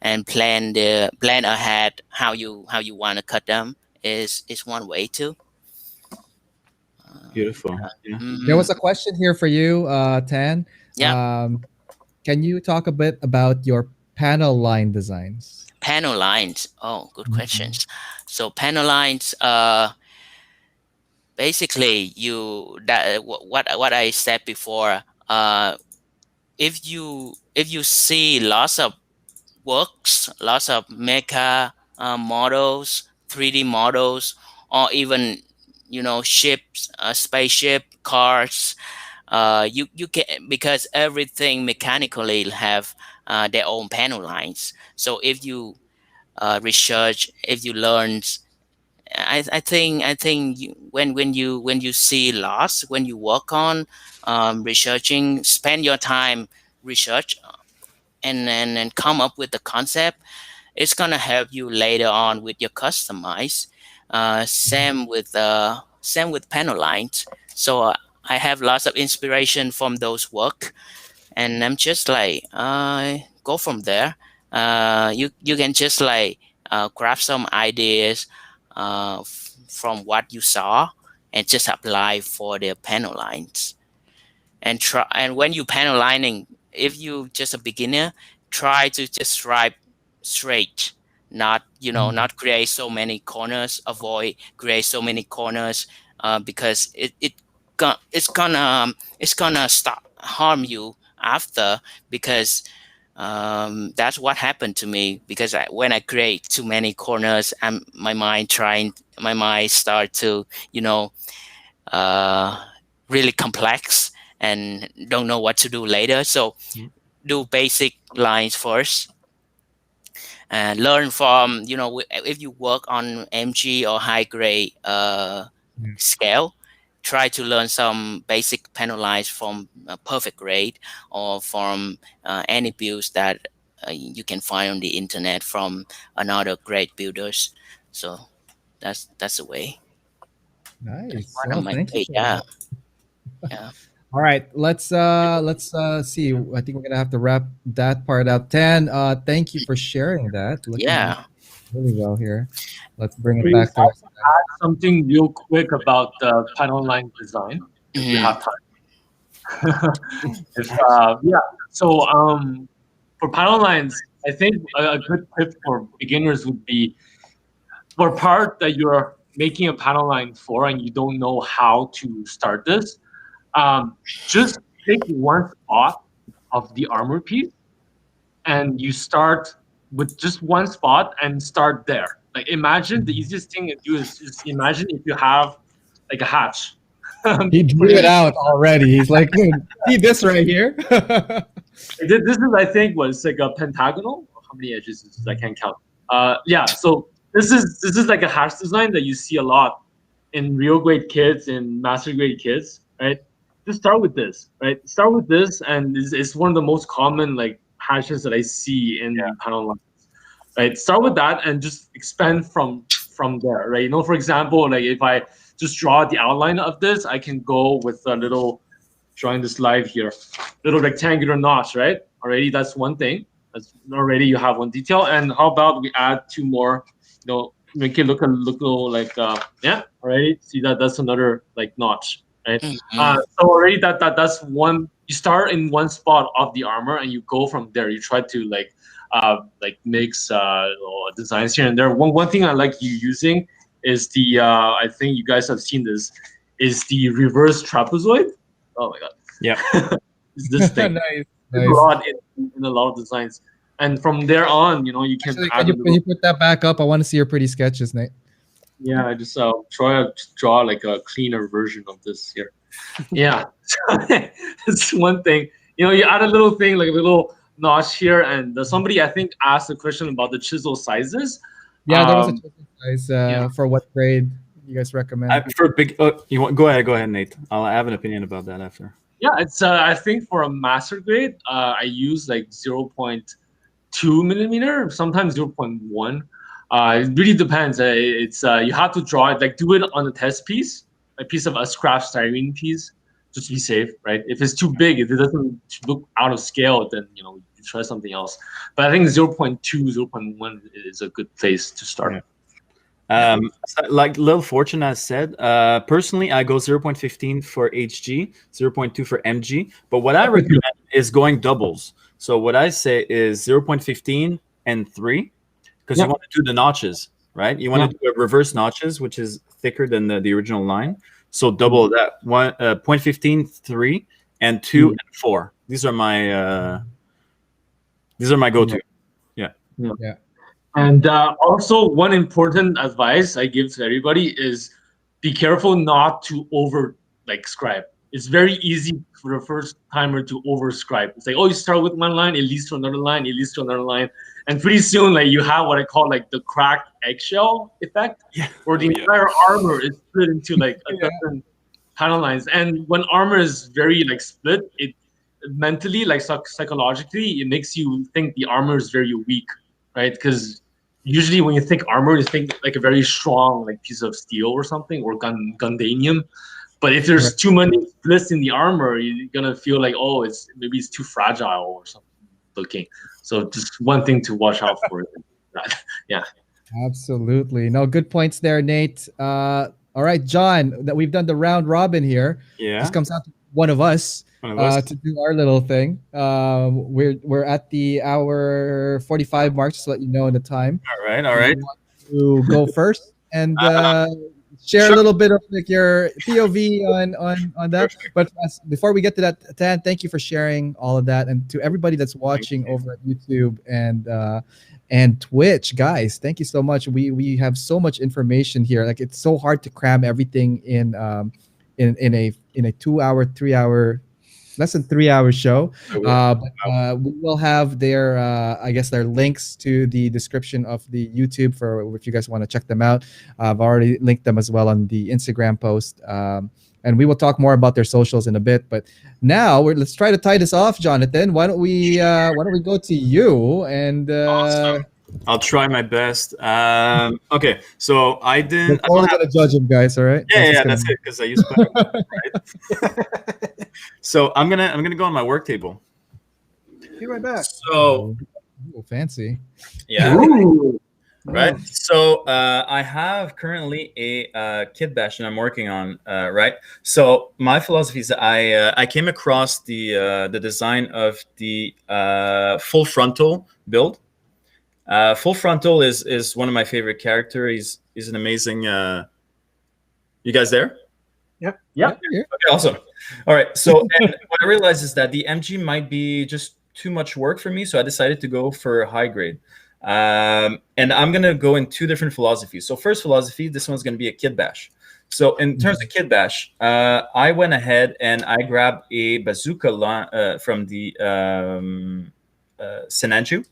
[SPEAKER 6] and plan ahead how you want to cut them is one way too.
[SPEAKER 2] beautiful. Yeah,
[SPEAKER 1] There
[SPEAKER 6] Mm-hmm.
[SPEAKER 1] was a question here for you, Tan.
[SPEAKER 6] Yep.
[SPEAKER 1] Um, can you talk a bit about your panel line designs?
[SPEAKER 6] Panel lines. Oh, good
[SPEAKER 1] Mhm.
[SPEAKER 6] questions. So panel lines. Basically, you that what I said before. If you see lots of works, lots of mecha models, 3D models, or even ships, spaceship, cars. You can, because everything mechanically have their own panel lines. So if you research, if you learn, I think when you see loss, when you work on researching, spend your time research and come up with the concept, it's gonna help you later on with your customize. Same with panel lines. So I have lots of inspiration from those work, and I'm just like go from there. You can just like grab some ideas from what you saw and just apply for the panel lines and try. And when you panel lining, if you just a beginner, try to just write straight, not not create so many corners, avoid create so many corners, because it's gonna stop harm you after, because that's what happened to me, because when I create too many corners, my mind start to uh, really complex and don't know what to do later. So
[SPEAKER 2] Mhm.
[SPEAKER 6] do basic lines first and learn from, if you work on MG or high grade
[SPEAKER 1] Yeah.
[SPEAKER 6] scale, try to learn some basic panel lines from perfect grade, or from any builds that you can find on the internet from another great builders. So that's the way. That's
[SPEAKER 1] Nice.
[SPEAKER 6] one
[SPEAKER 1] Well,
[SPEAKER 6] of my
[SPEAKER 1] thank you
[SPEAKER 6] way.
[SPEAKER 1] for
[SPEAKER 6] Yeah,
[SPEAKER 1] that.
[SPEAKER 6] yeah,
[SPEAKER 1] All right, let's see. I think we're gonna have to wrap that part out. Tan, thank you for sharing that. Looking
[SPEAKER 6] yeah.
[SPEAKER 1] really well here. Let's bring it
[SPEAKER 4] Please
[SPEAKER 1] back to us.
[SPEAKER 4] add something real quick about the panel line design if we
[SPEAKER 6] Mhm.
[SPEAKER 4] have time. If yeah, so for panel lines, I think a good tip for beginners would be, for part that you're making a panel line for and you don't know how to start this, just pick one spot of the armor piece and you start with just one spot and start there. Like imagine the easiest thing to do is just imagine if you have like a hatch.
[SPEAKER 1] He drew it out already. He's like, see this right here.
[SPEAKER 4] This is, I think, was like a pentagonal. How many edges is this? I can't count. Yeah. So this is like a hash design that you see a lot in real grade kits and master grade kits, right? Just start with this, right? Start with this, and it's one of the most common like hashes that I see in panel lines, right? Start with that and just expand from there, right? For example, like if I just draw the outline of this, I can go with a little, drawing this live here, little rectangular notch, right? Already that's one thing. That's already you have one detail. And how about we add two more, make it look little like yeah, already see that that's another like notch, right?
[SPEAKER 6] Mhm.
[SPEAKER 4] So already that's one. You start in one spot of the armor and you go from there. You try to like mix designs here and there. One thing I like you using is the I think you guys have seen this, is the reverse trapezoid. Oh my god.
[SPEAKER 2] Yeah.
[SPEAKER 4] It's this thing.
[SPEAKER 1] Nice,
[SPEAKER 4] It's a
[SPEAKER 1] nice.
[SPEAKER 4] lot in a lot of designs. And from there on, you can
[SPEAKER 1] Actually,
[SPEAKER 4] add a
[SPEAKER 1] can
[SPEAKER 4] little.
[SPEAKER 1] you put that back up? I want to see your pretty sketches, Nate.
[SPEAKER 4] Yeah, I just try to draw like a cleaner version of this here. Yeah, that's one thing. You add a little thing like a little notch here, and somebody I think asked a question about the chisel sizes.
[SPEAKER 1] Yeah, there was a
[SPEAKER 4] Um,
[SPEAKER 1] chisel size
[SPEAKER 4] yeah.
[SPEAKER 1] for what grade you guys recommend.
[SPEAKER 2] For big, you want go ahead, Nate. I have an opinion about that after.
[SPEAKER 4] Yeah, it's I think for a master grade, I use like 0.2 millimeter, sometimes 0.1. It really depends. It's you have to draw it, like do it on a test piece, a piece of a scrap styrene piece, just to be safe, right? If it's too big, if it doesn't look out of scale, then you try something else. But I think 0.2, 0.1 is a good place to start.
[SPEAKER 2] Yeah. Like Lil Fortune has said, personally, I go 0.15 for HG, 0.2 for MG. But what I recommend is going doubles. So what I say is 0.15 and 3, because you want to do the notches, right? You want to do a reverse notches, which is thicker than the original line. So double that. 0.15, 3, and 2 and 4. These are my go-to. Yeah.
[SPEAKER 4] And also, one important advice I give to everybody is be careful not to scribe. It's very easy for the first timer to overscribe. It's like, oh, you start with one line, it leads to another line, it leads to another line, and pretty soon, like, you have what I call like the cracked eggshell effect, where the entire armor is split into like a dozen panel lines. And when armor is very like split, it mentally, like psychologically, it makes you think the armor is very weak, right? Because usually when you think armor, you think like a very strong like piece of steel or something, or Gundanium. But if there's too many splits in the armor, you're gonna feel like, oh, maybe it's too fragile or something looking. So just one thing to watch out for. Yeah.
[SPEAKER 1] Absolutely. No, good points there, Nate. All right, John, that we've done the round robin here.
[SPEAKER 2] Yeah.
[SPEAKER 1] This comes out to one of us to do our little thing. We're at the hour 45 mark, just to let you know in the time.
[SPEAKER 2] All right.
[SPEAKER 1] You want to go first and share a little bit of like your POV on that. But before we get to that, Tan, thank you for sharing all of that, and to everybody that's watching over at YouTube and Twitch, guys, thank you so much. We have so much information here. Like, it's so hard to cram everything in a 2 hour, 3 hour, less than 3 hour show. But we will have their their links to the description of the YouTube for if you guys want to check them out. I've already linked them as well on the Instagram post. And we will talk more about their socials in a bit. But now let's try to tie this off, Jonathan. Why don't we go to you and
[SPEAKER 2] awesome. I'll try my best. Okay, so I didn't.
[SPEAKER 1] We're only gonna judge him, guys. All right?
[SPEAKER 2] That's it. Because I use right. So I'm gonna go on my work table.
[SPEAKER 5] Be right back.
[SPEAKER 2] So
[SPEAKER 1] fancy.
[SPEAKER 2] Yeah. Right. So I have currently a kit bash that I'm working on. Right. So my philosophy is I came across the design of the full frontal build. Full frontal is one of my favorite characters. He's an amazing. You guys there?
[SPEAKER 5] Yep.
[SPEAKER 2] Okay, awesome. All right. So and what I realized is that the MG might be just too much work for me, so I decided to go for high grade. And I'm gonna go in two different philosophies. So first philosophy, this one's gonna be a kit bash. So in terms of kit bash, I went ahead and I grabbed a bazooka from the Senanju,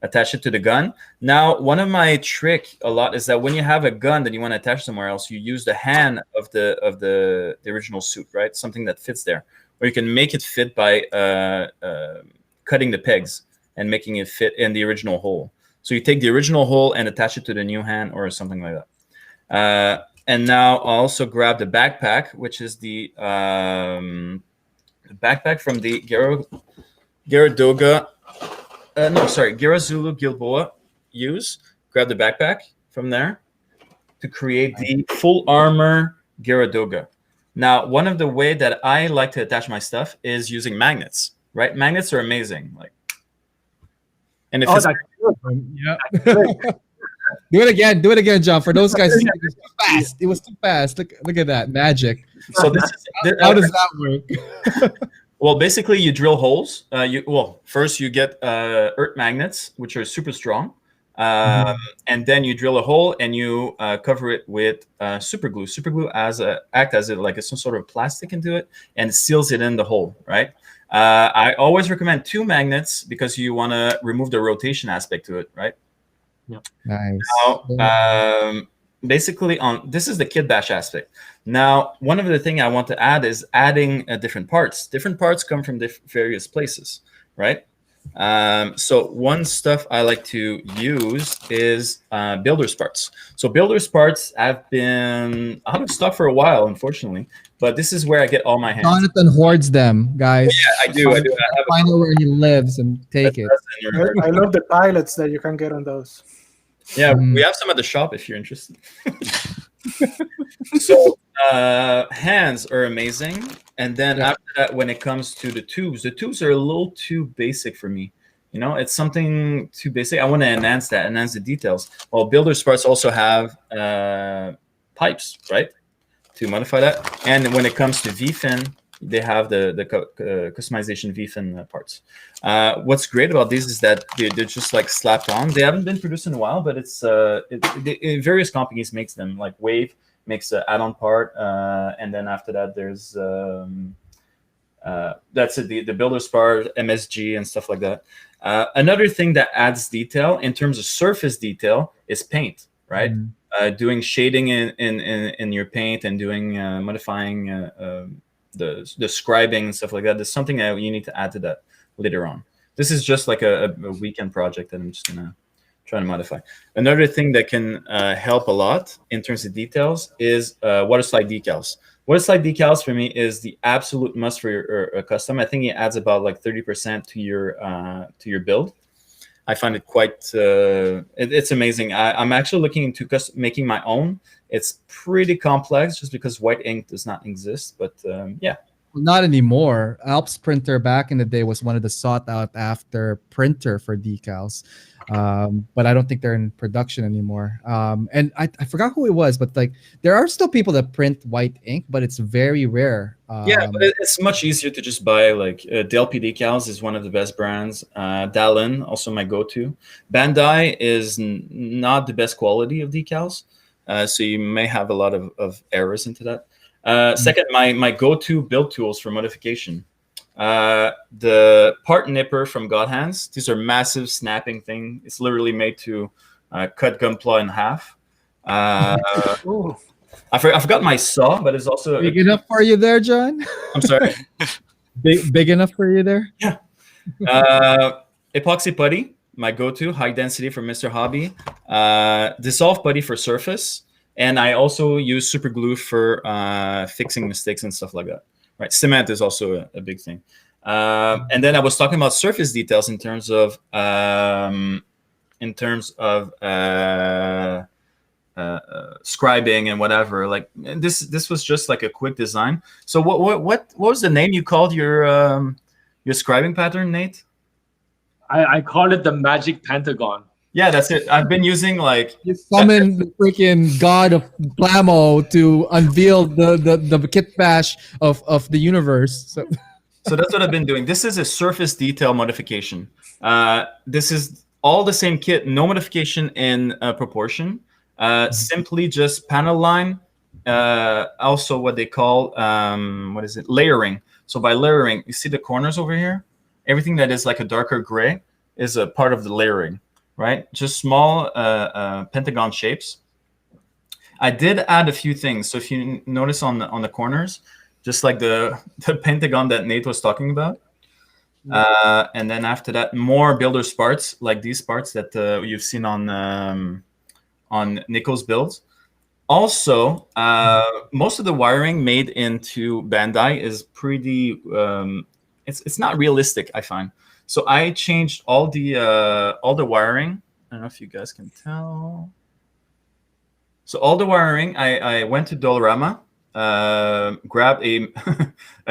[SPEAKER 2] attach it to the gun. Now, one of my trick a lot is that when you have a gun that you want to attach somewhere else, you use the hand of the original suit, right? Something that fits there, or you can make it fit by cutting the pegs and making it fit in the original hole. So you take the original hole and attach it to the new hand or something like that. And now I'll also grab the backpack, which is the backpack from the Girazulu Gilboa use. Grab the backpack from there to create the full armor Gyaradoga. Now, one of the way that I like to attach my stuff is using magnets, right? Magnets are amazing. Like, and if
[SPEAKER 1] Do it again, John. For those guys, it was too fast. It was too fast. Look at that magic.
[SPEAKER 2] So
[SPEAKER 1] how does that work?
[SPEAKER 2] Well, basically, you drill holes. First you get earth magnets, which are super strong, and then you drill a hole and you cover it with super glue. Super glue act as some sort of plastic into it and seals it in the hole, right? I always recommend 2 magnets because you want to remove the rotation aspect to it, right?
[SPEAKER 4] Yep.
[SPEAKER 1] Nice.
[SPEAKER 2] Now, basically, this is the kit bash aspect. Now, one of the things I want to add is adding different parts. Different parts come from various places, right? So one stuff I like to use is builder's parts. So builder's parts have been out of stock for a while, unfortunately, but this is where I get all my hands.
[SPEAKER 1] Jonathan hoards them, guys.
[SPEAKER 2] Yeah, I do.
[SPEAKER 1] Find out where he lives and take it.
[SPEAKER 5] I love the pilots that you can get on those.
[SPEAKER 2] Yeah, we have some at the shop if you're interested. So hands are amazing. And then
[SPEAKER 1] Yeah.
[SPEAKER 2] after that, when it comes to the tubes are a little too basic for me. It's something too basic. I want to enhance the details. Well, builder's parts also have pipes, right, to modify that. And when it comes to VFin, they have the customization VFin parts. What's great about these is that they're just like slapped on. They haven't been produced in a while, but it's various companies makes them. Like Wave makes an add-on part, and then after that, there's that's it, the builder's part, MSG, and stuff like that. Another thing that adds detail in terms of surface detail is paint, right? Doing shading in your paint and doing modifying the scribing and stuff like that. There's something that you need to add to that later on. This is just like a weekend project that I'm just gonna try to modify. Another thing that can help a lot in terms of details is water slide decals. Water slide decals for me is the absolute must for your custom. I think it adds about like 30% to your build. I find it quite it's amazing. I'm actually looking into making my own. It's pretty complex just because white ink does not exist, but yeah.
[SPEAKER 1] Not anymore. Alps printer back in the day was one of the sought out after printer for decals. But I don't think they're in production anymore. And I forgot who it was, but like there are still people that print white ink, but it's very rare.
[SPEAKER 2] Yeah, but it's much easier to just buy like DLP decals is one of the best brands. Dallin, also my go-to. Bandai is not the best quality of decals, so you may have a lot of errors into that. Second, my go-to build tools for modification. The part nipper from God Hands. These are massive snapping thing. It's literally made to cut Gunpla in half. I forgot my saw, but it's also
[SPEAKER 1] big enough for you there, John.
[SPEAKER 2] I'm sorry.
[SPEAKER 1] big enough for you there.
[SPEAKER 2] Yeah. Epoxy putty, my go-to, high density from Mr. Hobby. Dissolve putty for surface, and I also use super glue for fixing mistakes and stuff like that. Right, cement is also a big thing. And then I was talking about surface details in terms of scribing and whatever. Like this was just like a quick design. So what was the name you called your scribing pattern, Nate?
[SPEAKER 4] I call it the magic pentagon.
[SPEAKER 2] Yeah, that's it. I've been using like
[SPEAKER 1] you summon the freaking god of Plamo to unveil the kit bash of the universe.
[SPEAKER 2] So that's what I've been doing. This is a surface detail modification. This is all the same kit, no modification in proportion. Simply just panel line. Also what they call layering. So by layering, you see the corners over here? Everything that is like a darker gray is a part of the layering, right? Just small pentagon shapes. I did add a few things. So if you notice on the corners, just like the pentagon that Nate was talking about. And then after that, more builder's parts, like these parts that you've seen on Nico's builds. Also, most of the wiring made into Bandai is pretty, it's not realistic, I find. So I changed all the wiring. I don't know if you guys can tell. So all the wiring, I went to Dollarama, grabbed a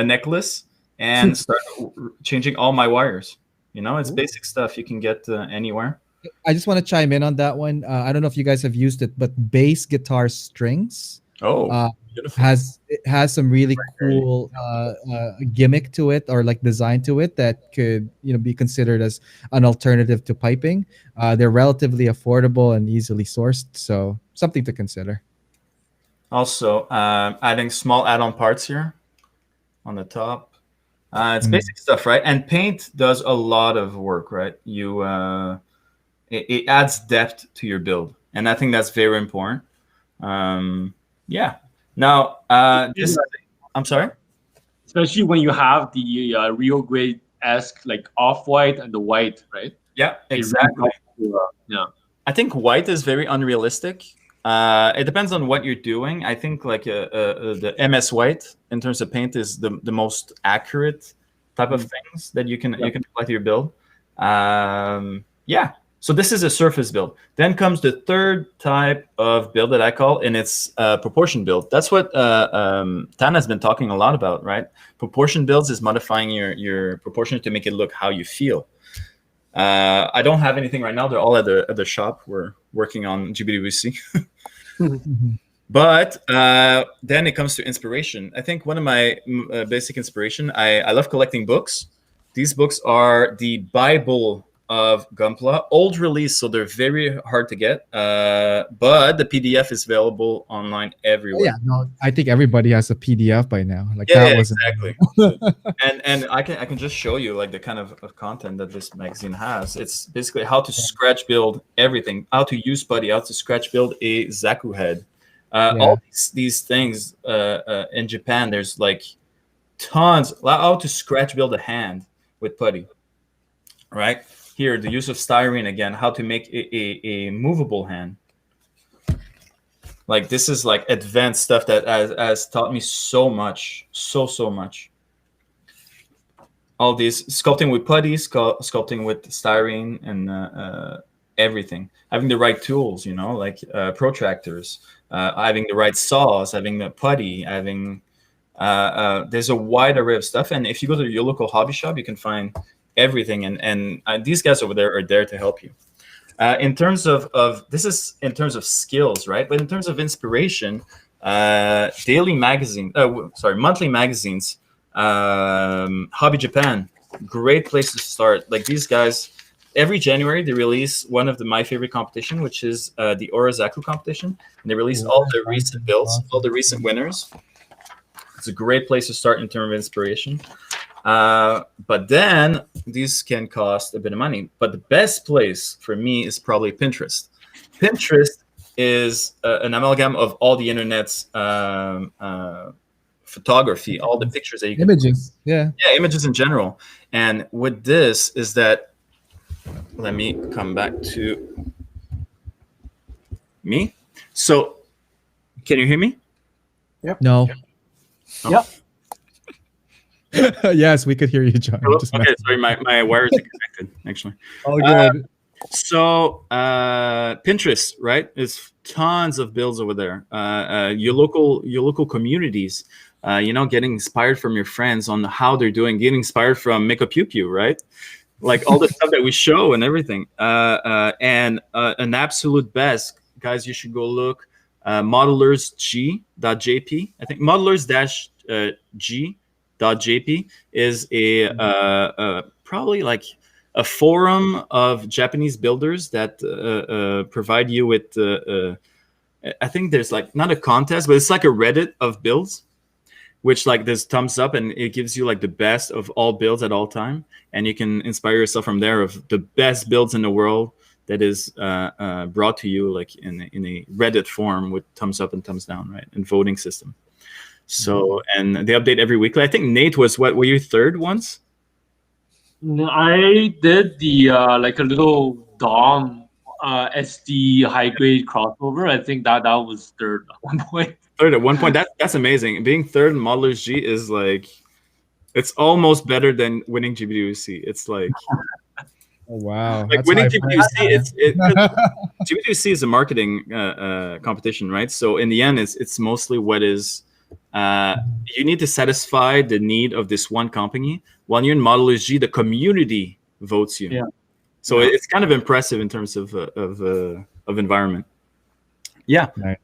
[SPEAKER 2] necklace, and started changing all my wires. It's basic stuff you can get anywhere.
[SPEAKER 1] I just want to chime in on that one. I don't know if you guys have used it, but bass guitar strings has some really cool gimmick to it, or like design to it, that could be considered as an alternative to piping. They're relatively affordable and easily sourced, so something to consider.
[SPEAKER 2] Also, adding small add-on parts here on the top. It's basic stuff, right? And paint does a lot of work, right? It adds depth to your build, and I think that's very important. Yeah. Now, I'm sorry.
[SPEAKER 4] Especially when you have the real grade-esque, like off-white and the white, right?
[SPEAKER 2] Yeah, exactly.
[SPEAKER 4] Yeah.
[SPEAKER 2] I think white is very unrealistic. It depends on what you're doing. I think like the MS white in terms of paint is the most accurate type of things that you can apply to your build. Yeah. So this is a surface build. Then comes the third type of build that I call, and it's proportion build. That's what Tan has been talking a lot about, right? Proportion builds is modifying your proportion to make it look how you feel. I don't have anything right now. They're all at the shop. We're working on GBWC. But then it comes to inspiration. I think one of my basic inspiration, I love collecting books. These books are the Bible of GUNPLA, old release, so they're very hard to get. But the PDF is available online everywhere.
[SPEAKER 1] Yeah, no, I think everybody has a PDF by now. Like
[SPEAKER 2] Yeah,
[SPEAKER 1] that
[SPEAKER 2] yeah,
[SPEAKER 1] was
[SPEAKER 2] exactly. and I can just show you like the kind of content that this magazine has. It's basically how to scratch build everything, how to use putty, how to scratch build a Zaku head. All these things in Japan, there's like tons. How to scratch build a hand with putty, right? Here, the use of styrene again, how to make a movable hand. Like this is like advanced stuff that has taught me so much, so much. All these sculpting with putty, sculpting with styrene, and everything. Having the right tools, you know, like protractors, having the right saws, having the putty, having there's a wide array of stuff. And if you go to your local hobby shop, you can find everything. And these guys over there are there to help you. In terms of this is in terms of skills, right? But in terms of inspiration, monthly magazines, Hobby Japan, great place to start. Like these guys, every January they release one of my favorite competition, which is the Orazaku competition. And they release all the recent builds, all the recent winners. It's a great place to start in terms of inspiration. But then these can cost a bit of money. But the best place for me is probably Pinterest. Pinterest is an amalgam of all the internet's photography, all the pictures that you can images in general. And with this is that, let me come back to me. So can you hear me?
[SPEAKER 5] Yep.
[SPEAKER 1] No.
[SPEAKER 2] Oh.
[SPEAKER 5] Yep.
[SPEAKER 1] Yes, we could hear you, John.
[SPEAKER 2] Oh, okay, sorry, my wires are connected, actually.
[SPEAKER 1] Oh, good.
[SPEAKER 2] So Pinterest, right? There's tons of builds over there. Your local communities, getting inspired from your friends on how they're doing, getting inspired from Mecha Pew Pew, right? Like all the stuff that we show and everything. And an absolute best, guys, you should go look. Modelersg.jp. I think modelers-g.jp is a probably like a forum of Japanese builders that provide you with I think there's like not a contest, but it's like a Reddit of builds, which like there's thumbs up and it gives you like the best of all builds at all time, and you can inspire yourself from there of the best builds in the world that is brought to you like in a Reddit form with thumbs up and thumbs down, right? And voting system. So, and they update every weekly. I think Nate was were you third once?
[SPEAKER 4] No, I did the like a little DOM SD high grade crossover. I think that was third at one point.
[SPEAKER 2] Third at one point. That's amazing. Being third in Modelers G is like, it's almost better than winning GBWC. It's like,
[SPEAKER 1] Oh, wow.
[SPEAKER 2] like
[SPEAKER 1] That's
[SPEAKER 2] winning
[SPEAKER 1] high
[SPEAKER 2] GBWC.
[SPEAKER 1] praise.
[SPEAKER 2] GBWC is a marketing competition, right? So in the end, it's mostly what is. You need to satisfy the need of this one company. While you're in Modelers G, the community votes you.
[SPEAKER 4] Yeah.
[SPEAKER 2] So it's kind of impressive in terms of environment. Yeah.
[SPEAKER 1] Right.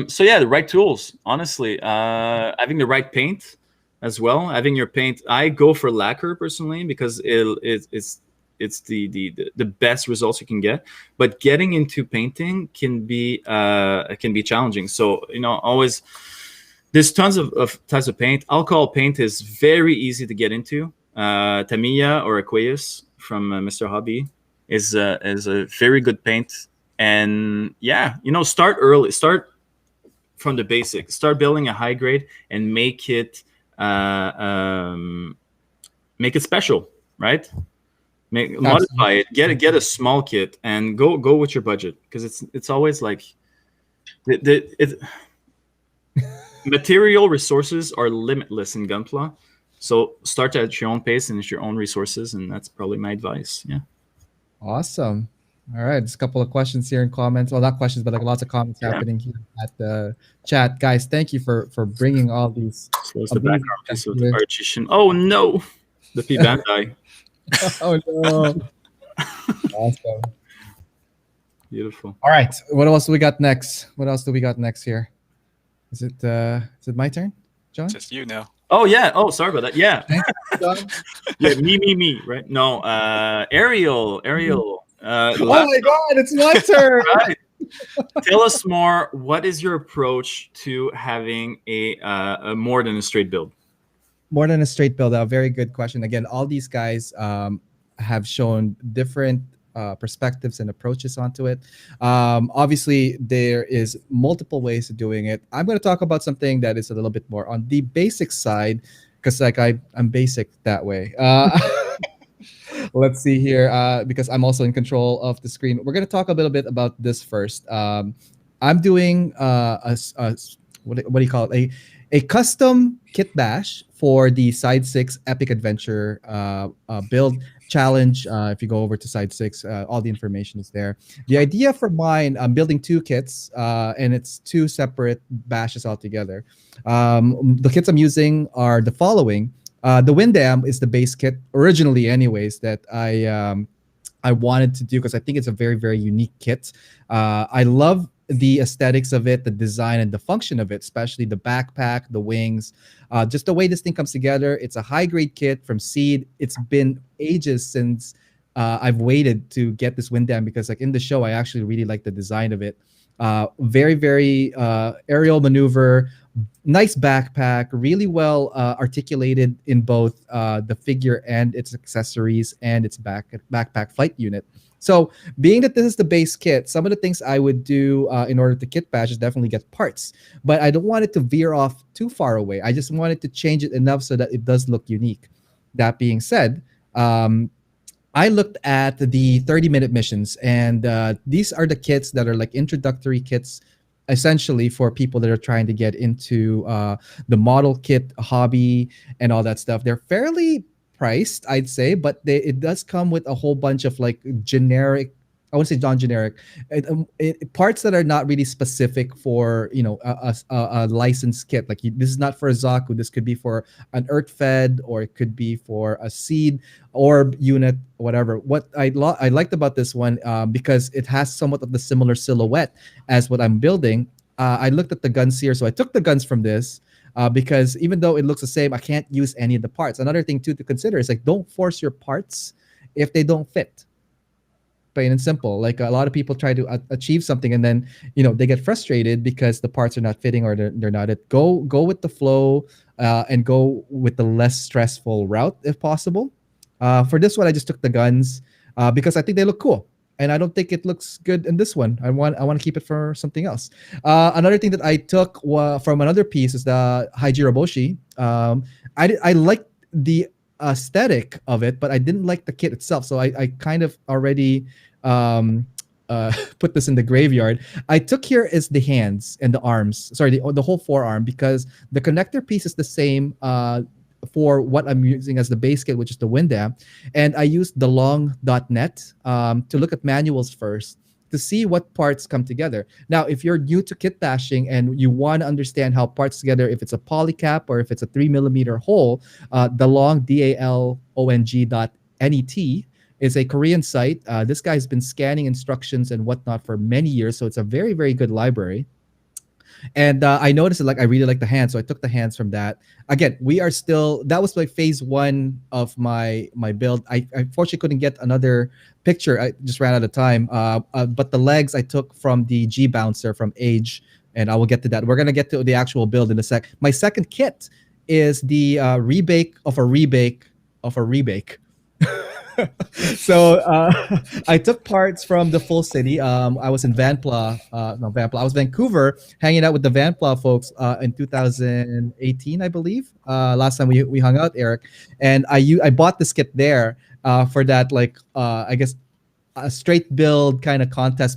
[SPEAKER 2] So yeah, the right tools. Honestly, having the right paint as well. Having your paint. I go for lacquer personally because it's the best results you can get. But getting into painting can be challenging. So always. There's tons of types of paint. Alcohol paint is very easy to get into. Tamiya or Aqueous from Mr. Hobby is a very good paint. And yeah, start early. Start from the basics. Start building a high grade and make it special, right? Modify it. Get a small kit and go with your budget, because it's always like material resources are limitless in GUNPLA, so start at your own pace and at your own resources, and that's probably my advice. Yeah.
[SPEAKER 1] Awesome. All right, just a couple of questions here and comments. Well, not questions, but like lots of comments happening here at the chat. Guys, thank you for bringing all these
[SPEAKER 2] So it's the
[SPEAKER 1] amazing
[SPEAKER 2] background piece
[SPEAKER 1] stuff
[SPEAKER 2] of the
[SPEAKER 1] here.
[SPEAKER 2] partition. Oh no, the P Bandai.
[SPEAKER 1] Oh no! Awesome.
[SPEAKER 2] Beautiful.
[SPEAKER 1] All right, what else do we got next? What else do we got next here? Is it my turn, John?
[SPEAKER 3] Just you know.
[SPEAKER 2] Oh yeah. Oh, sorry about that. Yeah.
[SPEAKER 1] John?
[SPEAKER 2] Yeah. Me. Right. No. Ariel.
[SPEAKER 1] Oh my God, it's my turn.
[SPEAKER 2] Right. Tell us more. What is your approach to having a more than a straight build?
[SPEAKER 1] More than a straight build out. Very good question. Again, all these guys have shown different perspectives and approaches onto it. Obviously, there is multiple ways of doing it. I'm going to talk about something that is a little bit more on the basic side, because like I'm basic that way. Let's see here, because I'm also in control of the screen. We're going to talk a little bit about this first. I'm doing what do you call it? A custom kit bash for the Side 6 Epic Adventure build challenge. If you go over to Side 6, all the information is there. The idea for mine, I'm building two kits, and it's two separate bashes altogether. The kits I'm using are the following. The Windam is the base kit originally, anyways, that I wanted to do because I think it's a very, very unique kit. I love the aesthetics of it, the design and the function of it, especially the backpack, the wings, just the way this thing comes together. It's a high grade kit from Seed. It's been ages since I've waited to get this Windam because like in the show, I actually really like the design of it. Very, very aerial maneuver, nice backpack, really well articulated in both the figure and its accessories and its backpack flight unit. So being that this is the base kit, some of the things I would do in order to kit bash is definitely get parts, but I don't want it to veer off too far away. I just wanted to change it enough so that it does look unique. That being said, I looked at the 30-minute missions, and these are the kits that are like introductory kits, essentially for people that are trying to get into the model kit hobby and all that stuff. They're fairly priced, I'd say, but it does come with a whole bunch of like generic, I wouldn't say non-generic, parts that are not really specific for, you know, a licensed kit. Like this is not for a Zaku. This could be for an Earth Fed, or it could be for a Seed or unit, whatever. What I liked about this one, because it has somewhat of the similar silhouette as what I'm building. I looked at the guns here, so I took the guns from this. Because even though it looks the same, I can't use any of the parts. Another thing too to consider is like don't force your parts if they don't fit. Plain and simple. Like a lot of people try to achieve something and then they get frustrated because the parts are not fitting or they're not it. Go with the flow and go with the less stressful route if possible. For this one, I just took the guns because I think they look cool. And I don't think it looks good in this one. I want to keep it for something else. Another thing that I took from another piece is the Haijiroboshi. I liked the aesthetic of it, but I didn't like the kit itself. So I kind of already put this in the graveyard. I took here is the hands and the arms. Sorry, the whole forearm, because the connector piece is the same for what I'm using as the base kit, which is the Windam. And I used the long.net to look at manuals first to see what parts come together. Now, if you're new to kit bashing and you want to understand how parts together, if it's a polycap or if it's a 3mm hole, the long dalong.net is a Korean site. This guy's been scanning instructions and whatnot for many years, so it's a very, very good library. And I noticed that, like, I really like the hands, so I took the hands from that. Again, that was like phase one of my build. I unfortunately couldn't get another picture. I just ran out of time. But the legs I took from the G Bouncer from Age, and I will get to that. We're gonna get to the actual build in a sec. My second kit is the rebake of a rebake of a rebake. So I took parts from the full city. I was in Vanpla, I was Vancouver, hanging out with the Vanpla folks in 2018, I believe. Last time we hung out, Eric, and I bought this kit there for that, like I guess a straight build kind of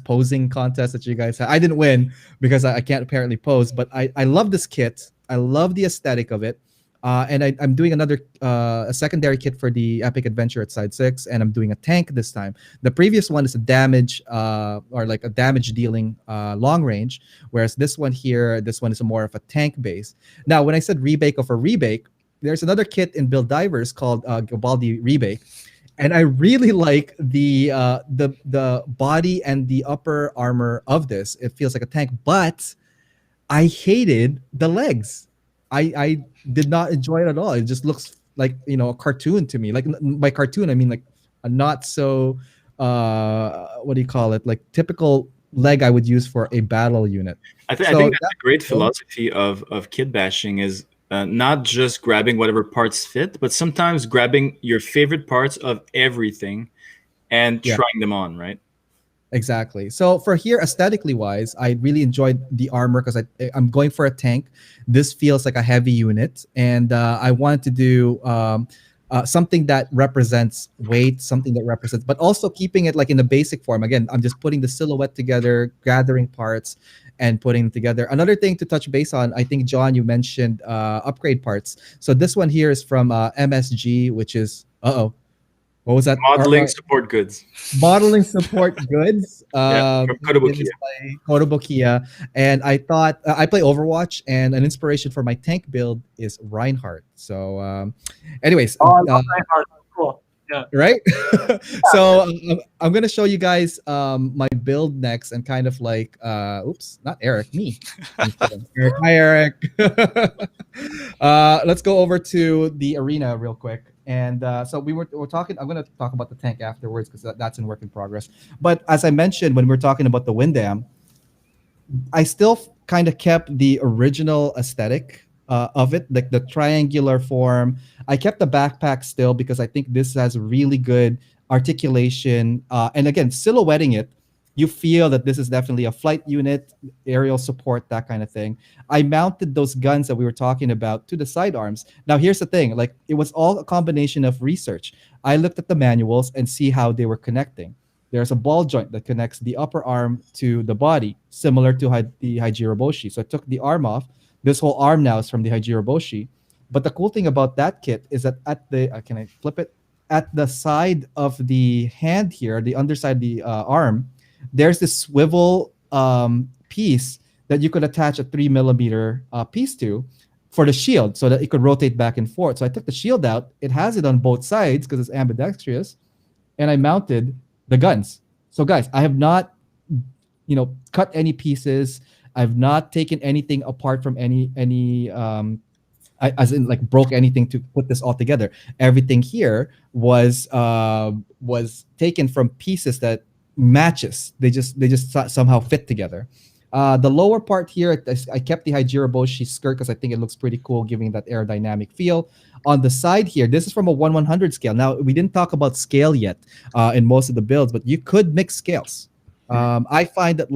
[SPEAKER 1] posing contest that you guys had. I didn't win because I can't apparently pose, but I love this kit. I love the aesthetic of it. And I'm doing another a secondary kit for the Epic Adventure at Side 6, and I'm doing a tank this time. The previous one is a damage or like a damage dealing long range, whereas this one here, this one is more of a tank base. Now, when I said rebake of a rebake, there's another kit in Build Divers called Garibaldi Rebake, and I really like the body and the upper armor of this. It feels like a tank, but I hated the legs. I did not enjoy it at all. It just looks like a cartoon to me. Like by cartoon, I mean like a not so what do you call it? Like typical leg I would use for a battle unit.
[SPEAKER 2] I
[SPEAKER 1] So
[SPEAKER 2] think that's
[SPEAKER 1] that-
[SPEAKER 2] a great philosophy of kit bashing is not just grabbing whatever parts fit, but sometimes grabbing your favorite parts of everything and
[SPEAKER 1] Yeah.
[SPEAKER 2] trying them on, right?
[SPEAKER 1] Exactly. So for here, aesthetically wise, I really enjoyed the armor because I'm going for a tank. This feels like a heavy unit, and I wanted to do something that represents weight, something that represents, but also keeping it like in the basic form. Again, I'm just putting the silhouette together, gathering parts, and putting them together. Another thing to touch base on, I think John, you mentioned upgrade parts. So this one here is from MSG, which is what was that?
[SPEAKER 2] Modeling support goods.
[SPEAKER 1] Modeling support goods.
[SPEAKER 2] Yeah, from Kotobukiya.
[SPEAKER 1] It is by Kotobukiya. And I thought I play Overwatch, and an inspiration for my tank build is Reinhardt. So, anyways,
[SPEAKER 4] Oh, I love Reinhardt. Cool. Yeah.
[SPEAKER 1] right. So I'm gonna show you guys my build next, and kind of like oops, not Eric, me. I'm kidding. Eric, hi Eric. Let's go over to the arena real quick. And so we're talking. I'm going to talk about the tank afterwards because that's in work in progress. But as I mentioned when we were talking about the Windam, I still kind of kept the original aesthetic of it, like the triangular form. I kept the backpack still because I think this has really good articulation. And again, silhouetting it, you feel that this is definitely a flight unit, aerial support, that kind of thing. I mounted those guns that we were talking about to the sidearms. Now, here's the thing: like it was all a combination of research. I looked at the manuals and see how they were connecting. There's a ball joint that connects the upper arm to the body, similar to the Hajiraboshi. So I took the arm off. This whole arm now is from the Hajiraboshi. But the cool thing about that kit is that at the can I flip it? At the side of the hand here, the underside of the arm, there's this swivel piece that you could attach a 3mm piece to for the shield so that it could rotate back and forth. So I took the shield out. It has it on both sides because it's ambidextrous, and I mounted the guns. So guys, I have not, cut any pieces. I've not taken anything apart from any as in like broke anything to put this all together. Everything here was taken from pieces that matches. They just somehow fit together. The lower part here, I kept the Hajiraboshi skirt because I think it looks pretty cool, giving that aerodynamic feel. On the side here, this is from a 1/100 scale. Now, we didn't talk about scale yet in most of the builds, but you could mix scales. I find that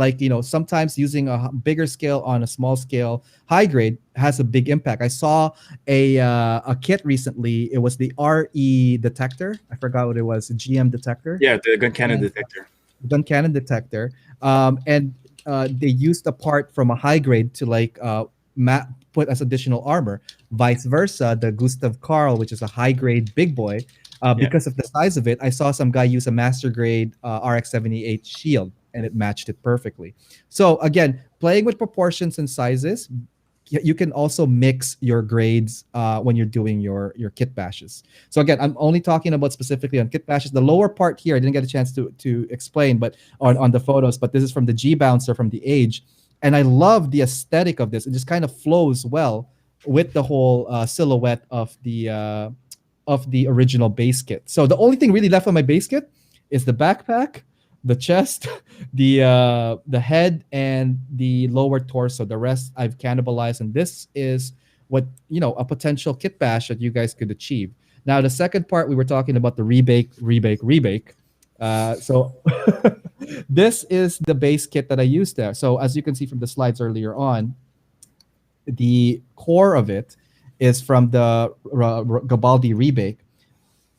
[SPEAKER 1] sometimes using a bigger scale on a small scale high grade has a big impact. I saw a kit recently. It was the RE detector. I forgot what it was, a GM detector.
[SPEAKER 2] Yeah, the gun cannon detector.
[SPEAKER 1] Gun cannon detector. And they used a part from a high grade to put as additional armor. Vice versa, the Gustav Karl, which is a high grade big boy, because of the size of it, I saw some guy use a master grade RX-78 shield, and it matched it perfectly. So again, playing with proportions and sizes, you can also mix your grades when you're doing your kit bashes. So again, I'm only talking about specifically on kit bashes. The lower part here, I didn't get a chance to explain, but on the photos, but this is from the G Bouncer from the Age. And I love the aesthetic of this. It just kind of flows well with the whole silhouette of the original base kit. So the only thing really left on my base kit is the backpack, the chest, the head, and the lower torso. The rest I've cannibalized, and this is what a potential kit bash that you guys could achieve. Now, the second part, we were talking about the rebake. So this is the base kit that I used there. So as you can see from the slides earlier on, the core of it is from the Garibaldi rebake.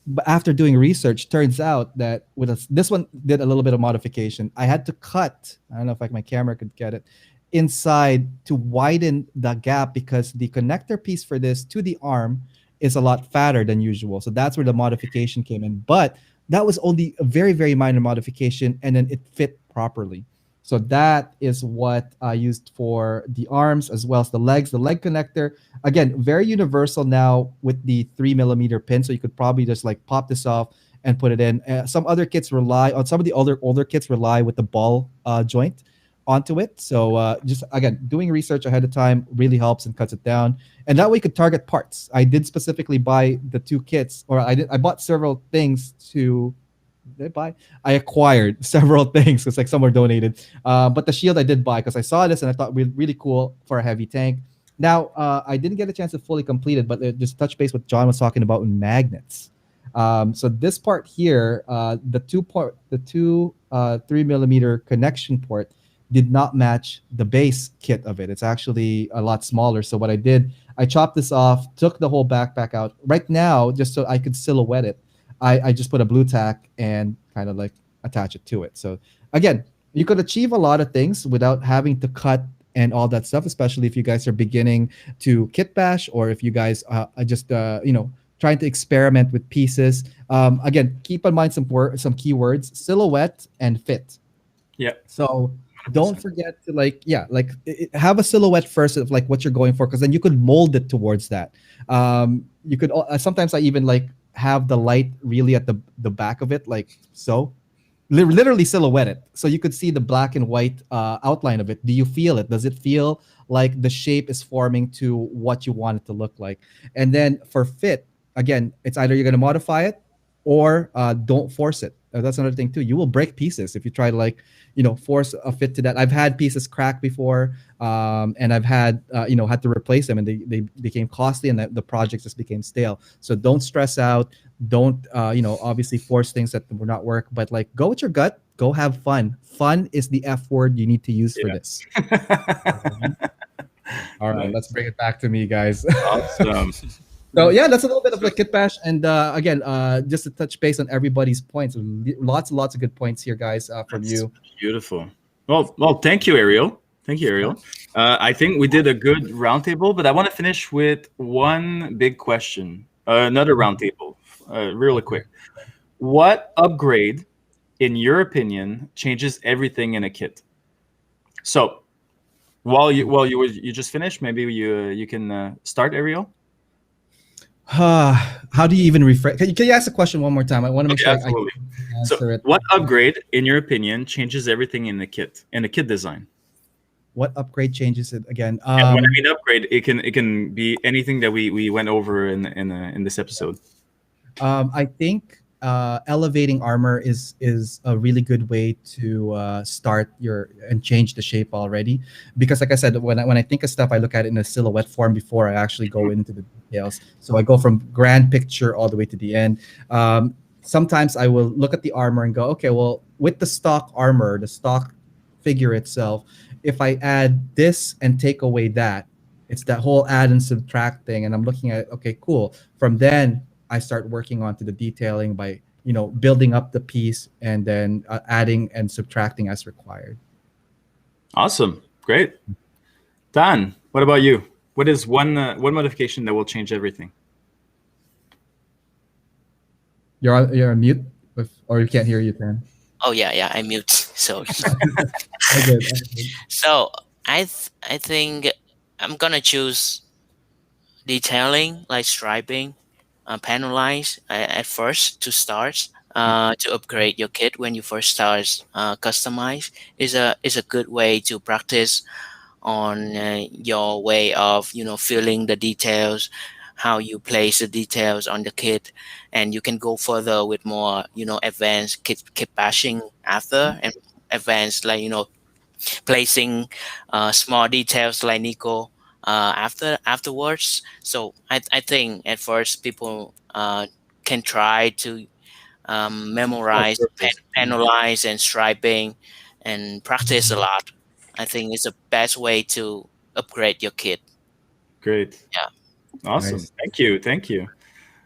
[SPEAKER 1] But after doing research, turns out that this one did a little bit of modification. I had to cut. I don't know if my camera could get it. inside to widen the gap because the connector piece for this to the arm is a lot fatter than usual. So that's where the modification came in. But that was only a very, very minor modification, and then it fit properly. So that is what I used for the arms as well as the legs. The leg connector, again, very universal now with the 3 millimeter pin. So you could probably just like pop this off and put it in. Some other kits rely on some of the older kits rely with the ball joint onto it. So just again, doing research ahead of time really helps and cuts it down. And that way you could target parts. I did specifically buy the two kits, or I bought several things to did I buy? I acquired several things because like some were donated. But the shield I did buy because I saw this and I thought really cool for a heavy tank. Now I didn't get a chance to fully complete it, but just touch base what John was talking about in magnets. So this part here, the 3 millimeter connection port did not match the base kit of it. It's actually a lot smaller. So what I did, I chopped this off, took the whole backpack out. Right now, just so I could silhouette it, I just put a blue tack and kind of like attach it to it. So again, you could achieve a lot of things without having to cut and all that stuff, especially if you guys are beginning to kit bash or if you guys are just, trying to experiment with pieces. Again, keep in mind some keywords: silhouette and fit.
[SPEAKER 2] Yeah.
[SPEAKER 1] So don't forget to have a silhouette first of like what you're going for, because then you could mold it towards that. You could sometimes I even like have the light really at the back of it, like so. Literally silhouette it so you could see the black and white outline of it. Do you feel it? Does it feel like the shape is forming to what you want it to look like? And then for fit, again, it's either you're going to modify it or don't force it. That's another thing too. You will break pieces if you try to force a fit to that. I've had pieces crack before, and I've had had to replace them, and they became costly, and the project just became stale. So don't stress out. Don't obviously force things that will not work. But like, go with your gut. Go have fun. Fun is the F word you need to use for this. All right, let's bring it back to me, guys.
[SPEAKER 2] Awesome.
[SPEAKER 1] So yeah, that's a little bit of a kit bash, and again, just to touch base on everybody's points. Lots of good points here, guys, from you.
[SPEAKER 2] Beautiful. Well, thank you, Ariel. Thank you, Ariel. I think we did a good roundtable, but I want to finish with one big question. Another roundtable, really quick. What upgrade, in your opinion, changes everything in a kit? So, while you just finished, maybe you can start, Ariel.
[SPEAKER 1] How do you even rephrase? Can you ask the question one more time? I want to make sure
[SPEAKER 2] absolutely.
[SPEAKER 1] I answer it.
[SPEAKER 2] What upgrade, in your opinion, changes everything in the kit design?
[SPEAKER 1] What upgrade changes it again?
[SPEAKER 2] When I mean upgrade, it can be anything that we went over in this episode.
[SPEAKER 1] I think elevating armor is a really good way to start and change the shape already, because like I said, when I think of stuff, I look at it in a silhouette form before I actually go into the details. So I go from grand picture all the way to the end. Sometimes I will look at the armor and go, okay, well, with the stock armor, the stock figure itself, if I add this and take away that, it's that whole add and subtract thing, and I'm looking at, okay, cool. From then I start working onto the detailing by building up the piece and then adding and subtracting as required.
[SPEAKER 2] Awesome, great. Dan, what about you? What is one modification that will change everything?
[SPEAKER 1] You're on mute, or you can't hear you, Dan.
[SPEAKER 6] Oh yeah, I mute. So
[SPEAKER 1] Okay.
[SPEAKER 6] so I think I'm gonna choose detailing, like striping, panelize at first to start. To upgrade your kit when you first start customize is a good way to practice on your way of feeling the details, how you place the details on the kit, and you can go further with more advanced kit bashing after, and advanced like placing small details like Nico afterwards. So I think at first people can try to memorize, analyze, and striping, and practice a lot. I think it's the best way to upgrade your kit.
[SPEAKER 2] Great.
[SPEAKER 6] Yeah.
[SPEAKER 2] Awesome.
[SPEAKER 1] Nice.
[SPEAKER 2] Thank you.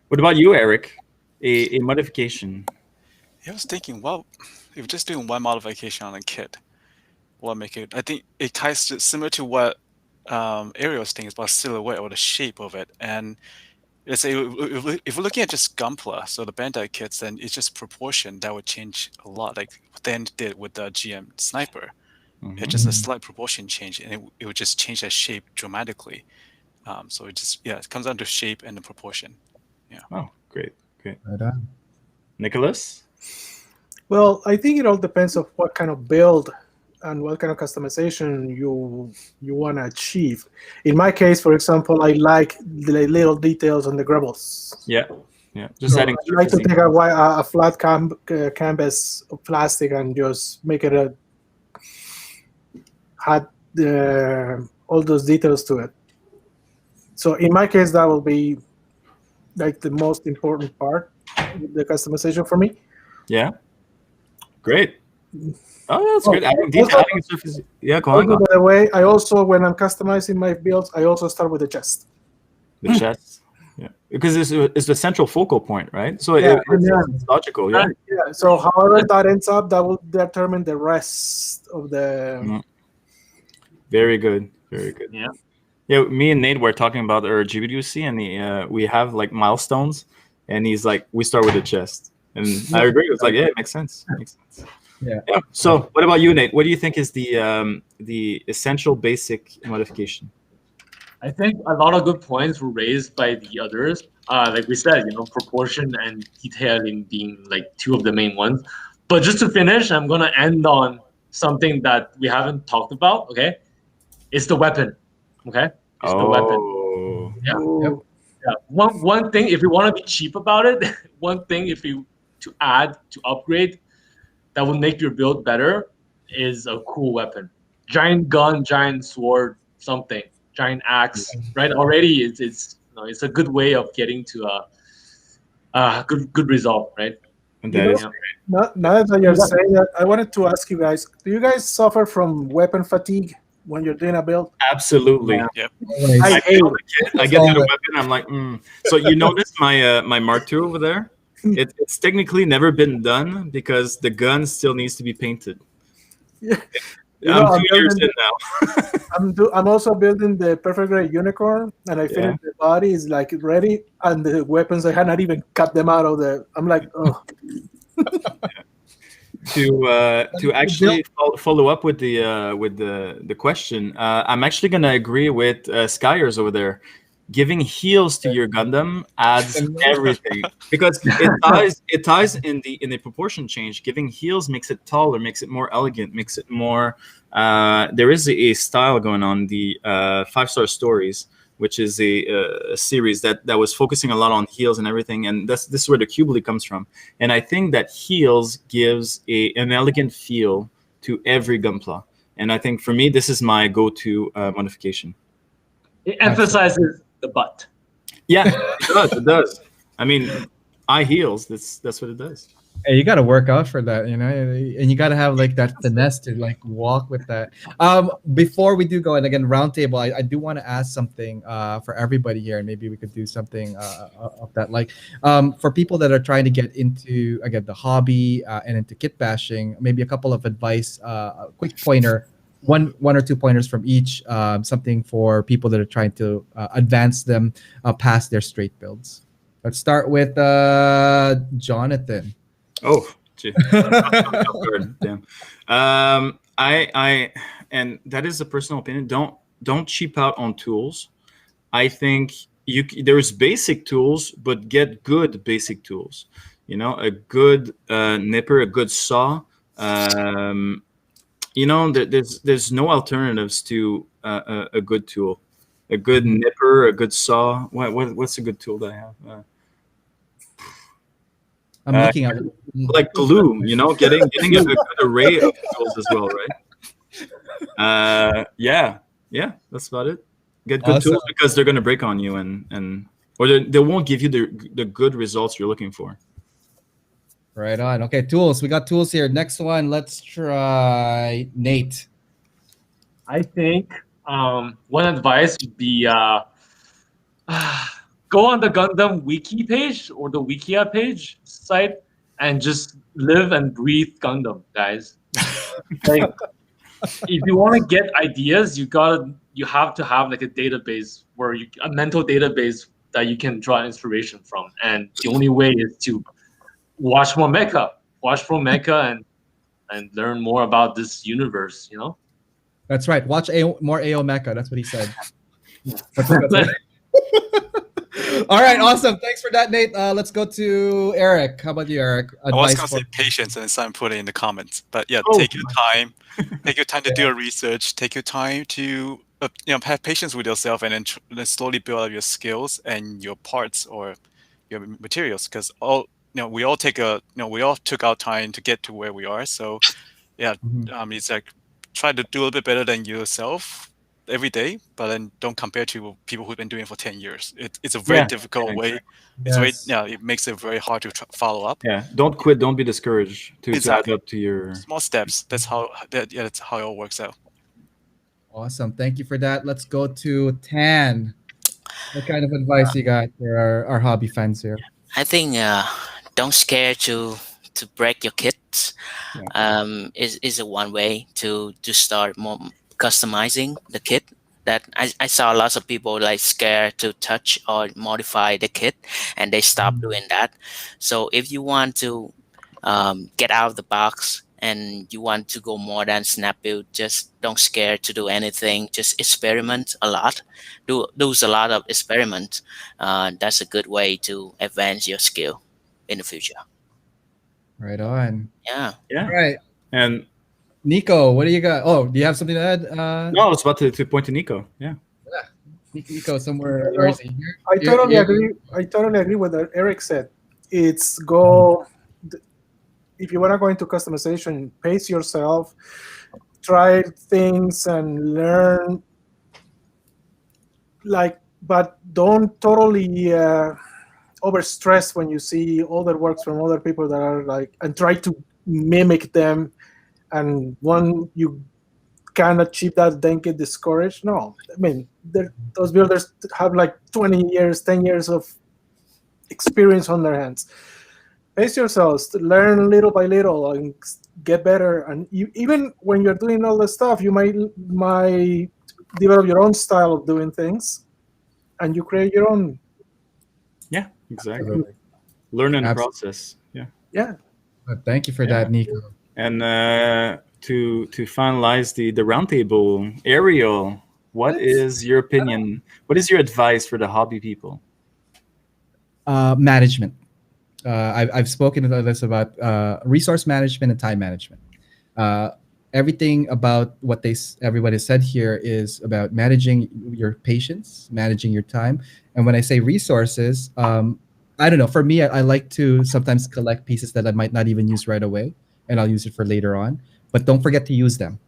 [SPEAKER 2] What about you, Eric? A modification.
[SPEAKER 3] I was thinking, well, if you're just doing one modification on a kit, what make it. I think it ties to similar to what Ariel's thing is about silhouette or the shape of it. And let's say if we're looking at just Gunpla, so the Bandai kits, then it's just proportion that would change a lot. Like Dan did with the GM Sniper. It's just a slight proportion change, and it would just change that shape dramatically. So it comes down to shape and the proportion. Yeah.
[SPEAKER 2] Oh, great.
[SPEAKER 1] Right on.
[SPEAKER 2] Nicholas?
[SPEAKER 5] Well, I think it all depends on what kind of build and what kind of customization you want to achieve. In my case, for example, I like the little details on the grebels.
[SPEAKER 2] Yeah. Just adding.
[SPEAKER 5] I like to take a flat canvas of plastic and just make it add all those details to it. So in my case, that will be like the most important part, the customization for me.
[SPEAKER 2] Yeah. Great. Oh, that's good. Adding surface. Yeah, go on.
[SPEAKER 5] By the way, I also, when I'm customizing my builds, I also start with the chest.
[SPEAKER 2] The chest. Yeah, because it's the central focal point, right? So it's logical. Yeah.
[SPEAKER 5] Yeah. So however that ends up, that will determine the rest of the.
[SPEAKER 2] Very good.
[SPEAKER 4] Yeah.
[SPEAKER 2] Yeah, me and Nate were talking about our GWC, and we have like milestones, and he's like, we start with the chest, and I agree. It's like, yeah, it makes sense.
[SPEAKER 1] Yeah.
[SPEAKER 2] So, what about you, Nate? What do you think is the essential basic modification?
[SPEAKER 4] I think a lot of good points were raised by the others. Like we said, proportion and detailing being like two of the main ones. But just to finish, I'm gonna end on something that we haven't talked about. Okay, it's the weapon. Okay, it's the weapon. Yeah.
[SPEAKER 1] Yep.
[SPEAKER 4] Yeah. One thing, if you want to be cheap about it, one thing to upgrade that will make your build better is a cool weapon. Giant gun, giant sword, something. Giant axe, right? Already it's a good way of getting to a good result, right?
[SPEAKER 2] And that is
[SPEAKER 5] now that you're saying that, I wanted to ask you guys: do you guys suffer from weapon fatigue when you're doing a build?
[SPEAKER 2] absolutely.
[SPEAKER 3] Yep.
[SPEAKER 5] I hate
[SPEAKER 2] I get to the weapon. I'm like, So you notice my Mark II over there? It's technically never been done because the gun still needs to be painted.
[SPEAKER 5] Yeah.
[SPEAKER 2] I'm 2 years in now.
[SPEAKER 5] I'm also building the Perfect Grade Unicorn, and I finished the body is like ready, and the weapons I had not even cut them out of the. I'm like, oh.
[SPEAKER 2] To actually follow up with the question, I'm actually gonna agree with Skyers over there. Giving heels to your Gundam adds everything because it ties in the proportion change. Giving heels makes it taller, makes it more elegant, makes it more. There is a style going on, the 5-Star Stories, which is a series that was focusing a lot on heels and everything, and this is where the Cubely comes from. And I think that heels gives an elegant feel to every Gunpla, and I think for me this is my go-to modification.
[SPEAKER 4] It emphasizes the butt.
[SPEAKER 2] Yeah, it does. I mean, eye heels. That's what it does.
[SPEAKER 1] Hey, you got to work out for that, and you got to have like that finesse to like walk with that. Before we do go, and again, roundtable, I do want to ask something for everybody here, and maybe we could do something of that. Like for people that are trying to get into again the hobby and into kit bashing, maybe a couple of advice, a quick pointer. One or two pointers from each, something for people that are trying to advance them past their straight builds. Let's start with Jonathan.
[SPEAKER 2] Oh, gee. Damn. I and that is a personal opinion. Don't cheap out on tools. I think there's basic tools, but get good basic tools. A good nipper, a good saw. There's no alternatives to a good tool, a good nipper, a good saw. What's a good tool that I have?
[SPEAKER 1] I'm looking at
[SPEAKER 2] like glue. Getting a good array of tools as well, right? Yeah, that's about it. Get good tools because they're gonna break on you or they won't give you the good results you're looking for.
[SPEAKER 1] Right on. Okay, tools. We got tools here. Next one, let's try Nate.
[SPEAKER 4] I think one advice would be go on the Gundam wiki page or the Wikia page site and just live and breathe Gundam, guys. Like if you want to get ideas, you have to have like a database a mental database that you can draw inspiration from, and the only way is to watch more mecha, and learn more about this universe.
[SPEAKER 1] That's right. Watch more AO Mecha. That's what he said. That's it. All right, awesome. Thanks for that, Nate. Let's go to Eric. How about you, Eric?
[SPEAKER 3] I was
[SPEAKER 1] Advice
[SPEAKER 3] gonna say patience, and Simon put it in the comments. But yeah,
[SPEAKER 2] Oh.
[SPEAKER 3] take your time. Take your time to do your research. Take your time to have patience with yourself, and then slowly build up your skills and your parts or your materials. Because we all took our time to get to where we are. So yeah,
[SPEAKER 1] Mhm.
[SPEAKER 3] it's like try to do a little bit better than yourself every day, but then don't compare to people who've been doing it for 10 years. It's a very difficult way.
[SPEAKER 1] Yes.
[SPEAKER 3] It makes it very hard to follow up.
[SPEAKER 2] Yeah, don't quit. Don't be discouraged. To add up to your
[SPEAKER 3] small steps. That's how it all works out.
[SPEAKER 1] Awesome. Thank you for that. Let's go to Tan. What kind of advice you got for our hobby fans here?
[SPEAKER 6] I think don't scare to break your kits. Is a one way to start more customizing the kit. That I saw lots of people like scared to touch or modify the kit, and they stop doing that. So if you want to get out of the box and you want to go more than snap build, just don't scare to do anything. Just experiment a lot. Do a lot of experiment. That's a good way to advance your skill in the future.
[SPEAKER 1] Right on.
[SPEAKER 6] Yeah.
[SPEAKER 2] Yeah.
[SPEAKER 1] All right.
[SPEAKER 2] And
[SPEAKER 1] Nico, what do you got? Oh, do you have something to add?
[SPEAKER 2] no, I was about to point to Nico. Yeah.
[SPEAKER 1] Nico, somewhere. Where is he? Here?
[SPEAKER 5] I totally agree. I totally agree with what Eric said. It's go. If you want to go into customization, pace yourself, try things and learn. But don't totally overstress when you see other works from other people that are and try to mimic them. And when you can achieve that, then get discouraged. No, I mean, those builders have 20 years, 10 years of experience on their hands. Pace yourselves, learn little by little, and get better. And even when you're doing all this stuff, you might develop your own style of doing things, and you create your own.
[SPEAKER 2] Yeah, exactly. Learn in the process. Yeah.
[SPEAKER 5] Yeah.
[SPEAKER 1] Thank you for that, Nico.
[SPEAKER 2] And to finalize the roundtable, Ariel, what is your opinion? What is your advice for the hobby people?
[SPEAKER 1] Management. I've spoken to this about resource management and time management. Everything about what everybody said here is about managing your patience, managing your time. And when I say resources, I don't know. For me, I like to sometimes collect pieces that I might not even use right away, and I'll use it for later on. But don't forget to use them.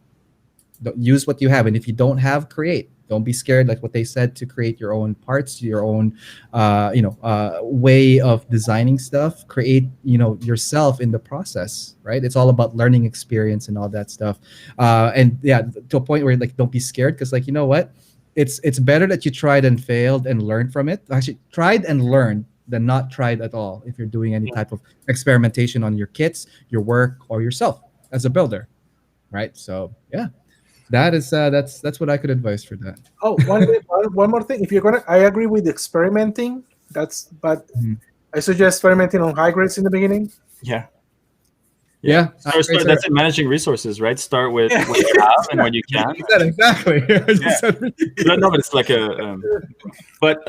[SPEAKER 1] Don't use what you have, and if you don't have, create. Don't be scared, like what they said, to create your own parts, your own, way of designing stuff. Create, yourself in the process, right? It's all about learning experience and all that stuff. And yeah, to a point where don't be scared, because you know what, it's better that you tried and failed and learned from it. Actually, tried and learned than not tried at all. If you're doing any type of experimentation on your kits, your work, or yourself as a builder, right? So yeah. That is that's what I could advise for that.
[SPEAKER 5] Oh, one more thing. If you're gonna, I agree with experimenting. But I suggest experimenting on high grades in the beginning.
[SPEAKER 2] Yeah. Start, that's it. Managing resources, right? Start with what you have and what you can.
[SPEAKER 1] Exactly.
[SPEAKER 2] No, but it's like a. But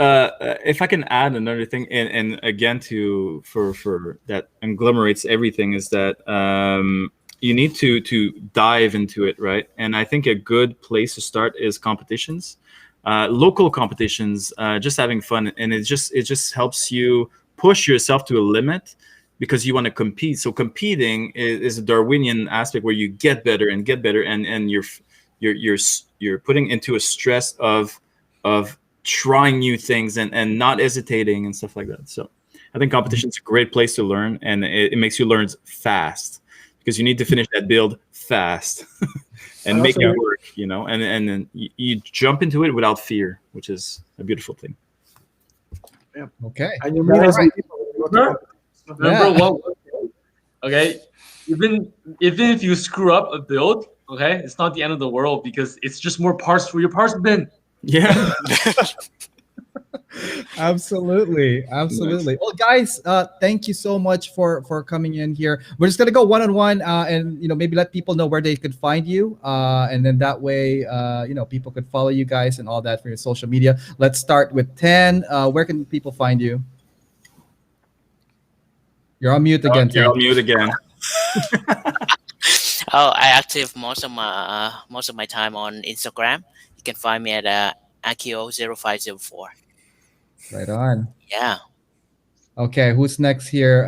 [SPEAKER 2] if I can add another thing, and again for that agglomerates everything, is that you need to dive into it, right? And I think a good place to start is competitions, local competitions, just having fun, and it just helps you push yourself to a limit because you want to compete. So competing is a Darwinian aspect where you get better and get better, and you're putting into a stress of trying new things and not hesitating and stuff like that. So I think competition is a great place to learn, and it makes you learn fast. Because you need to finish that build fast and make it work, and then you jump into it without fear, which is a beautiful thing.
[SPEAKER 5] Yeah.
[SPEAKER 1] Okay.
[SPEAKER 5] And you meet as
[SPEAKER 4] Remember what? Okay. Even if you screw up a build, Okay, it's not the end of the world because it's just more parts for your parts bin.
[SPEAKER 2] Yeah.
[SPEAKER 1] Absolutely. Well, guys, thank you so much for coming in here. We're just gonna go one on one, and maybe let people know where they could find you, and then that way, people could follow you guys and all that for your social media. Let's start with 10. Where can people find you? You're on mute again,
[SPEAKER 2] You're
[SPEAKER 1] 10.
[SPEAKER 2] on mute again.
[SPEAKER 6] Oh, I active most of my time on Instagram. You can find me at Akio0504.
[SPEAKER 1] Right on.
[SPEAKER 6] Yeah.
[SPEAKER 1] Okay, who's next here?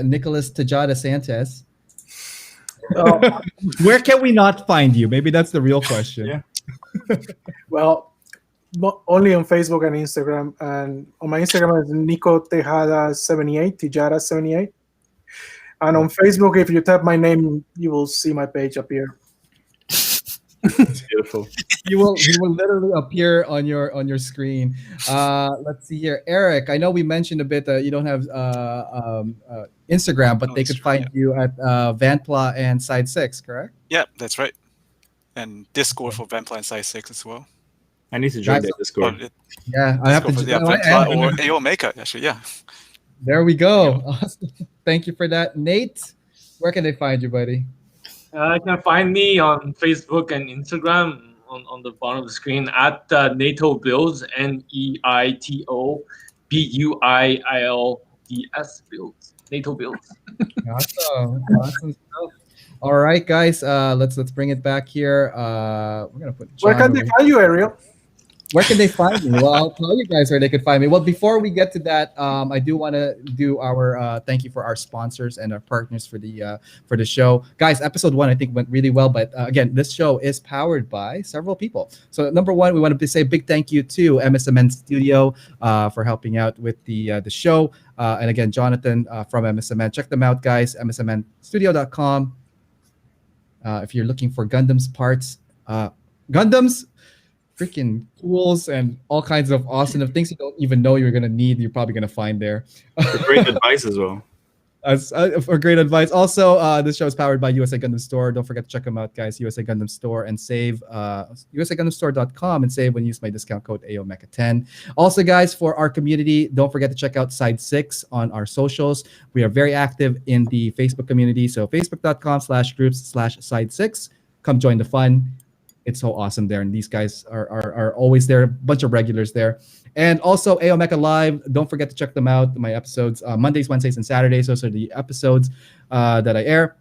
[SPEAKER 1] Nicholas Tejada Santos.
[SPEAKER 5] Well,
[SPEAKER 1] Where can we not find you? Maybe that's the real question.
[SPEAKER 2] Yeah.
[SPEAKER 5] well, only on Facebook and Instagram. And on my Instagram is Nico Tejada 78, Tejada 78. And on Facebook, if you tap my name, you will see my page appear.
[SPEAKER 2] It's beautiful.
[SPEAKER 1] He will literally appear on your screen. Let's see here, Eric. I know we mentioned a bit that you don't have Instagram, but they could find you at GUNPLA and Side 6, correct?
[SPEAKER 3] Yeah, that's right. And Discord for GUNPLA and Side 6 as well.
[SPEAKER 2] I need to join
[SPEAKER 1] Guys,
[SPEAKER 2] that Discord.
[SPEAKER 1] Yeah, I have to.
[SPEAKER 3] Yeah, GUNPLA or AO Mecha, actually, yeah.
[SPEAKER 1] There we go. Awesome. Thank you for that, Nate. Where can they find you, buddy?
[SPEAKER 4] You can find me on Facebook and Instagram on the bottom of the screen at NATO Builds, NEITOBUILDS Builds. NATO Builds.
[SPEAKER 1] Awesome stuff. All right, guys. Let's bring it back here. We're gonna put.
[SPEAKER 5] Where
[SPEAKER 1] John
[SPEAKER 5] can they
[SPEAKER 1] over
[SPEAKER 5] find you, Ariel?
[SPEAKER 1] Where can they find me? Well, I'll tell you guys where they could find me. Well, before we get to that, I do want to do our thank you for our sponsors and our partners for the show. Guys, episode 1 I think went really well, but again, this show is powered by several people. So number 1, we want to say a big thank you to MSMN Studio for helping out with the show. And again, Jonathan from MSMN. Check them out, guys. MSMNstudio.com. If you're looking for Gundam's parts, Gundams, freaking tools, and all kinds of awesome things you don't even know you're gonna need, you're probably gonna find there.
[SPEAKER 2] For great advice as well.
[SPEAKER 1] For great advice. Also, this show is powered by USA Gundam Store. Don't forget to check them out, guys. USA Gundam Store, and save usagundamstore.com and save when you use my discount code AOMECHA10. Also, guys, for our community, don't forget to check out Side 6 on our socials. We are very active in the Facebook community, so facebook.com/groups/Side6. Come join the fun. It's so awesome there, and these guys are always there. A bunch of regulars there. And also AO Mecha Live. Don't forget to check them out. My episodes Mondays, Wednesdays, and Saturdays. Those are the episodes that I air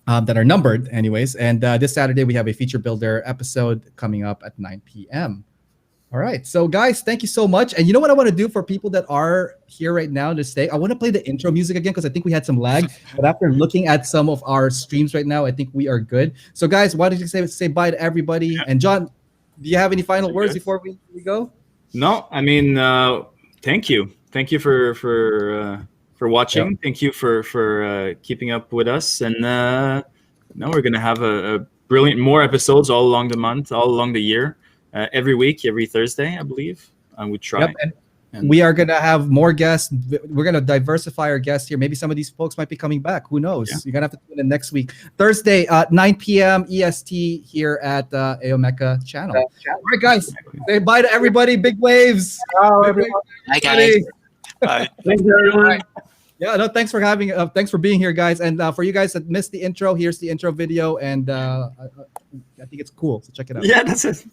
[SPEAKER 1] that are numbered, anyways. And this Saturday we have a feature builder episode coming up at 9 p.m. All right, so guys, thank you so much. And you know what I want to do for people that are here right now to stay? I want to play the intro music again because I think we had some lag. But after looking at some of our streams right now, I think we are good. So guys, why don't you say bye to everybody? Yeah. And John, do you have any final words before we go?
[SPEAKER 2] No, I mean, thank you for watching. Yep. Thank you for keeping up with us. And now we're gonna have a brilliant more episodes all along the month, all along the year. Every week, every Thursday, I believe. I would try.
[SPEAKER 1] Yep, and we are going to have more guests. We're going to diversify our guests here. Maybe some of these folks might be coming back. Who knows? Yeah. You're going to have to tune in next week. Thursday, 9 p.m. EST here at AO Mecha channel. All right, guys. Say bye to everybody. Big waves.
[SPEAKER 5] Ciao, everyone.
[SPEAKER 6] Bye, guys.
[SPEAKER 3] Bye.
[SPEAKER 5] Thank you, everyone.
[SPEAKER 1] Yeah, no, thanks for being here, guys. And for you guys that missed the intro, here's the intro video. And I think it's cool. So check it out.
[SPEAKER 2] Yeah, that's it.